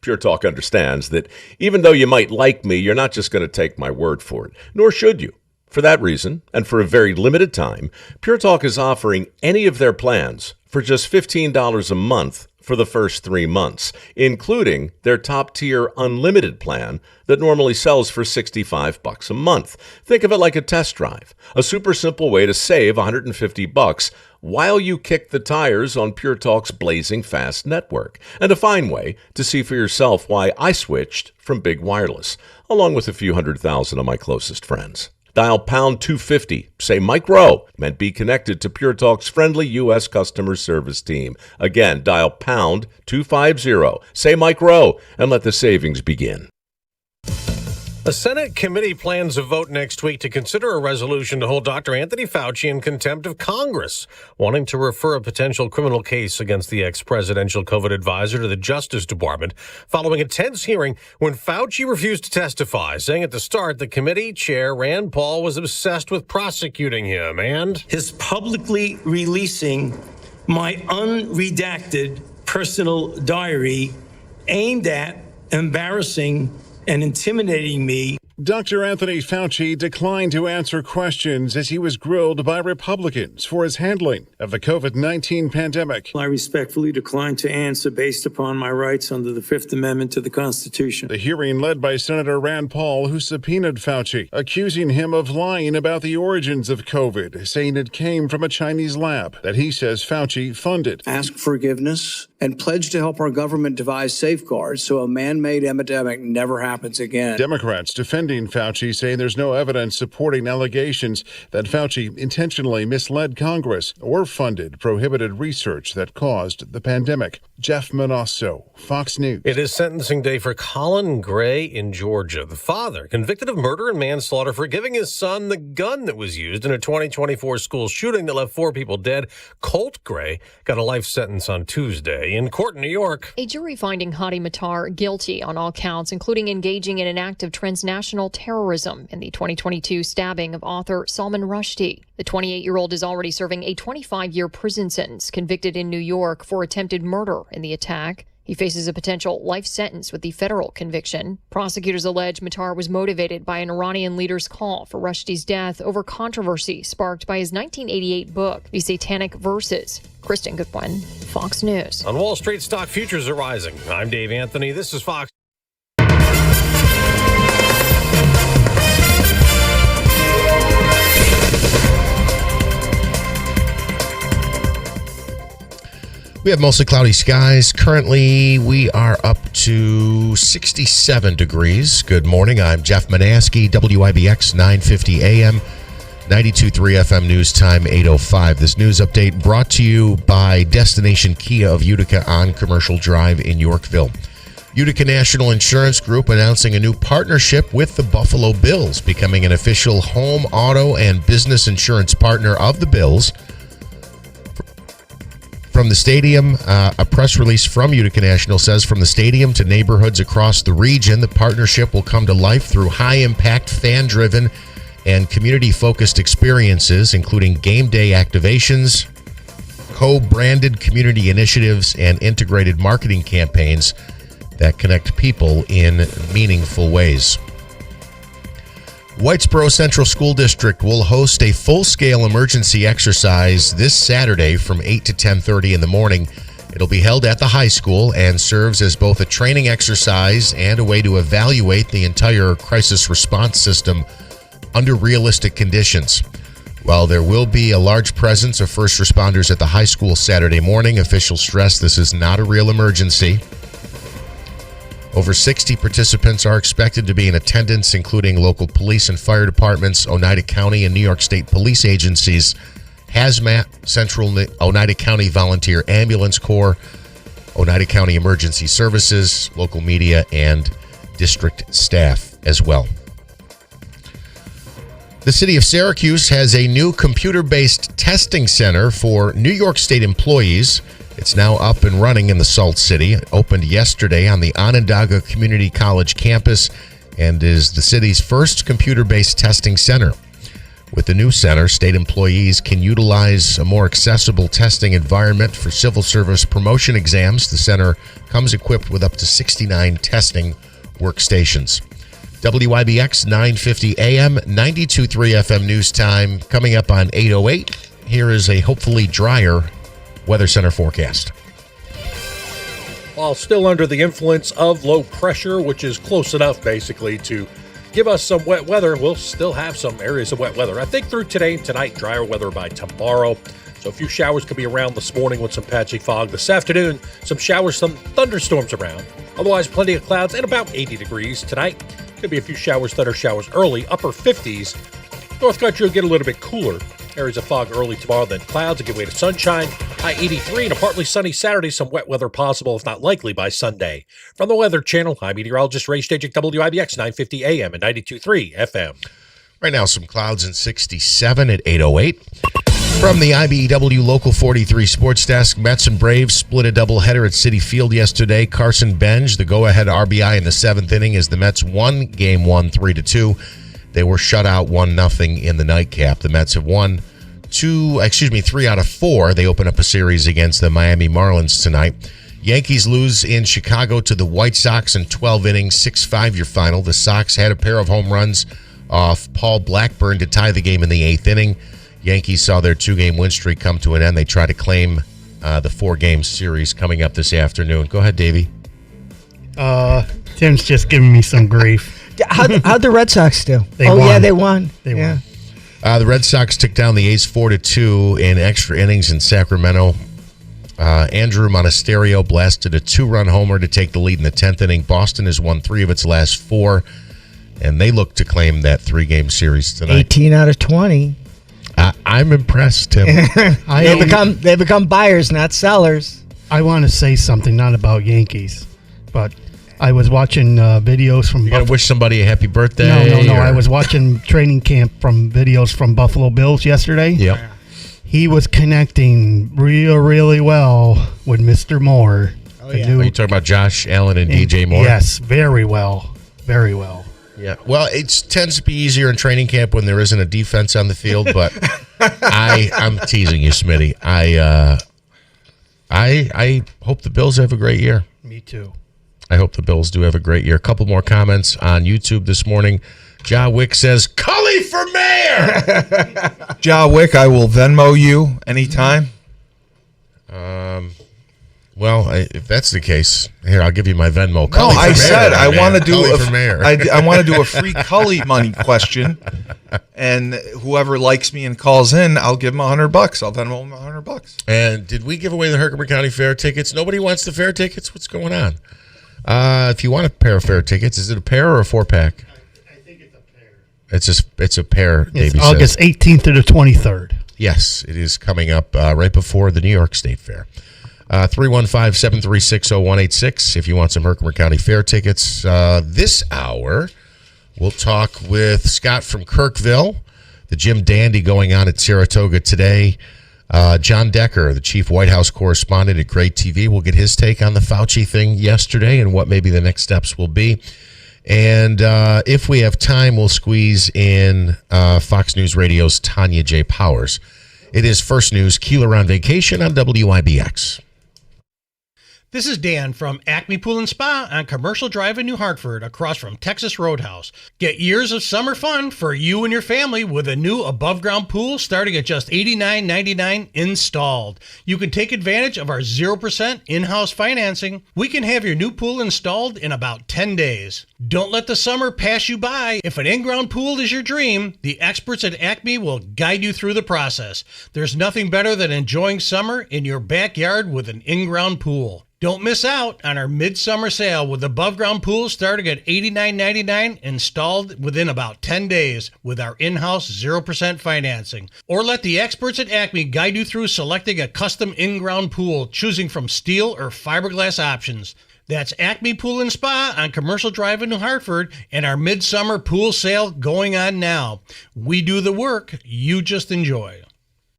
Pure Talk understands that even though you might like me, you're not just going to take my word for it, nor should you. For that reason, and for a very limited time, Pure Talk is offering any of their plans for just $15 a month for the first 3 months, including their top-tier unlimited plan that normally sells for $65 a month. Think of it like a test drive, a super simple way to save $150 while you kick the tires on Pure Talk's blazing fast network, and a fine way to see for yourself why I switched from big wireless, along with a few 100,000 of my closest friends. Dial pound 250, say Mike Rowe, and be connected to Pure Talk's friendly U.S. customer service team. Again, dial pound 250, say Mike Rowe, and let the savings begin. A Senate committee plans a vote next week to consider a resolution to hold Dr. Anthony Fauci in contempt of Congress, wanting to refer a potential criminal case against the ex-presidential COVID advisor to the Justice Department, following a tense hearing when Fauci refused to testify, saying at the start the committee chair, Rand Paul, was obsessed with prosecuting him and his publicly releasing my unredacted personal diary aimed at embarrassing and intimidating me. Dr. Anthony Fauci declined to answer questions as he was grilled by Republicans for his handling of the COVID-19 pandemic. I respectfully decline to answer based upon my rights under the Fifth Amendment to the Constitution. The hearing led by Senator Rand Paul, who subpoenaed Fauci, accusing him of lying about the origins of COVID, saying it came from a Chinese lab that he says Fauci funded. Ask forgiveness and pledge to help our government devise safeguards so a man-made epidemic never happens again. Democrats defending Fauci, saying there's no evidence supporting allegations that Fauci intentionally misled Congress or funded prohibited research that caused the pandemic. Jeff Manasso, Fox News. It is sentencing day for Colin Gray in Georgia. The father, convicted of murder and manslaughter for giving his son the gun that was used in a 2024 school shooting that left 4 people dead. Colt Gray got a life sentence on Tuesday in court in New York. A jury finding Hadi Matar guilty on all counts, including engaging in an act of transnational terrorism in the 2022 stabbing of author Salman Rushdie. The 28-year-old is already serving a 25-year prison sentence, convicted in New York for attempted murder in the attack. He faces a potential life sentence with the federal conviction. Prosecutors allege Matar was motivated by an Iranian leader's call for Rushdie's death over controversy sparked by his 1988 book, The Satanic Verses. Kristen Goodwin, Fox News. On Wall Street, stock futures are rising. I'm Dave Anthony. This is Fox. We have mostly cloudy skies. Currently, we are up to 67 degrees. Good morning. I'm Jeff Manaski, WIBX 950 AM, 92.3 FM News Time 8:05. This news update brought to you by Destination Kia of Utica on Commercial Drive in Yorkville. Utica National Insurance Group announcing a new partnership with the Buffalo Bills, becoming an official home, auto, and business insurance partner of the Bills. From the stadium, a press release from Utica National says, from the stadium to neighborhoods across the region, the partnership will come to life through high-impact, fan-driven, and community-focused experiences, including game day activations, co-branded community initiatives, and integrated marketing campaigns that connect people in meaningful ways. Whitesboro Central School District will host a full-scale emergency exercise this Saturday from 8 to 10:30 in the morning. It'll be held at the high school and serves as both a training exercise and a way to evaluate the entire crisis response system under realistic conditions. While there will be a large presence of first responders at the high school Saturday morning, officials stress this is not a real emergency. Over 60 participants are expected to be in attendance, including local police and fire departments, Oneida County and New York State police agencies, Hazmat, Central Oneida County Volunteer Ambulance Corps, Oneida County Emergency Services, local media, and district staff as well. The city of Syracuse has a new computer-based testing center for New York State employees. It's now up and running in the Salt City. It opened yesterday on the Onondaga Community College campus and is the city's first computer-based testing center. With the new center, state employees can utilize a more accessible testing environment for civil service promotion exams. The center comes equipped with up to 69 testing workstations. WIBX 950 AM, 92.3 FM news time. Coming up on 8:08, here is a hopefully drier Weather Center forecast. While still under the influence of low pressure, which is close enough basically to give us some wet weather, we'll still have some areas of wet weather. I think through today and tonight, drier weather by tomorrow. So a few showers could be around this morning with some patchy fog. This afternoon, some showers, some thunderstorms around. Otherwise, plenty of clouds and about 80 degrees tonight. Could be a few showers, thunder showers early, upper 50s. North Country will get a little bit cooler. Areas of fog early tomorrow, then clouds will give way to sunshine. High 83 and a partly sunny Saturday. Some wet weather possible, if not likely, by Sunday. From the Weather Channel, I'm meteorologist Ray Stagik, WIBX 950 AM and 92.3 FM. Right now, some clouds and 67 at 8:08. From the IBEW Local 43 Sports Desk, Mets and Braves split a doubleheader at Citi Field yesterday. Carson Benj, the go-ahead RBI in the seventh inning as the Mets won Game 1 3-2. They were shut out 1-0 in the nightcap. The Mets have won 3 out of 4. They open up a series against the Miami Marlins tonight. Yankees lose in Chicago to the White Sox in 12 innings, 6-5 your final. The Sox had a pair of home runs off Paul Blackburn to tie the game in the 8th inning. Yankees saw their 2-game win streak come to an end. They try to claim the 4-game series coming up this afternoon. Go ahead, Davey. Tim's just giving me some grief. How'd the Red Sox do? They won. Yeah, they won. They won. The Red Sox took down the A's 4-2 in extra innings in Sacramento. Andrew Monasterio blasted a 2-run homer to take the lead in the 10th inning. Boston has won 3 of its last 4, and they look to claim that 3-game series tonight. 18 out of 20. I'm impressed, Tim. They become buyers, not sellers. I want to say something, not about Yankees, but I was watching videos from... You got to wish somebody a happy birthday? No. I was watching training camp from videos from Buffalo Bills yesterday. Yep. He was connecting really well with Mr. Moore. Are you talking about Josh Allen and DJ Moore? Yes, very well. Very well. Yeah, well, it tends to be easier in training camp when there isn't a defense on the field, but I'm teasing you, Smitty. I hope the Bills have a great year. Me too. I hope the Bills do have a great year. A couple more comments on YouTube this morning. Ja Wick says, Cully for mayor! Ja Wick, I will Venmo you anytime. Well, if that's the case, here, I'll give you my Venmo. No, I said I want to do I want to do a free Cully money question, and whoever likes me and calls in, I'll give him $100. I'll Venmo him $100. And did we give away the Herkimer County Fair tickets? Nobody wants the fair tickets? What's going on? If you want a pair of fair tickets, is it a pair or a 4-pack? I think it's a pair. It's a pair, Davey It's August 18th to the 23rd. Yes, it is coming up right before the New York State Fair. 315-736-0186 if you want some Herkimer County Fair tickets. This hour, we'll talk with Scott from Kirkville, the Jim Dandy going on at Saratoga today. John Decker, the chief White House correspondent at Great TV, will get his take on the Fauci thing yesterday and what maybe the next steps will be. And if we have time, we'll squeeze in Fox News Radio's Tanya J. Powers. It is First News, Keeler on vacation on WIBX. This is Dan from Acme Pool and Spa on Commercial Drive in New Hartford, across from Texas Roadhouse. Get years of summer fun for you and your family with a new above-ground pool starting at just $89.99 installed. You can take advantage of our 0% in-house financing. We can have your new pool installed in about 10 days. Don't let the summer pass you by. If an in-ground pool is your dream, the experts at Acme will guide you through the process. There's nothing better than enjoying summer in your backyard with an in-ground pool. Don't miss out on our midsummer sale with above-ground pools starting at $89.99, installed within about 10 days with our in-house 0% financing. Or let the experts at Acme guide you through selecting a custom in-ground pool, choosing from steel or fiberglass options. That's Acme Pool and Spa on Commercial Drive in New Hartford, and our midsummer pool sale going on now. We do the work, you just enjoy.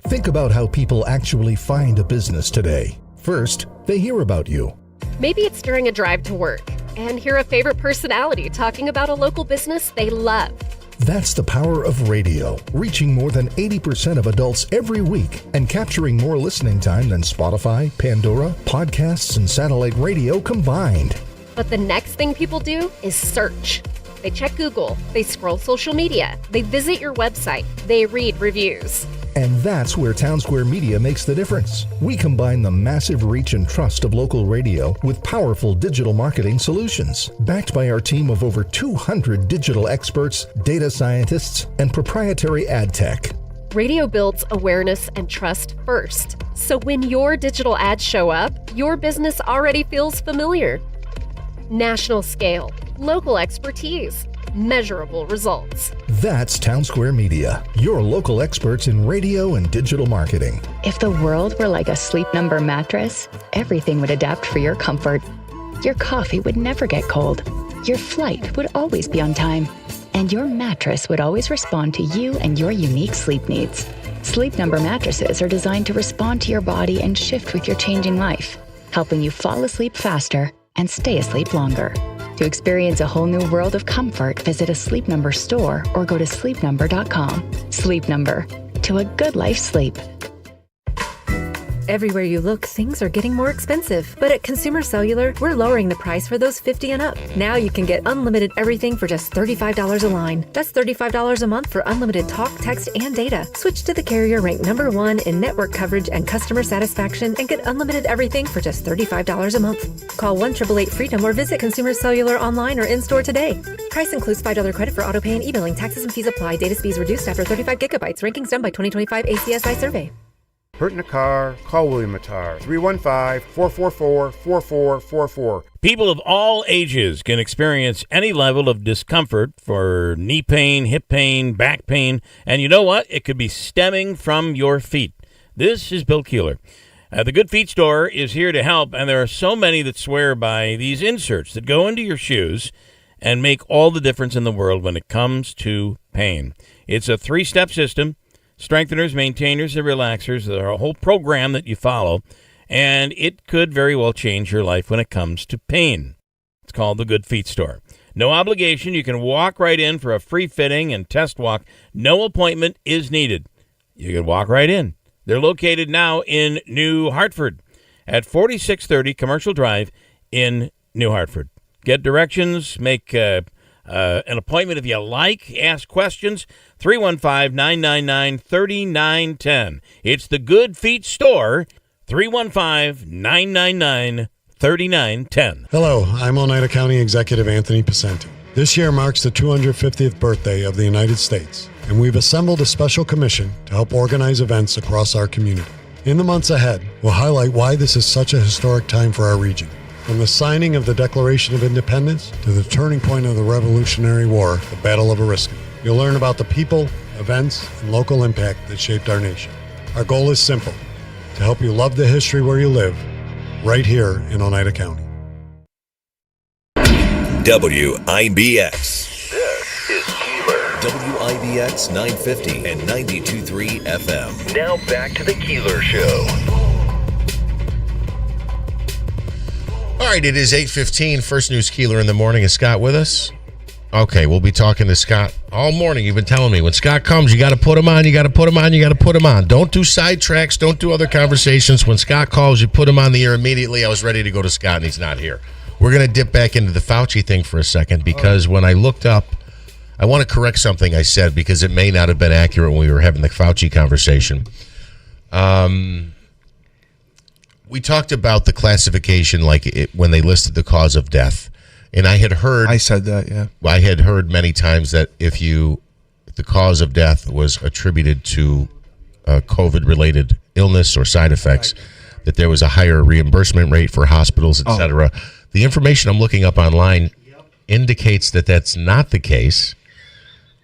Think about how people actually find a business today. First, they hear about you. Maybe it's during a drive to work and hear a favorite personality talking about a local business they love. That's the power of radio, reaching more than 80% of adults every week and capturing more listening time than Spotify, Pandora, podcasts, and satellite radio combined. But the next thing people do is search. They check Google, they scroll social media, they visit your website, they read reviews. And that's where Town Square Media makes the difference. We combine the massive reach and trust of local radio with powerful digital marketing solutions, backed by our team of over 200 digital experts, data scientists, and proprietary ad tech. Radio builds awareness and trust first. So when your digital ads show up, your business already feels familiar. National scale, local expertise, measurable results. That's Town Square Media, your local experts in radio and digital marketing. If the world were like a Sleep Number mattress, everything would adapt for your comfort. Your coffee would never get cold. Your flight would always be on time. And your mattress would always respond to you and your unique sleep needs. Sleep Number mattresses are designed to respond to your body and shift with your changing life, helping you fall asleep faster and stay asleep longer. To experience a whole new world of comfort, visit a Sleep Number store or go to sleepnumber.com. Sleep Number, to a good life sleep. Everywhere you look, things are getting more expensive. But at Consumer Cellular, we're lowering the price for those 50 and up. Now you can get unlimited everything for just $35 a line. That's $35 a month for unlimited talk, text, and data. Switch to the carrier ranked #1 in network coverage and customer satisfaction and get unlimited everything for just $35 a month. Call 1-888-FREEDOM or visit Consumer Cellular online or in-store today. Price includes $5 credit for autopay and e-billing. Taxes and fees apply. Data speeds reduced after 35 gigabytes. Rankings done by 2025 ACSI survey. Hurt in a car? Call William Matar. 315-444-4444. People of all ages can experience any level of discomfort for knee pain, hip pain, back pain, and you know what? It could be stemming from your feet. This is Bill Keeler. The Good Feet Store is here to help, and there are so many that swear by these inserts that go into your shoes and make all the difference in the world when it comes to pain. It's a 3-step system. Strengtheners, maintainers, and relaxers. There are a whole program that you follow, and it could very well change your life when it comes to pain. It's called the Good Feet Store. No obligation. You can walk right in for a free fitting and test walk. No appointment is needed. You can walk right in. They're located now in New Hartford at 4630 Commercial Drive in New Hartford. Get directions, make an appointment if you like, ask questions, 315-999-3910. It's the Good Feet Store, 315-999-3910. Hello, I'm Oneida County Executive Anthony Picente. This year marks the 250th birthday of the United States, and we've assembled a special commission to help organize events across our community. In the months ahead, we'll highlight why this is such a historic time for our region. From the signing of the Declaration of Independence to the turning point of the Revolutionary War, the Battle of Oriskany. You'll learn about the people, events, and local impact that shaped our nation. Our goal is simple, to help you love the history where you live, right here in Oneida County. WIBX. This is Keeler. WIBX 950 and 92.3 FM. Now back to the Keeler Show. All right, it is 8:15. First News Keeler in the morning. Is Scott with us? Okay, we'll be talking to Scott all morning. You've been telling me when Scott comes, you got to put him on, you got to put him on, you got to put him on. Don't do sidetracks. Don't do other conversations. When Scott calls, you put him on the air immediately. I was ready to go to Scott, and he's not here. We're going to dip back into the Fauci thing for a second because when I looked up, I want to correct something I said because it may not have been accurate when we were having the Fauci conversation. We talked about the classification, when they listed the cause of death, and I had heard. I said that, yeah. I had heard many times that if the cause of death was attributed to COVID-related illness or side effects, that there was a higher reimbursement rate for hospitals, et cetera. The information I'm looking up online indicates that that's not the case.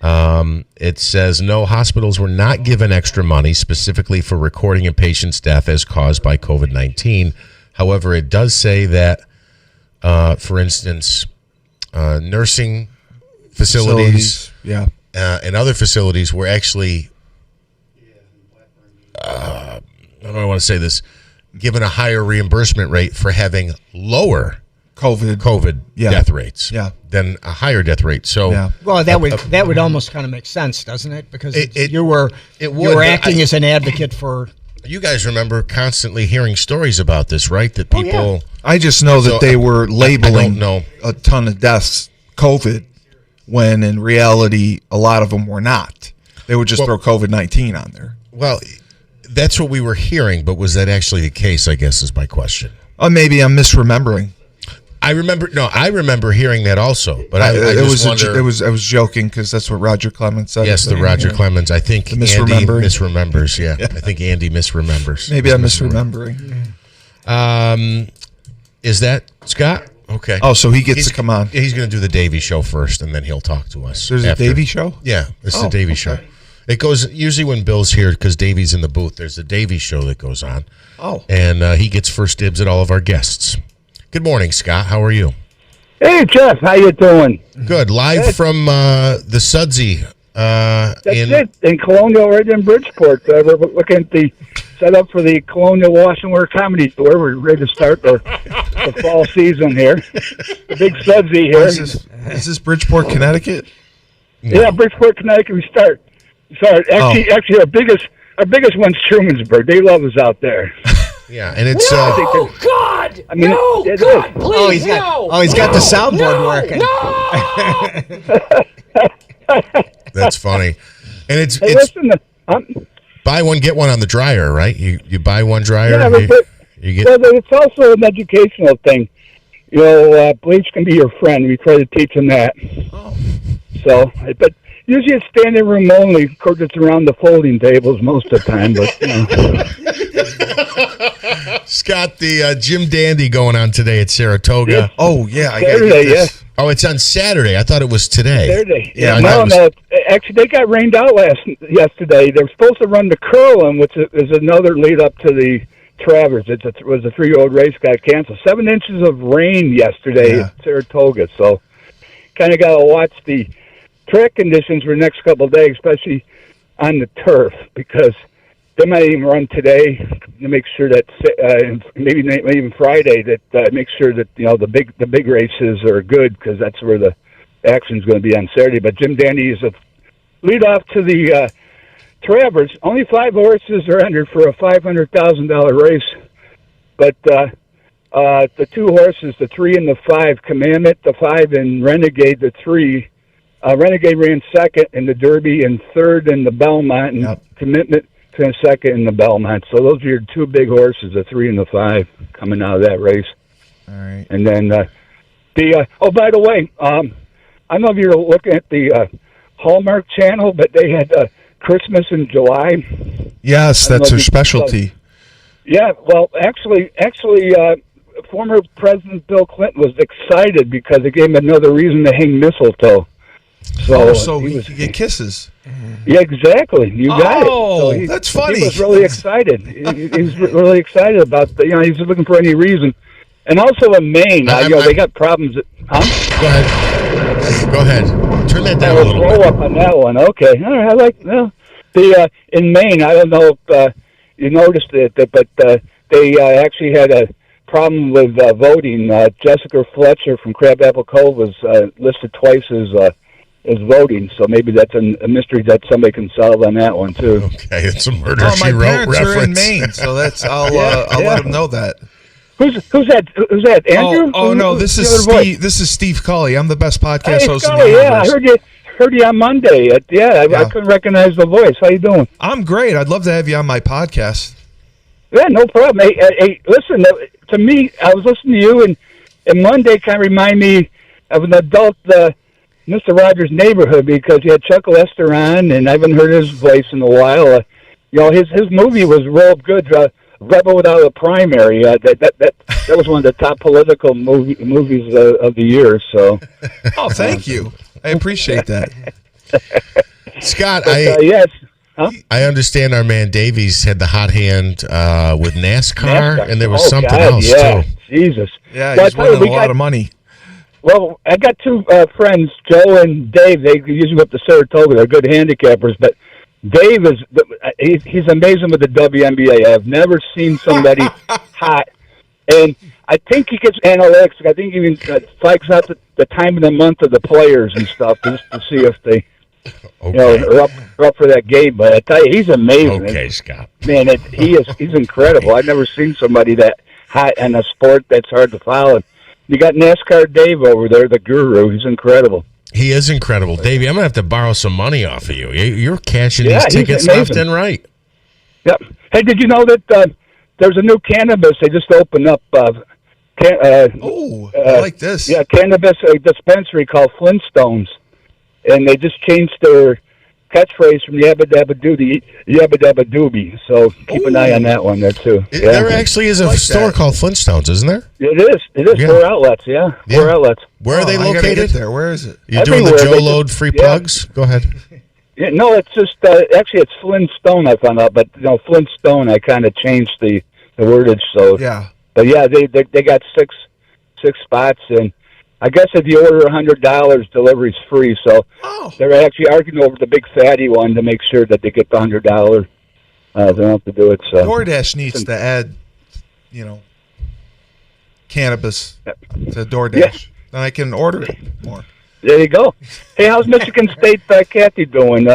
It says no, hospitals were not given extra money specifically for recording a patient's death as caused by COVID-19. However, it does say that, for instance, nursing facilities and other facilities were actually, I don't want to say this, given a higher reimbursement rate for having lower COVID death rates than a higher death rate. So, well, that would almost kind of make sense, doesn't it? Because you were acting as an advocate for. You guys remember constantly hearing stories about this, right? That people. I just know that they were labeling a ton of deaths COVID, when in reality a lot of them were not. They would just throw COVID-19 on there. Well, that's what we were hearing, but was that actually the case, I guess, is my question. Maybe I'm misremembering. I remember hearing that also, but I was joking because that's what Roger Clemens said. Yes, the Roger Clemens. I think Andy misremembers. Yeah, I think Andy misremembers. Maybe I'm misremembering. Is that Scott? Okay. Oh, so he gets to come on. He's going to do the Davey Show first, and then he'll talk to us. There's a Davey Show? Yeah, it's the Davey Show. It goes usually when Bill's here because Davey's in the booth. There's a Davey Show that goes on. Oh. And he gets first dibs at all of our guests. Good morning, Scott. How are you? Hey, Jeff. How you doing? Good. Live from the Sudsy. That's it. In Colonial, right in Bridgeport. We're looking at the setup for the Colonial Wash and Wear Comedy Tour. We're ready to start the fall season here. The big Sudsy here. Is this Bridgeport, Connecticut? No. Yeah, Bridgeport, Connecticut. We start. Actually, our biggest one's Trumansburg. They love us out there. Yeah, and it's God! I mean, God, please, he's got the soundboard working. That's funny, and it's buy one get one on the dryer, right? You buy one dryer, you get. Well, it's also an educational thing. You know, bleach can be your friend. We try to teach them that. Oh. So, but usually it's standing room only. Of course, it's around the folding tables most of the time, but you know. Scott, the Jim Dandy going on today at Saratoga. Yeah. Oh, yeah. I Saturday, yeah. Oh, it's on Saturday. I thought it was today. Saturday. Yeah. No. Actually, they got rained out yesterday. They were supposed to run the Curlin, which is another lead up to the Travers. It was a 3-year-old race, got canceled. 7 inches of rain yesterday at Saratoga. So, kind of got to watch the track conditions for the next couple of days, especially on the turf, because they might even run today to make sure that maybe even Friday that make sure that the big races are good, because that's where the action is going to be on Saturday. But Jim Dandy is a lead off to the Travers. Only 5 horses are entered for a $500,000 race, but the 2 horses, the 3 and the 5, Commandment, the 5, and Renegade, the 3. Renegade ran second in the Derby and third in the Belmont, and Commitment ran second in the Belmont. So those are your 2 big horses, the 3 and the 5, coming out of that race. All right. And then by the way, I don't know if you're looking at the Hallmark channel, but they had Christmas in July. Yes, that's their specialty. Yeah, well, actually, former President Bill Clinton was excited because it gave him another reason to hang mistletoe. So he could get kisses. Yeah, exactly. You got it. Oh, that's funny. He was really excited. He was really excited about he's just looking for any reason. And also in Maine, they got problems. Go ahead. Turn that down a little bit. Roll up on that one. Okay. All right. In Maine, I don't know if you noticed it, but they actually had a problem with voting. Jessica Fletcher from Crabapple Cove was listed twice as voting, so maybe that's a mystery that somebody can solve on that one too. Okay, it's a Murder my She Wrote parents reference. are in Maine, so that's I'll let them know that. Who's that? Andrew? No, this is Steve. This is Steve Culley. I'm the best podcast host in the universe. I heard you on Monday. I couldn't recognize the voice. How you doing? I'm great. I'd love to have you on my podcast. Yeah, no problem. Hey, listen, to me, I was listening to you, and Monday kind of reminded me of an adult Mr. Rogers' Neighborhood, because you had Chuck Lester on, and I haven't heard his voice in a while. His movie was real good. Rebel Without a Primary. That was one of the top political movies of the year. So, oh, thank you. I appreciate that. Scott, yes. Huh? I understand our man Davies had the hot hand with NASCAR, and there was something else too. Jesus. Yeah, he's winning a lot of money. Well, I got two friends, Joe and Dave. They usually go up to Saratoga. They're good handicappers, but Dave he's amazing with the WNBA. I've never seen somebody hot. And I think he gets analytics. I think he even flags out the time of the month of the players and stuff just to see if they are up for that game. But I tell you, he's amazing. Okay, Scott. Man, he's incredible. I've never seen somebody that hot in a sport that's hard to follow. You got NASCAR Dave over there, the guru. He's incredible. He is incredible. Davey, I'm going to have to borrow some money off of you. You're cashing these tickets left and right. Yep. Hey, did you know that there's a new cannabis? They just opened up. I like this. Yeah, cannabis dispensary called Flintstones. And they just changed their catchphrase from Yabba Dabba Doo to Yabba Dabba Doobie. So keep an eye on that one there, too. There actually is a store called Flintstones, isn't there? It is. Yeah. 4 outlets, yeah. 4 outlets. Where are they I gotta located? get there. Where is it? You're doing the Joe Load free plugs? Go ahead. Yeah, no, it's just, actually it's Flintstone I found out, but, Flintstone, I kind of changed the wordage, so. Yeah. But, yeah, they got six spots, and I guess if you order $100, delivery's free. So they're actually arguing over the big fatty one to make sure that they get the $100. They don't have to do it. So DoorDash needs to add, cannabis to DoorDash. Yeah. Then I can order it more. There you go. Hey, how's Michigan State Kathy doing?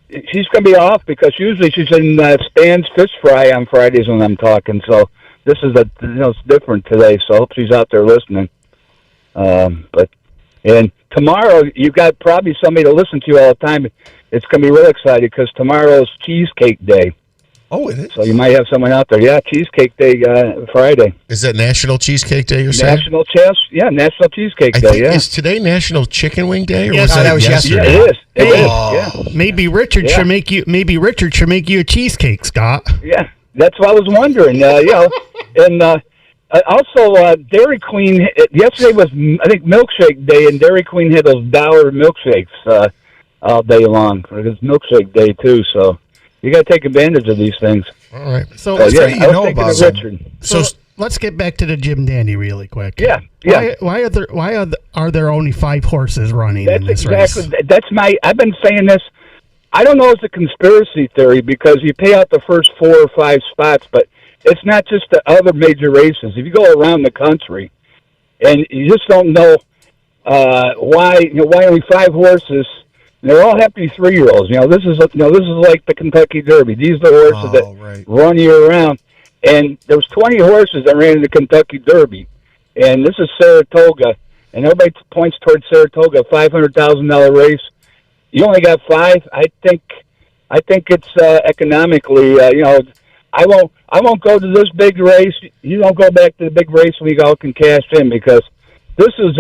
She's going to be off because usually she's in Stan's Fish Fry on Fridays when I'm talking. So this is it's different today. So I hope she's out there listening. And tomorrow you got probably somebody to listen to all the time. It's going to be real exciting because tomorrow's Cheesecake Day. Oh, it is. So you might have someone out there. Yeah, Cheesecake Day Friday. Is that National Cheesecake Day? You're saying? National Cheesecake I Day. think, Yeah. Is today National Chicken Wing Day? Or Yes, was that was yesterday. Yeah, it is. Hey, maybe Richard should make you. Maybe Richard should make you a cheesecake, Scott. Yeah, that's what I was wondering. And. Also, Dairy Queen, yesterday was, I think, Milkshake Day, and Dairy Queen had those dollar milkshakes all day long. It's Milkshake Day, too, so you got to take advantage of these things. All right. So I was thinking of Richard. So let's get back to the Jim Dandy really quick. Yeah. Why are there only 5 horses running in this race? I've been saying this. I don't know if it's a conspiracy theory because you pay out the first 4 or 5 spots, but it's not just the other major races. If you go around the country, and you just don't know why only 5 horses. And they all have to be 3-year-olds. This is like the Kentucky Derby. These are the horses that run year round. And there was 20 horses that ran in the Kentucky Derby, and this is Saratoga, and everybody points towards Saratoga, $500,000 race. You only got 5. I think it's economically. I won't go to this big race. You don't go back to the big race when you all can cash in because this is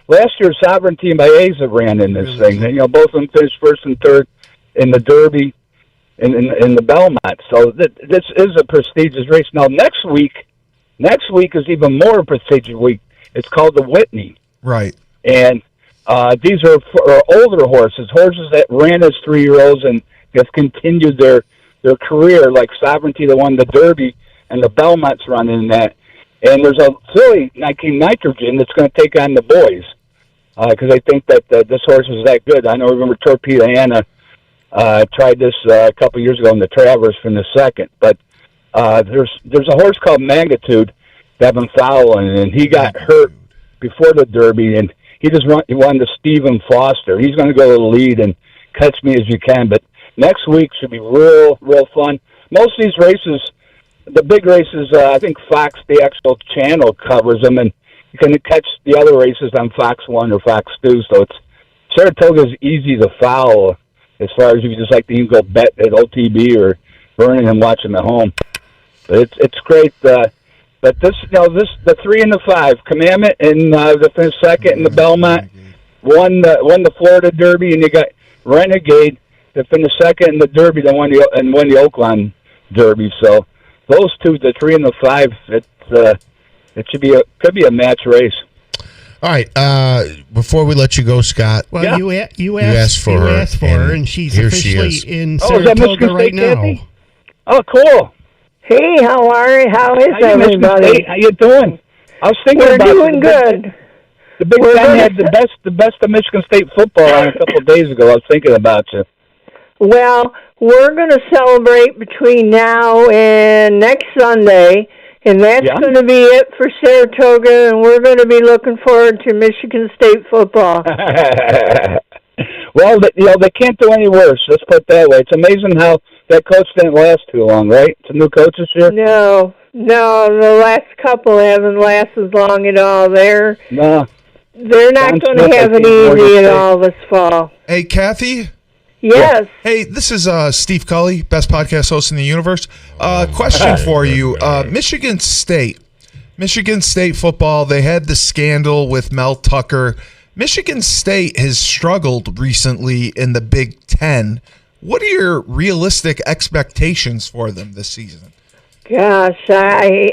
last year Sovereignty and Baeza ran in this thing. Both of them finished first and third in the Derby and in the Belmont. So this is a prestigious race. Now next week is even more prestigious week. It's called the Whitney. Right. And these are older horses that ran as 3-year-olds and have continued their career, like Sovereignty that won the Derby, and the Belmont's running in that. And there's a filly, King Nitrogen, that's going to take on the boys because I think that this horse is that good. I remember Torpedo Anna tried this a couple years ago in the Travers from the second. But there's a horse called Magnitude that I've been following, and he got hurt before the Derby, and he won to Stephen Foster. He's going to go to the lead and catch me as you can, but next week should be real fun. Most of these races, the big races, I think Fox, the actual channel, covers them, and you can catch the other races on Fox 1 or Fox 2. So Saratoga's easy to follow as far as if you just like to even go bet at OTB or Vernon and watch them at home. But it's great. But the 3 and the 5, Commandment and the finish second in the Belmont, won the Florida Derby, and you got Renegade that finished second in the Derby, that won the Oakland derby. So those two, the 3 and the 5, it could be a match race. All right. Before we let you go, Scott. Well, Yeah. you asked for her, and she's here she officially is. in Is that Saratoga Michigan right State, now. Kathy? Oh, cool. Hey, how are you? How is How you, Michigan everybody? State? How you doing? I was thinking We're about doing you. good. The Big We're Ten gonna- had the best of Michigan State football on a couple of days ago. I was thinking about you. Well, we're going to celebrate between now and next Sunday, and that's Yeah. going to be it for Saratoga, and we're going to be looking forward to Michigan State football. Well, they can't do any worse. Let's put it that way. It's amazing how that coach didn't last too long, right? It's a new coach this year. No, the last couple haven't lasted long at all. They're No. not Don going Smith, to I have think, it Morgan easy at State. all this fall. Hey, Kathy. Yes. Hey, this is Steve Cully, best podcast host in the universe. Question for you: Michigan State football. They had the scandal with Mel Tucker. Michigan State has struggled recently in the Big Ten. What are your realistic expectations for them this season? Gosh, the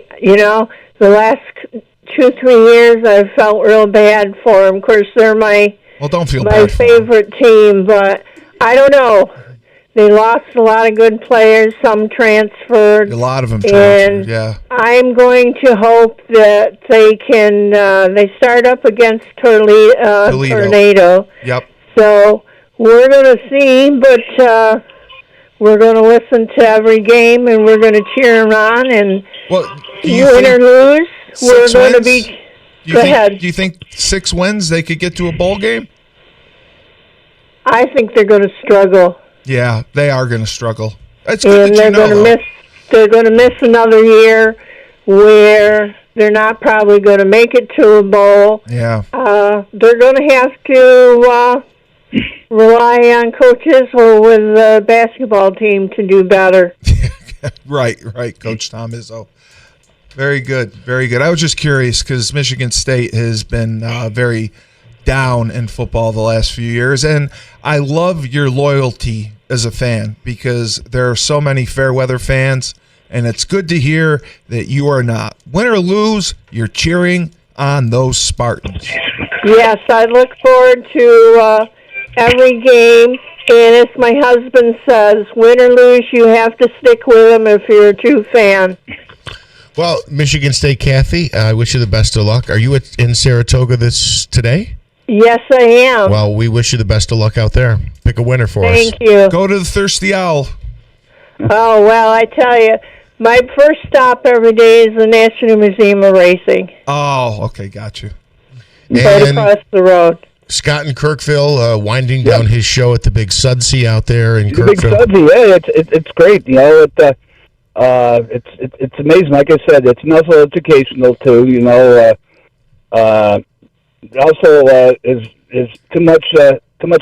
last 2-3 years I've felt real bad for them. Of course, they're my Don't feel my bad for them. favorite team, but I don't know. They lost a lot of good players. Some transferred. A lot of them And transferred. Yeah. I'm going to hope that they can. They start up against Tornado. Yep. So we're going to see, but we're going to listen to every game, and we're going to cheer them on. And win or lose, we're going to be. Go ahead. Do you think 6 wins they could get to a bowl game? I think they're going to struggle. Yeah, they are going to struggle. It's good And that they're you know, going to though. miss. They're going to miss another year where they're not probably going to make it to a bowl. Yeah. They're going to have to rely on coaches or with the basketball team to do better. Right, Coach Tom Izzo. Very good, very good. I was just curious because Michigan State has been very down in football the last few years, and I love your loyalty as a fan because there are so many Fairweather fans, and it's good to hear that you are not. Win or lose, you're cheering on those Spartans. Yes, I look forward to every game, and as my husband says, win or lose, you have to stick with them if you're a true fan. Well, Michigan State, Kathy, I wish you the best of luck. Are you in Saratoga today? Yes, I am. Well, we wish you the best of luck out there. Pick a winner for us. Thank you. Go to the Thirsty Owl. Oh, well, I tell you, my first stop every day is the National Museum of Racing, Oh, okay, got you. right And across the road. Scott in Kirkville winding down his show at the Big Sudsy out there in The Big Kirkville. Sudsy, yeah, it's great. You know, it's amazing. Like I said, it's also educational too. You know, also is too much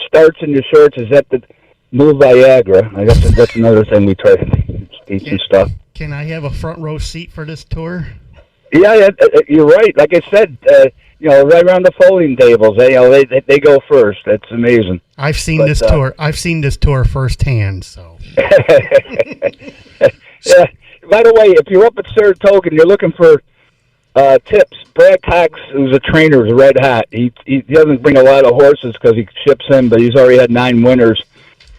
starch in your shorts. Is that the move Viagra? I guess that's another thing we try to teach and stuff. Can I have a front row seat for this tour? Yeah, you're right. Like I said, right around the folding tables, they go first. That's amazing. I've seen this tour. I've seen this tour firsthand. So. Yeah. By the way, if you're up at Saratoga and you're looking for tips, Brad Cox, who's a trainer, is red hot. He doesn't bring a lot of horses because he ships in, but he's already had 9 winners.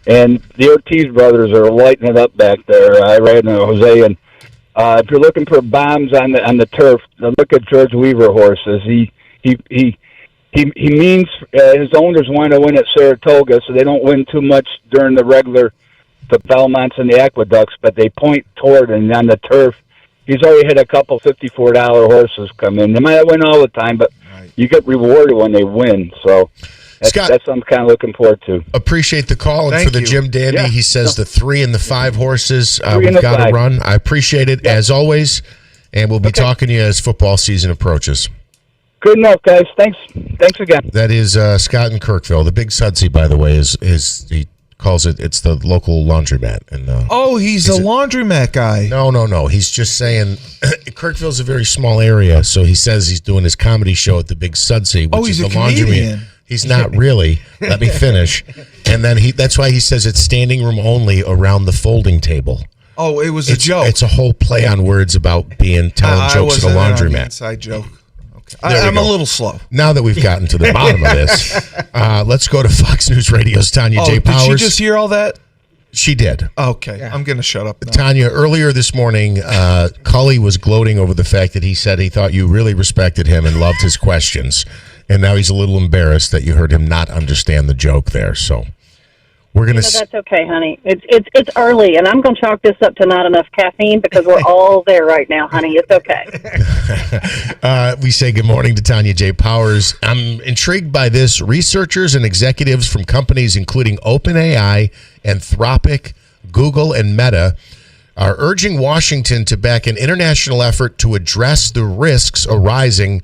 And the Ortiz brothers are lighting it up back there. I read Jose, and if you're looking for bombs on the turf, look at George Weaver horses. He means his owners want to win at Saratoga, so they don't win too much during the regular, the Belmonts and the Aqueducts, but they point toward, and on the turf, he's already had a couple $54 horses come in. They might not win all the time, but you get rewarded when they win. So that's what I'm kind of looking forward to. Appreciate the call. And Thank for the you. Jim Dandy, Yeah. he says the 3 and the 5 horses 3 and we've the got to 5. run. I appreciate it as always, and we'll be talking to you as football season approaches. Good enough, guys. Thanks again. That is Scott in Kirkville. The Big Sudsy, by the way, is he calls it's the local laundromat. And He's a laundromat guy. No. He's just saying Kirkville's a very small area, so he says he's doing his comedy show at the Big Sudsy, which He's is a the laundromat. comedian. He's not really. Let me finish. And then that's why he says it's standing room only around the folding table. Oh, it was a joke. It's a whole play on words about telling jokes at a laundromat. Inside joke. Okay. There I'm we a go. little slow. Now that we've gotten to the bottom of this, let's go to Fox News Radio's Tanya J. Powers. Did she just hear all that? She did. Okay, I'm going to shut up now. Tanya, earlier this morning, Cully was gloating over the fact that he said he thought you really respected him and loved his questions. And now he's a little embarrassed that you heard him not understand the joke there. So we're going to... That's okay, honey. It's early, and I'm going to chalk this up to not enough caffeine because we're all there right now, honey. It's okay. We say good morning to Tanya J. Powers. I'm intrigued by this. Researchers and executives from companies including OpenAI, Anthropic, Google, and Meta are urging Washington to back an international effort to address the risks arising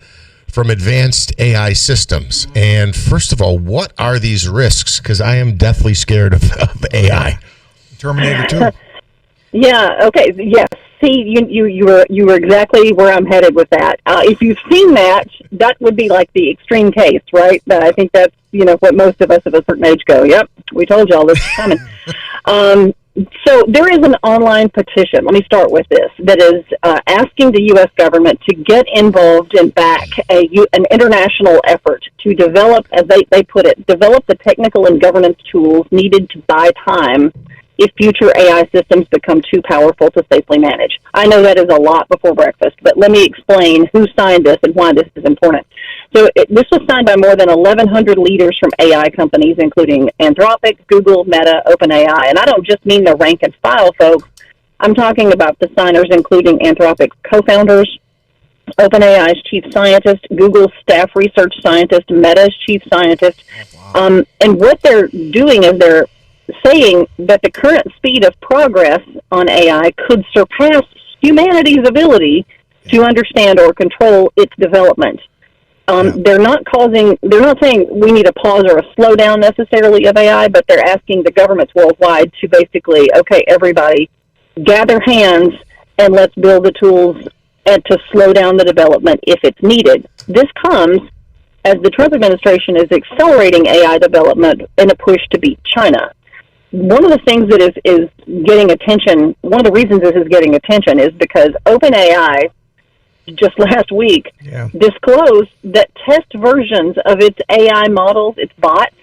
from advanced AI systems. And first of all, what are these risks? Because I am deathly scared of AI. Terminator 2. Yeah. Okay. Yes. See, you were exactly where I'm headed with that. If you've seen that would be like the extreme case, right? But I think that's what most of us of a certain age go. Yep, we told y'all this is coming. So there is an online petition. Let me start with this. That is asking the U.S. government to get involved and back an international effort to develop, as they put it, develop the technical and governance tools needed to buy time if future AI systems become too powerful to safely manage. I know that is a lot before breakfast, but let me explain who signed this and why this is important. So this was signed by more than 1,100 leaders from AI companies, including Anthropic, Google, Meta, OpenAI. And I don't just mean the rank and file folks. I'm talking about the signers, including Anthropic's co-founders, OpenAI's chief scientist, Google's staff research scientist, Meta's chief scientist. And what they're doing is they're saying that the current speed of progress on AI could surpass humanity's ability to understand or control its development. They're not saying we need a pause or a slowdown necessarily of AI, but they're asking the governments worldwide to basically, okay, everybody gather hands and let's build the tools and to slow down the development if it's needed. This comes as the Trump administration is accelerating AI development in a push to beat China. One of the things that is getting attention, one of the reasons this is getting attention is because OpenAI just last week disclosed that test versions of its AI models, its bots,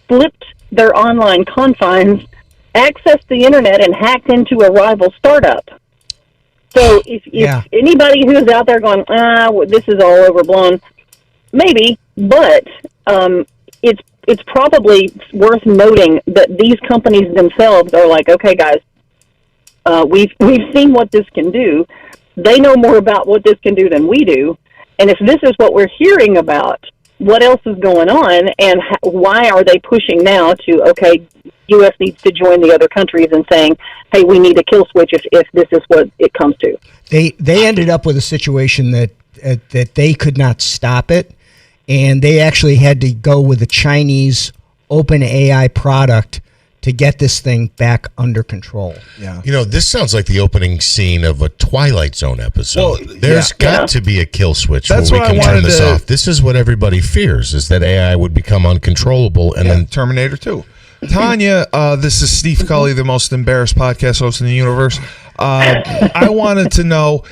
flipped their online confines, accessed the internet, and hacked into a rival startup. So if anybody who's out there going, this is all overblown, maybe, but it's probably worth noting that these companies themselves are like, okay, guys, we've seen what this can do. They know more about what this can do than we do. And if this is what we're hearing about, what else is going on, and why are they pushing now to, okay, U.S. needs to join the other countries and saying, hey, we need a kill switch if this is what it comes to. They ended up with a situation that they could not stop it, and they actually had to go with a Chinese OpenAI product to get this thing back under control. Yeah. This sounds like the opening scene of a Twilight Zone episode. Well, there's got to be a kill switch where we can turn this off. This is what everybody fears, is that AI would become uncontrollable and then Terminator 2. Tanya, this is Steve Cully, the most embarrassed podcast host in the universe. I wanted to know,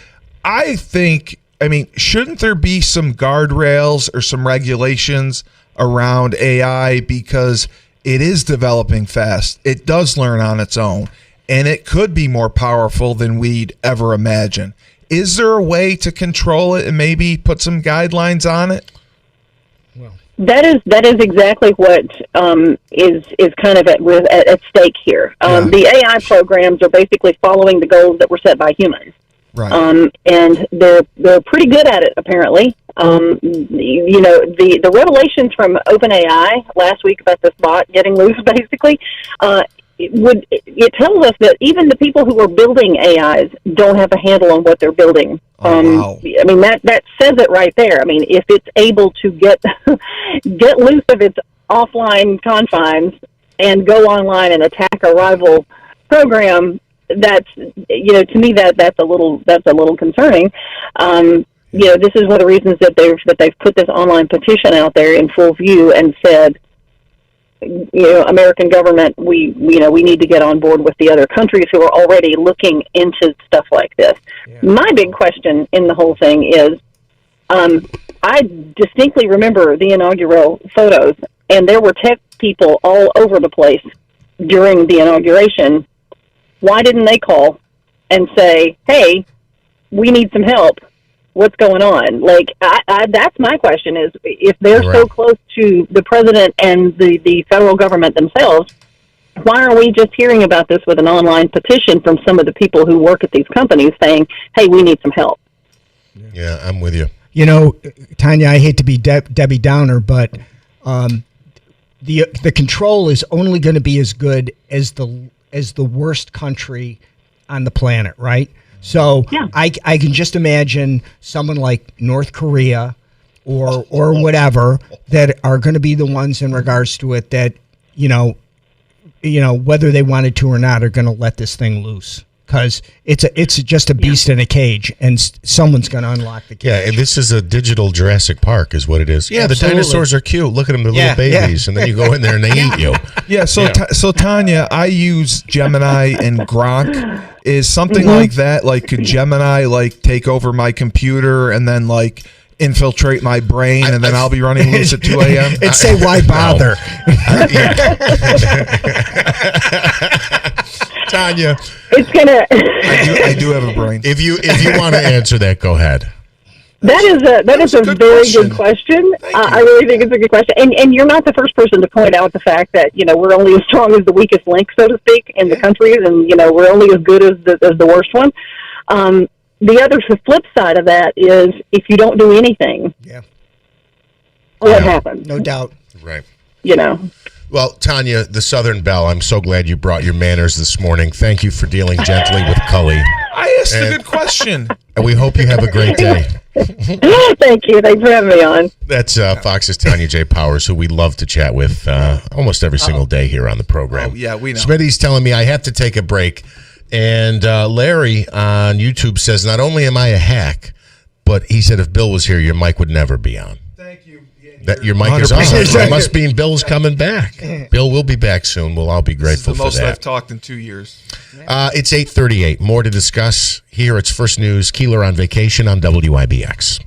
shouldn't there be some guardrails or some regulations around AI, because it is developing fast. It does learn on its own, and it could be more powerful than we'd ever imagine. Is there a way to control it and maybe put some guidelines on it? That is exactly what is kind of at stake here. The AI programs are basically following the goals that were set by humans. Right. And they're pretty good at it, apparently. The revelations from OpenAI last week about this bot getting loose, basically, it tells us that even the people who are building AIs don't have a handle on what they're building. Wow. I mean, that says it right there. I mean, if it's able to get loose of its offline confines and go online and attack a rival program, that's to me that's a little concerning. This is one of the reasons that they've put this online petition out there in full view and said, American government, we need to get on board with the other countries who are already looking into stuff like this. Yeah. My big question in the whole thing is, I distinctly remember the inaugural photos, and there were tech people all over the place during the inauguration. Why didn't they call and say, hey, we need some help? What's going on? Like, that's my question, is if they're so close to the president and the federal government themselves, why are we just hearing about this with an online petition from some of the people who work at these companies saying, hey, we need some help? Yeah, I'm with you. Tanya, I hate to be Debbie Downer, but the control is only going to be as good as the worst country on the planet, right? So I can just imagine someone like North Korea or whatever that are going to be the ones in regards to it that, whether they wanted to or not, are going to let this thing loose. Because it's just a beast in a cage, and someone's going to unlock the cage. Yeah, and this is a digital Jurassic Park is what it is. Yeah, Absolutely. The dinosaurs are cute. Look at them, the little babies. And then you go in there and they eat you. Yeah, so Tanya, I use Gemini and Grok. Is something like that, like could Gemini take over my computer and then infiltrate my brain, and then I'll be running loose at 2 a.m.? And say, why bother? Tanya, it's gonna. I do have a brain. If you want to answer that, go ahead. That is a very good question. I really think it's a good question, and you're not the first person to point out the fact that we're only as strong as the weakest link, so to speak, in the countries, and we're only as good as the worst one. The flip side of that is if you don't do anything, what happens? No doubt. Right. Well, Tanya, the Southern Belle, I'm so glad you brought your manners this morning. Thank you for dealing gently with Cully. I asked a good question. And we hope you have a great day. Thank you. Thanks for having me on. That's Fox's Tanya J. Powers, who we love to chat with almost every single day here on the program. Oh, yeah, we know. Smitty's telling me I have to take a break. And Larry on YouTube says, not only am I a hack, but he said if Bill was here, your mic would never be on. Thank you. That your mic is on. It must mean Bill's coming back. Bill will be back soon. We'll all be grateful for that. This is the most I've talked in 2 years. It's 8:38. More to discuss here. It's First News. Keeler on vacation on WIBX.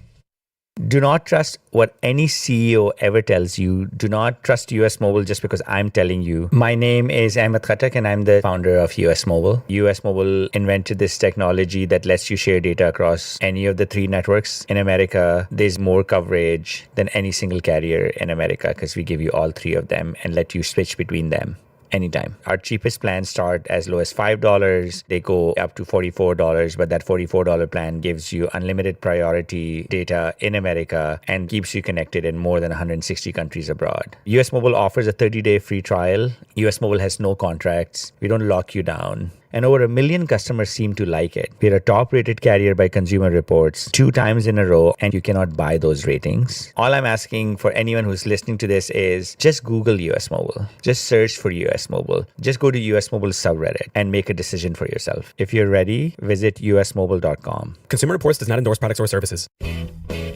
Do not trust what any CEO ever tells you. Do not trust US Mobile just because I'm telling you. My name is Ahmed Khatak and I'm the founder of US Mobile. US Mobile invented this technology that lets you share data across any of the 3 networks. In America, there's more coverage than any single carrier in America because we give you all 3 of them and let you switch between them anytime. Our cheapest plans start as low as $5. They go up to $44, but that $44 plan gives you unlimited priority data in America and keeps you connected in more than 160 countries abroad. US Mobile offers a 30-day free trial. US Mobile has no contracts. We don't lock you down. And over 1 million customers seem to like it. We're a top-rated carrier by Consumer Reports 2 times in a row, and you cannot buy those ratings. All I'm asking for anyone who's listening to this is just Google US Mobile. Just search for US Mobile. Just go to US Mobile subreddit and make a decision for yourself. If you're ready, visit usmobile.com. Consumer Reports does not endorse products or services.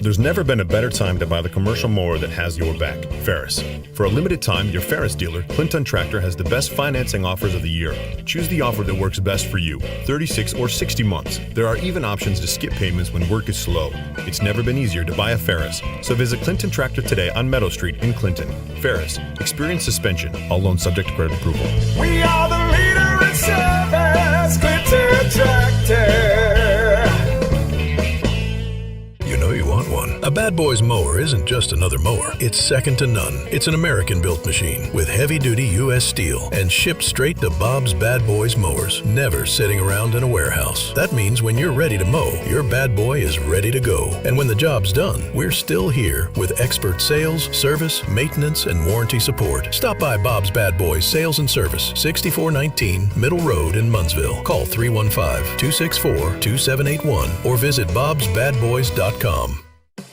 There's never been a better time to buy the commercial mower that has your back, Ferris. For a limited time, your Ferris dealer, Clinton Tractor, has the best financing offers of the year. Choose the offer that works best for you, 36 or 60 months. There are even options to skip payments when work is slow. It's never been easier to buy a Ferris. So visit Clinton Tractor today on Meadow Street in Clinton. Ferris, experience suspension, all loans subject to credit approval. We are the leader in service, Clinton Tractor. You know you want one. A Bad Boys mower isn't just another mower. It's second to none. It's an American-built machine with heavy-duty U.S. steel and shipped straight to Bob's Bad Boys mowers, never sitting around in a warehouse. That means when you're ready to mow, your bad boy is ready to go. And when the job's done, we're still here with expert sales, service, maintenance, and warranty support. Stop by Bob's Bad Boys Sales and Service, 6419 Middle Road in Munnsville. Call 315-264-2781 or visit bobsbadboys.com.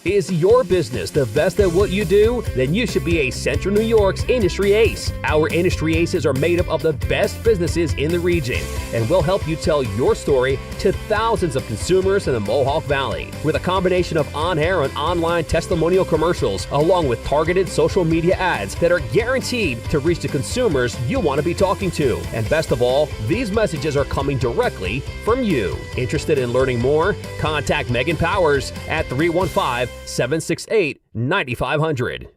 Is your business the best at what you do? Then you should be a Central New York's Industry Ace. Our Industry Aces are made up of the best businesses in the region, and will help you tell your story to thousands of consumers in the Mohawk Valley. With a combination of on-air and online testimonial commercials, along with targeted social media ads that are guaranteed to reach the consumers you want to be talking to. And best of all, these messages are coming directly from you. Interested in learning more? Contact Megan Powers at 315-768-9500.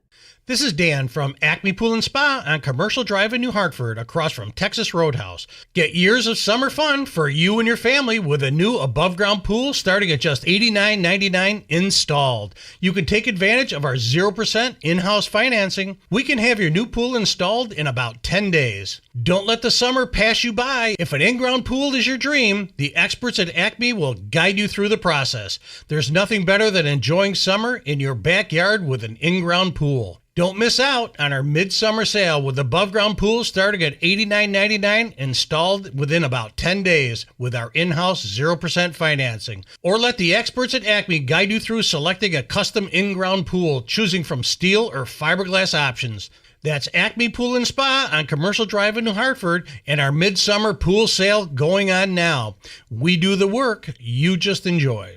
This is Dan from Acme Pool and Spa on Commercial Drive in New Hartford, across from Texas Roadhouse. Get years of summer fun for you and your family with a new above-ground pool starting at just $89.99 installed. You can take advantage of our 0% in-house financing. We can have your new pool installed in about 10 days. Don't let the summer pass you by. If an in-ground pool is your dream, the experts at Acme will guide you through the process. There's nothing better than enjoying summer in your backyard with an in-ground pool. Don't miss out on our midsummer sale with above-ground pools starting at $89.99 installed within about 10 days with our in-house 0% financing. Or let the experts at Acme guide you through selecting a custom in-ground pool, choosing from steel or fiberglass options. That's Acme Pool and Spa on Commercial Drive in New Hartford, and our midsummer pool sale going on now. We do the work, you just enjoy.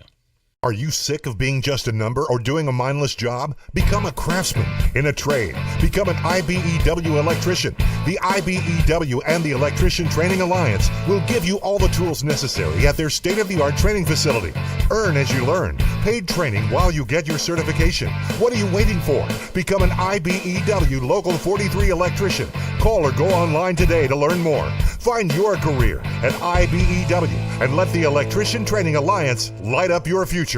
Are you sick of being just a number or doing a mindless job? Become a craftsman in a trade. Become an IBEW electrician. The IBEW and the Electrician Training Alliance will give you all the tools necessary at their state-of-the-art training facility. Earn as you learn. Paid training while you get your certification. What are you waiting for? Become an IBEW Local 43 electrician. Call or go online today to learn more. Find your career at IBEW and let the Electrician Training Alliance light up your future.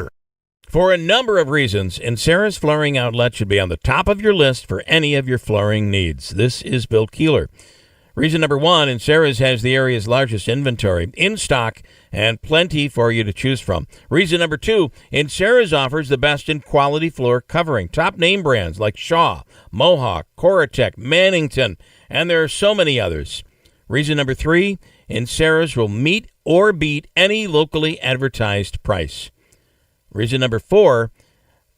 For a number of reasons, Sarah's Flooring Outlet should be on the top of your list for any of your flooring needs. This is Bill Keeler. Reason number one, Sarah's has the area's largest inventory in stock and plenty for you to choose from. Reason number two, Sarah's offers the best in quality floor covering. Top name brands like Shaw, Mohawk, Coratec, Mannington, and there are so many others. Reason number three, Sarah's will meet or beat any locally advertised price. Reason number four,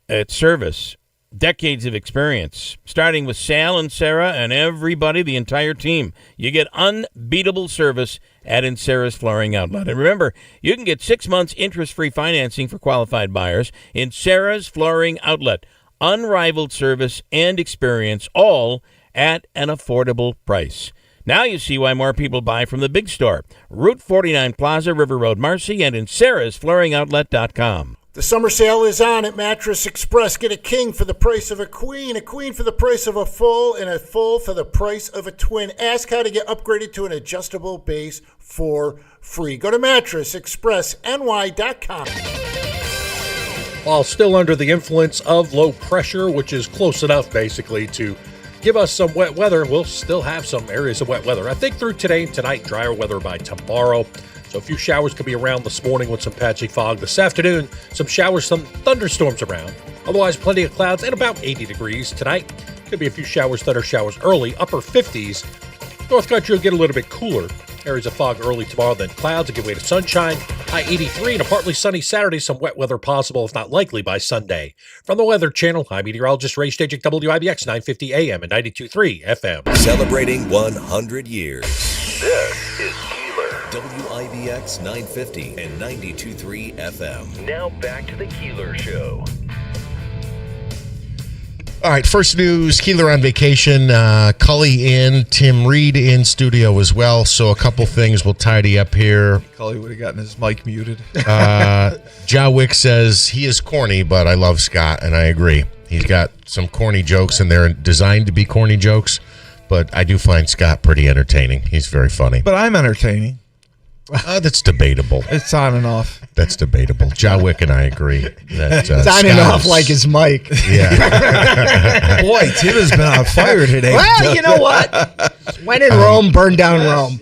it's service. Decades of experience, starting with Sal and Sarah and everybody, the entire team. You get unbeatable service at Sarah's Flooring Outlet. And remember, you can get 6 months interest-free financing for qualified buyers in Sarah's Flooring Outlet. Unrivaled service and experience, all at an affordable price. Now you see why more people buy from the big store. Route 49 Plaza, River Road, Marcy, and in sarahsflooringoutlet.com. The summer sale is on at Mattress Express. Get a king for the price of a queen for the price of a full, and a full for the price of a twin. Ask how to get upgraded to an adjustable base for free. Go to mattressexpressny.com. While still under the influence of low pressure, which is close enough basically to give us some wet weather, we'll still have some areas of wet weather. I think through today and tonight, drier weather by tomorrow. So a few showers could be around this morning with some patchy fog. This afternoon, some showers, some thunderstorms around. Otherwise, plenty of clouds and about 80 degrees. Tonight, could be a few showers, thunder showers early, upper 50s. North Country will get a little bit cooler. Areas of fog early tomorrow, then clouds, a good way to sunshine. High 83 and a partly sunny Saturday, some wet weather possible, if not likely, by Sunday. From the Weather Channel, I'm meteorologist Ray Stajik, WIBX 950 AM and 92.3 FM. Celebrating 100 years. This is WIBX 950 and 92.3 FM. Now back to the Keeler Show. All right, first news, Keeler on vacation, Cully in, Tim Reed in studio as well, so a couple things we'll tidy up here. Cully would have gotten his mic muted. Jawick says he is corny, but I love Scott, and I agree. He's got some corny jokes, and they're designed to be corny jokes, but I do find Scott pretty entertaining. He's very funny. But I'm entertaining. That's debatable. It's on and off. That's debatable. Jawick and I agree. That, it's on Scott and off like his mic. Yeah. Boy, Tim has been on fire today. Well, you know what? When in Rome, burn down Rome.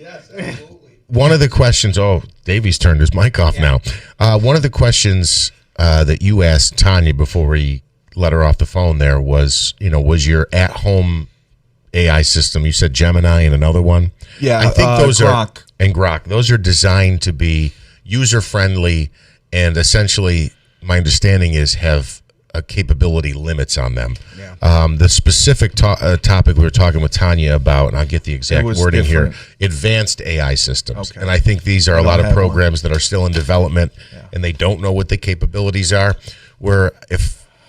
One of the questions, Davey's turned his mic off now. One of the questions that you asked Tanya before we let her off the phone there was, was your at-home AI system. You said Gemini and another one. Yeah, I think those Grok. Grok. Those are designed to be user-friendly and essentially, my understanding is, have capability limits on them. Yeah. The specific topic we were talking with Tanya about, and I'll get the exact wording here, advanced AI systems. Okay. And I think these are a lot of programs that are still in development, and they don't know what the capabilities are. Where,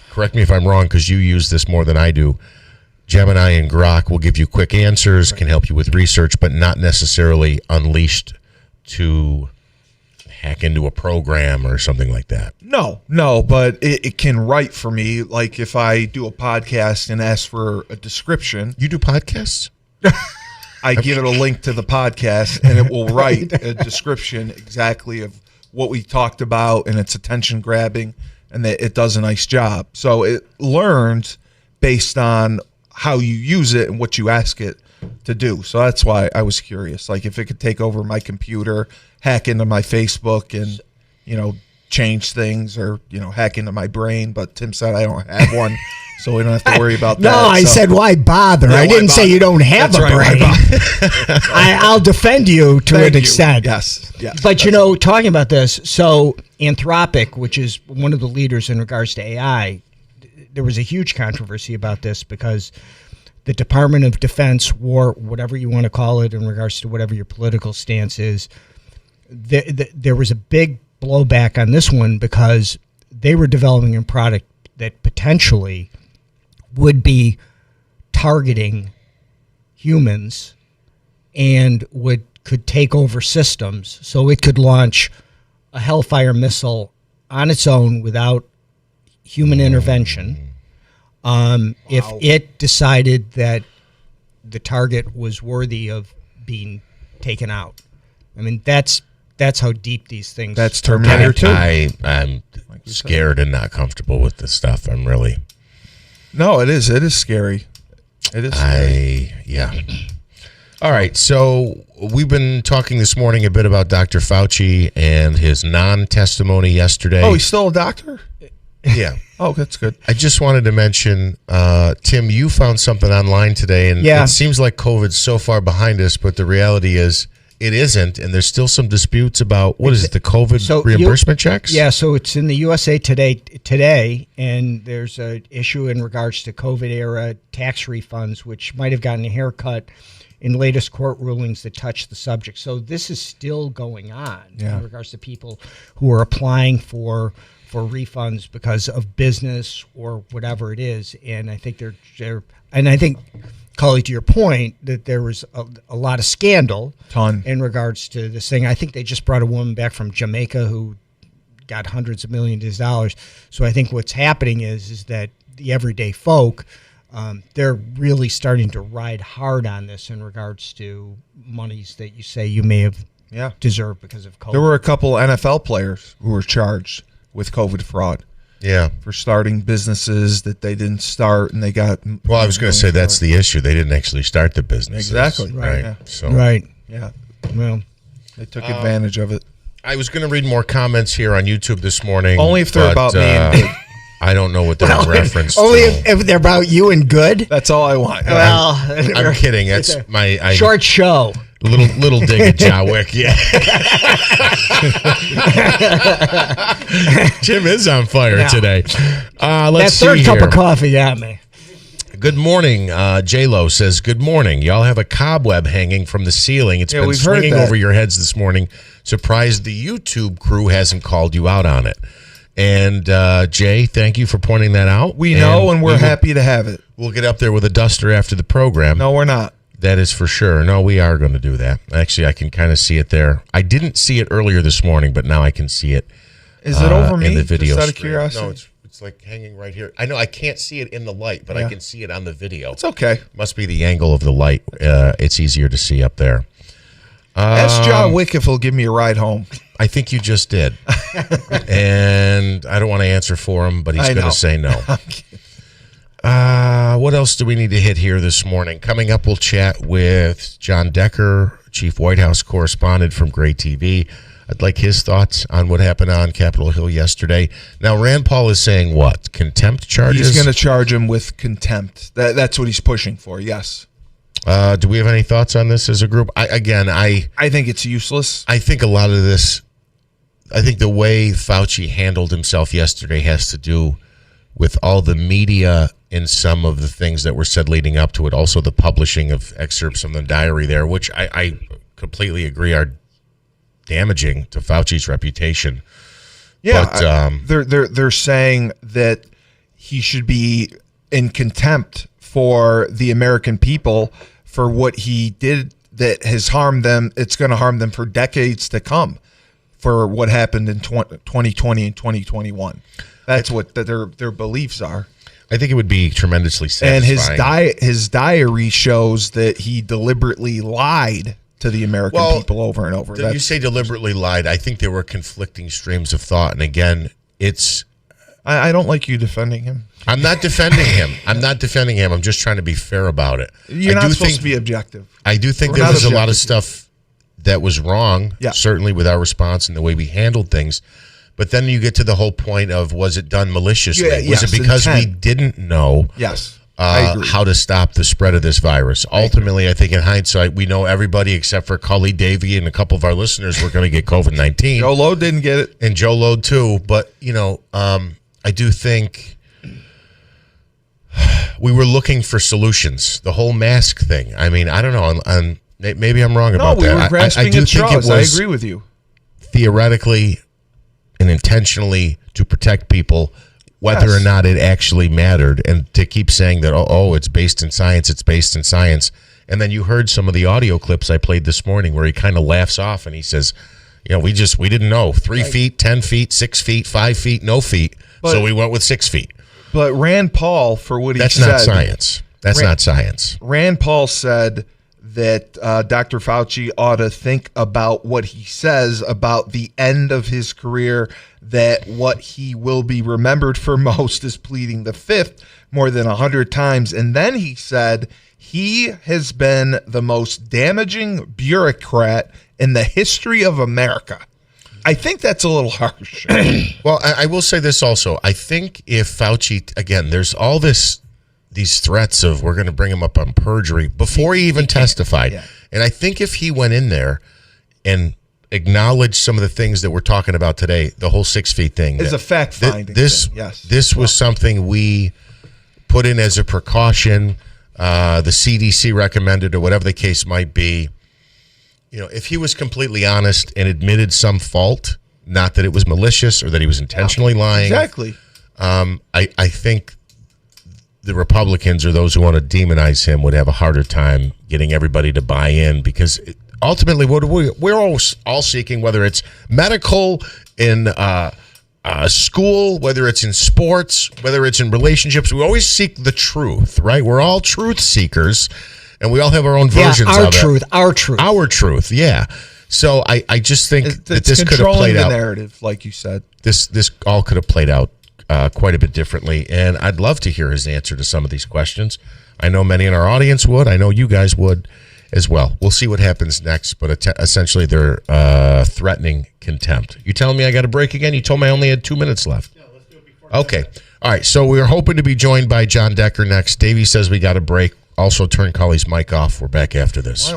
correct me if I'm wrong, because you use this more than I do, Gemini and Grok will give you quick answers, can help you with research, but not necessarily unleashed to hack into a program or something like that. No, but it can write for me. Like if I do a podcast and ask for a description. You do podcasts? I give it a link to the podcast and it will write a description exactly of what we talked about, and it's attention grabbing, and it does a nice job. So it learns based on how you use it and what you ask it to do. So that's why I was curious. Like if it could take over my computer, hack into my Facebook and, change things, or, hack into my brain. But Tim said I don't have one, so we don't have to worry about that. No, I said, why bother? I didn't say you don't have a brain. I'll defend you to an extent. Yes. But, talking about this, so Anthropic, which is one of the leaders in regards to AI, there was a huge controversy about this because the Department of Defense, war, whatever you want to call it, in regards to whatever your political stance is, there was a big blowback on this one because they were developing a product that potentially would be targeting humans and could take over systems. So it could launch a Hellfire missile on its own without human intervention. If it decided that the target was worthy of being taken out. I mean, that's how deep these things. That's Terminator 2. I'm scared and not comfortable with this stuff. I'm really. No, it is. It is scary. It is scary. Yeah. All right. So we've been talking this morning a bit about Dr. Fauci and his non-testimony yesterday. Oh, he's still a doctor? Yeah. Oh, that's good. I just wanted to mention, Tim, you found something online today, and it seems like COVID's so far behind us, but the reality is it isn't, and there's still some disputes about, what is it, the COVID reimbursement checks? Yeah, so it's in the USA Today, and there's an issue in regards to COVID-era tax refunds, which might have gotten a haircut in latest court rulings that touch the subject. So this is still going on in regards to people who are applying for refunds because of business or whatever it is. And I think Cully, to your point, that there was a lot of scandal in regards to this thing. I think they just brought a woman back from Jamaica who got hundreds of millions of dollars. So I think what's happening is that the everyday folk, they're really starting to ride hard on this in regards to monies that you say you may have deserved because of COVID. There were a couple NFL players who were charged with COVID fraud. Yeah. For starting businesses that they didn't start, and they got. Well, I was going to say that's the issue. They didn't actually start the business. Exactly. Right. Yeah. So. Right. Yeah. Well, they took advantage of it. I was going to read more comments here on YouTube this morning. Only if they're about me and good. I don't know what they're in reference only to. If they're about you and good. That's all I want. Well, I'm kidding. That's my short show. Little dig at John Wick, yeah. Jim is on fire today. Let's see that third here. cup of coffee got me. Good morning. J-Lo says, good morning. Y'all have a cobweb hanging from the ceiling. It's been swinging over your heads this morning. Surprised the YouTube crew hasn't called you out on it. And Jay, thank you for pointing that out. We know, and we're happy to have it. We'll get up there with a duster after the program. No, we're not. That is for sure. No, we are going to do that. Actually, I can kind of see it there. I didn't see it earlier this morning, but now I can see it. Is it over me? In the video just out of stream. curiosity? No, it's like hanging right here. I know I can't see it in the light, but I can see it on the video. It's okay. Must be the angle of the light. It's easier to see up there. Ask John Wick if he'll give me a ride home. I think you just did. And I don't want to answer for him, but he's going to say no. What else do we need to hit here this morning? Coming up, we'll chat with John Decker, Chief White House Correspondent from Gray TV. I'd like his thoughts on what happened on Capitol Hill yesterday. Now, Rand Paul is saying what? Contempt charges? He's going to charge him with contempt. That's what he's pushing for, yes. Do we have any thoughts on this as a group? I think it's useless. I think a lot of this, I think the way Fauci handled himself yesterday has to do with all the media and some of the things that were said leading up to it, also the publishing of excerpts from the diary there, which I completely agree are damaging to Fauci's reputation. Yeah, but, they're saying that he should be in contempt for the American people for what he did that has harmed them. It's going to harm them for decades to come for what happened in 2020 and 2021. That's what their beliefs are. I think it would be tremendously satisfying. And his diary shows that he deliberately lied to the American people over and over. You say deliberately lied. I think there were conflicting streams of thought. And again, I don't like you defending him. I'm not defending him. I'm just trying to be fair about it. You're not supposed to be objective. I do think there was a lot of stuff that was wrong, certainly with our response and the way we handled things. But then you get to the whole point of, was it done maliciously? Was it because we didn't know how to stop the spread of this virus? Ultimately, I think in hindsight, we know everybody except for Cully Davey and a couple of our listeners were going to get COVID-19. Joe Lode didn't get it. And Joe Lode too. But, I do think we were looking for solutions. The whole mask thing. I mean, I don't know. Maybe I'm wrong about that. No, we were grasping at straws. I agree with you. Theoretically and intentionally to protect people, whether or not it actually mattered, and to keep saying that, it's based in science, and then you heard some of the audio clips I played this morning where he kind of laughs off and he says, we didn't know, 3 feet, 10 feet, 6 feet, 5 feet, no feet, so we went with 6 feet. But Rand Paul, for what he said, that's not science. That's not science. Rand Paul said that Dr. Fauci ought to think about what he says about the end of his career, that what he will be remembered for most is pleading the fifth more than 100 times. And then he said he has been the most damaging bureaucrat in the history of America. I think that's a little harsh. Well, I will say this also. I think if Fauci, again, there's all these threats of we're going to bring him up on perjury before he even testified. Yeah. And I think if he went in there and acknowledged some of the things that we're talking about today, the whole 6 feet thing. Is a fact-finding thing, yes. This was something we put in as a precaution. The CDC recommended, or whatever the case might be. If he was completely honest and admitted some fault, not that it was malicious or that he was intentionally lying. Exactly. I think the Republicans or those who want to demonize him would have a harder time getting everybody to buy in, because ultimately what we're all seeking, whether it's medical, in school, whether it's in sports, whether it's in relationships, we always seek the truth, right? We're all truth seekers, and we all have our own versions of it. Our truth. Yeah. So I just think that this could have played out. The narrative, like you said. This all could have played out quite a bit differently, and I'd love to hear his answer to some of these questions. I know many in our audience would. I know you guys would as well. We'll see what happens next, but essentially they're threatening contempt. You telling me I got a break again? You told me I only had 2 minutes left. No, let's do it before. Okay. All right, so we're hoping to be joined by John Decker next. Davey says we got a break. Also, turn Cully's mic off. We're back after this.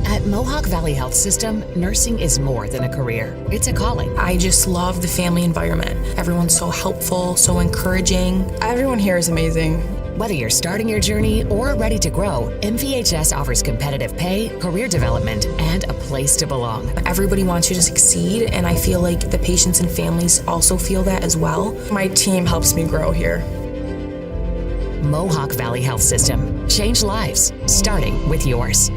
At Mohawk Valley Health System, nursing is more than a career. It's a calling. I just love the family environment. Everyone's so helpful, so encouraging. Everyone here is amazing. Whether you're starting your journey or ready to grow, MVHS offers competitive pay, career development, and a place to belong. Everybody wants you to succeed, and I feel like the patients and families also feel that as well. My team helps me grow here. Mohawk Valley Health System. Change lives, starting with yours.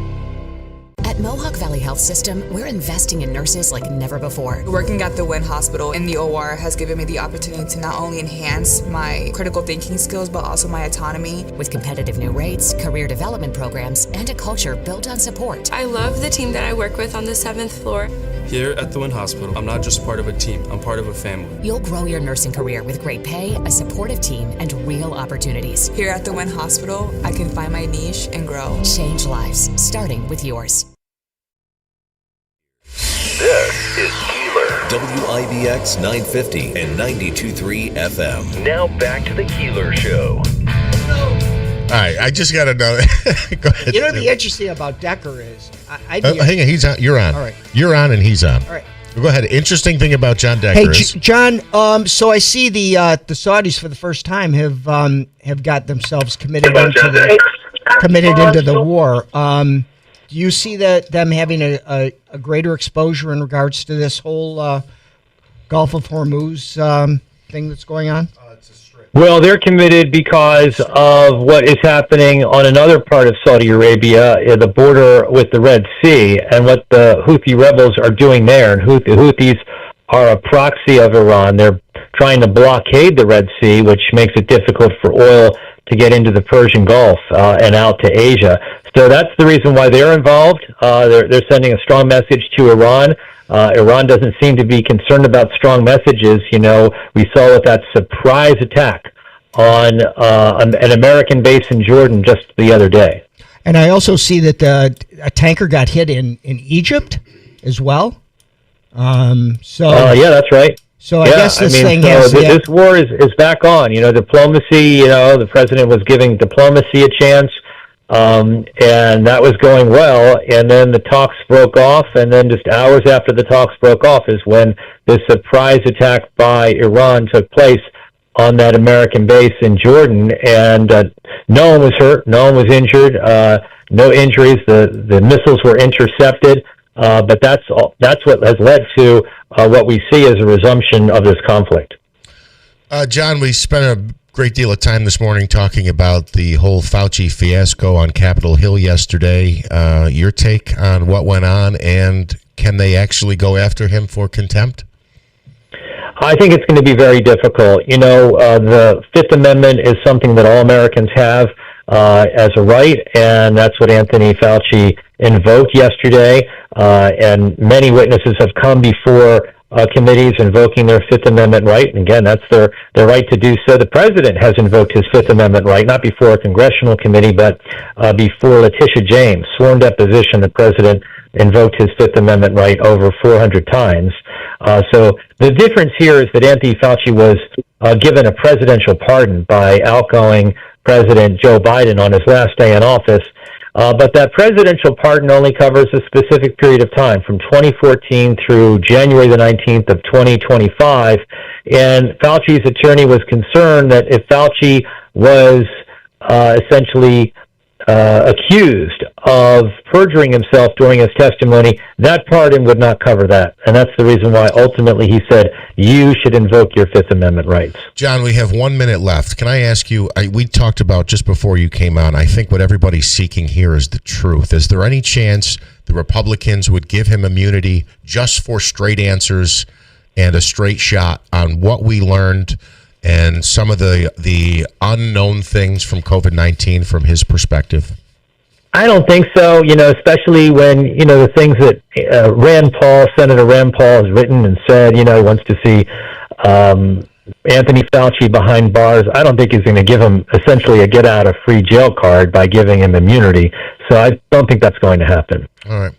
At Mohawk Valley Health System, we're investing in nurses like never before. Working at the Wynn Hospital in the OR has given me the opportunity to not only enhance my critical thinking skills, but also my autonomy. With competitive new rates, career development programs, and a culture built on support. I love the team that I work with on the 7th floor. Here at the Wynn Hospital, I'm not just part of a team, I'm part of a family. You'll grow your nursing career with great pay, a supportive team, and real opportunities. Here at the Wynn Hospital, I can find my niche and grow. Change lives, starting with yours. This is Keeler. WIBX 950 and 92.3 FM. Now back to the Keeler Show. All right, I just got to know. Go ahead. The interesting about Decker is, hang on, he's on. You're on. All right. You're on, and he's on. All right. Go ahead. Interesting thing about John Decker Hey, is... John. So I see the Saudis for the first time have got themselves committed into the war. Do you see them having a greater exposure in regards to this whole Gulf of Hormuz thing that's going on? Well, they're committed because of what is happening on another part of Saudi Arabia, the border with the Red Sea, and what the Houthi rebels are doing there. And the Houthis are a proxy of Iran. They're trying to blockade the Red Sea, which makes it difficult for oil to get into the Persian Gulf and out to Asia. So that's the reason why they're involved. They're sending a strong message to Iran. Iran doesn't seem to be concerned about strong messages. You know, we saw with that surprise attack on an American base in Jordan just the other day. And I also see that a tanker got hit in Egypt as well. Yeah, that's right. So I guess this war is back on. You know, diplomacy. You know, the president was giving diplomacy a chance. And that was going well, and then the talks broke off, and then just hours after the talks broke off is when this surprise attack by Iran took place on that American base in Jordan, and no one was hurt, no one was injured, no injuries, the missiles were intercepted, but that's what has led to what we see as a resumption of this conflict. John, we spent a great deal of time this morning talking about the whole Fauci fiasco on Capitol Hill yesterday. Your take on what went on, and can they actually go after him for contempt? I think it's going to be very difficult. You know, the Fifth Amendment is something that all Americans have as a right, and that's what Anthony Fauci invoked yesterday. And many witnesses have come before committees invoking their Fifth Amendment right. And again, that's their right to do so. The president has invoked his Fifth Amendment right, not before a congressional committee, but before Letitia James. Sworn deposition, the president invoked his Fifth Amendment right over 400 times. So the difference here is that Anthony Fauci was given a presidential pardon by outgoing President Joe Biden on his last day in office. But that presidential pardon only covers a specific period of time, from 2014 through January the 19th of 2025. And Fauci's attorney was concerned that if Fauci was essentially accused of perjuring himself during his testimony, that pardon would not cover that. And that's the reason why ultimately he said, you should invoke your Fifth Amendment rights. John, we have 1 minute left. Can I ask you, we talked about just before you came on, I think what everybody's seeking here is the truth. Is there any chance the Republicans would give him immunity just for straight answers and a straight shot on what we learned and some of the unknown things from COVID-19 from his perspective? I don't think so, you know, especially when, you know, the things that Senator Rand Paul has written and said, you know, he wants to see Anthony Fauci behind bars. I don't think he's going to give him essentially a get-out-of-free jail card by giving him immunity. So I don't think that's going to happen. All right.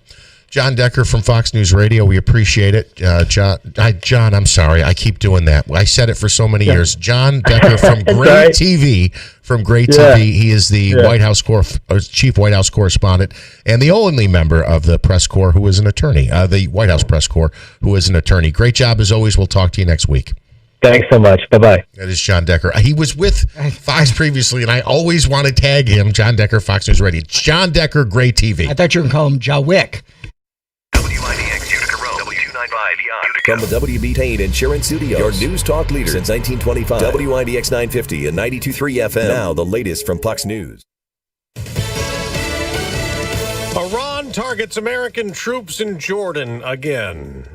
John Decker from Fox News Radio, we appreciate it. John, I'm sorry, I keep doing that. I said it for so many years. John Decker from Great TV. From Great TV, he is the White House chief White House correspondent and the only member of the press corps who is an attorney, the White House press corps who is an attorney. Great job as always. We'll talk to you next week. Thanks so much. Bye-bye. That is John Decker. He was with Fox previously, and I always want to tag him. John Decker, Fox News Radio. John Decker, Great TV. I thought you were going to call him Jawick. WIBX Utica Road, W295 Utica. From the WB Tain Insurance Studios, your news talk leader since 1925. WIBX 950 and 92.3 FM. Now the latest from Fox News. Iran targets American troops in Jordan again.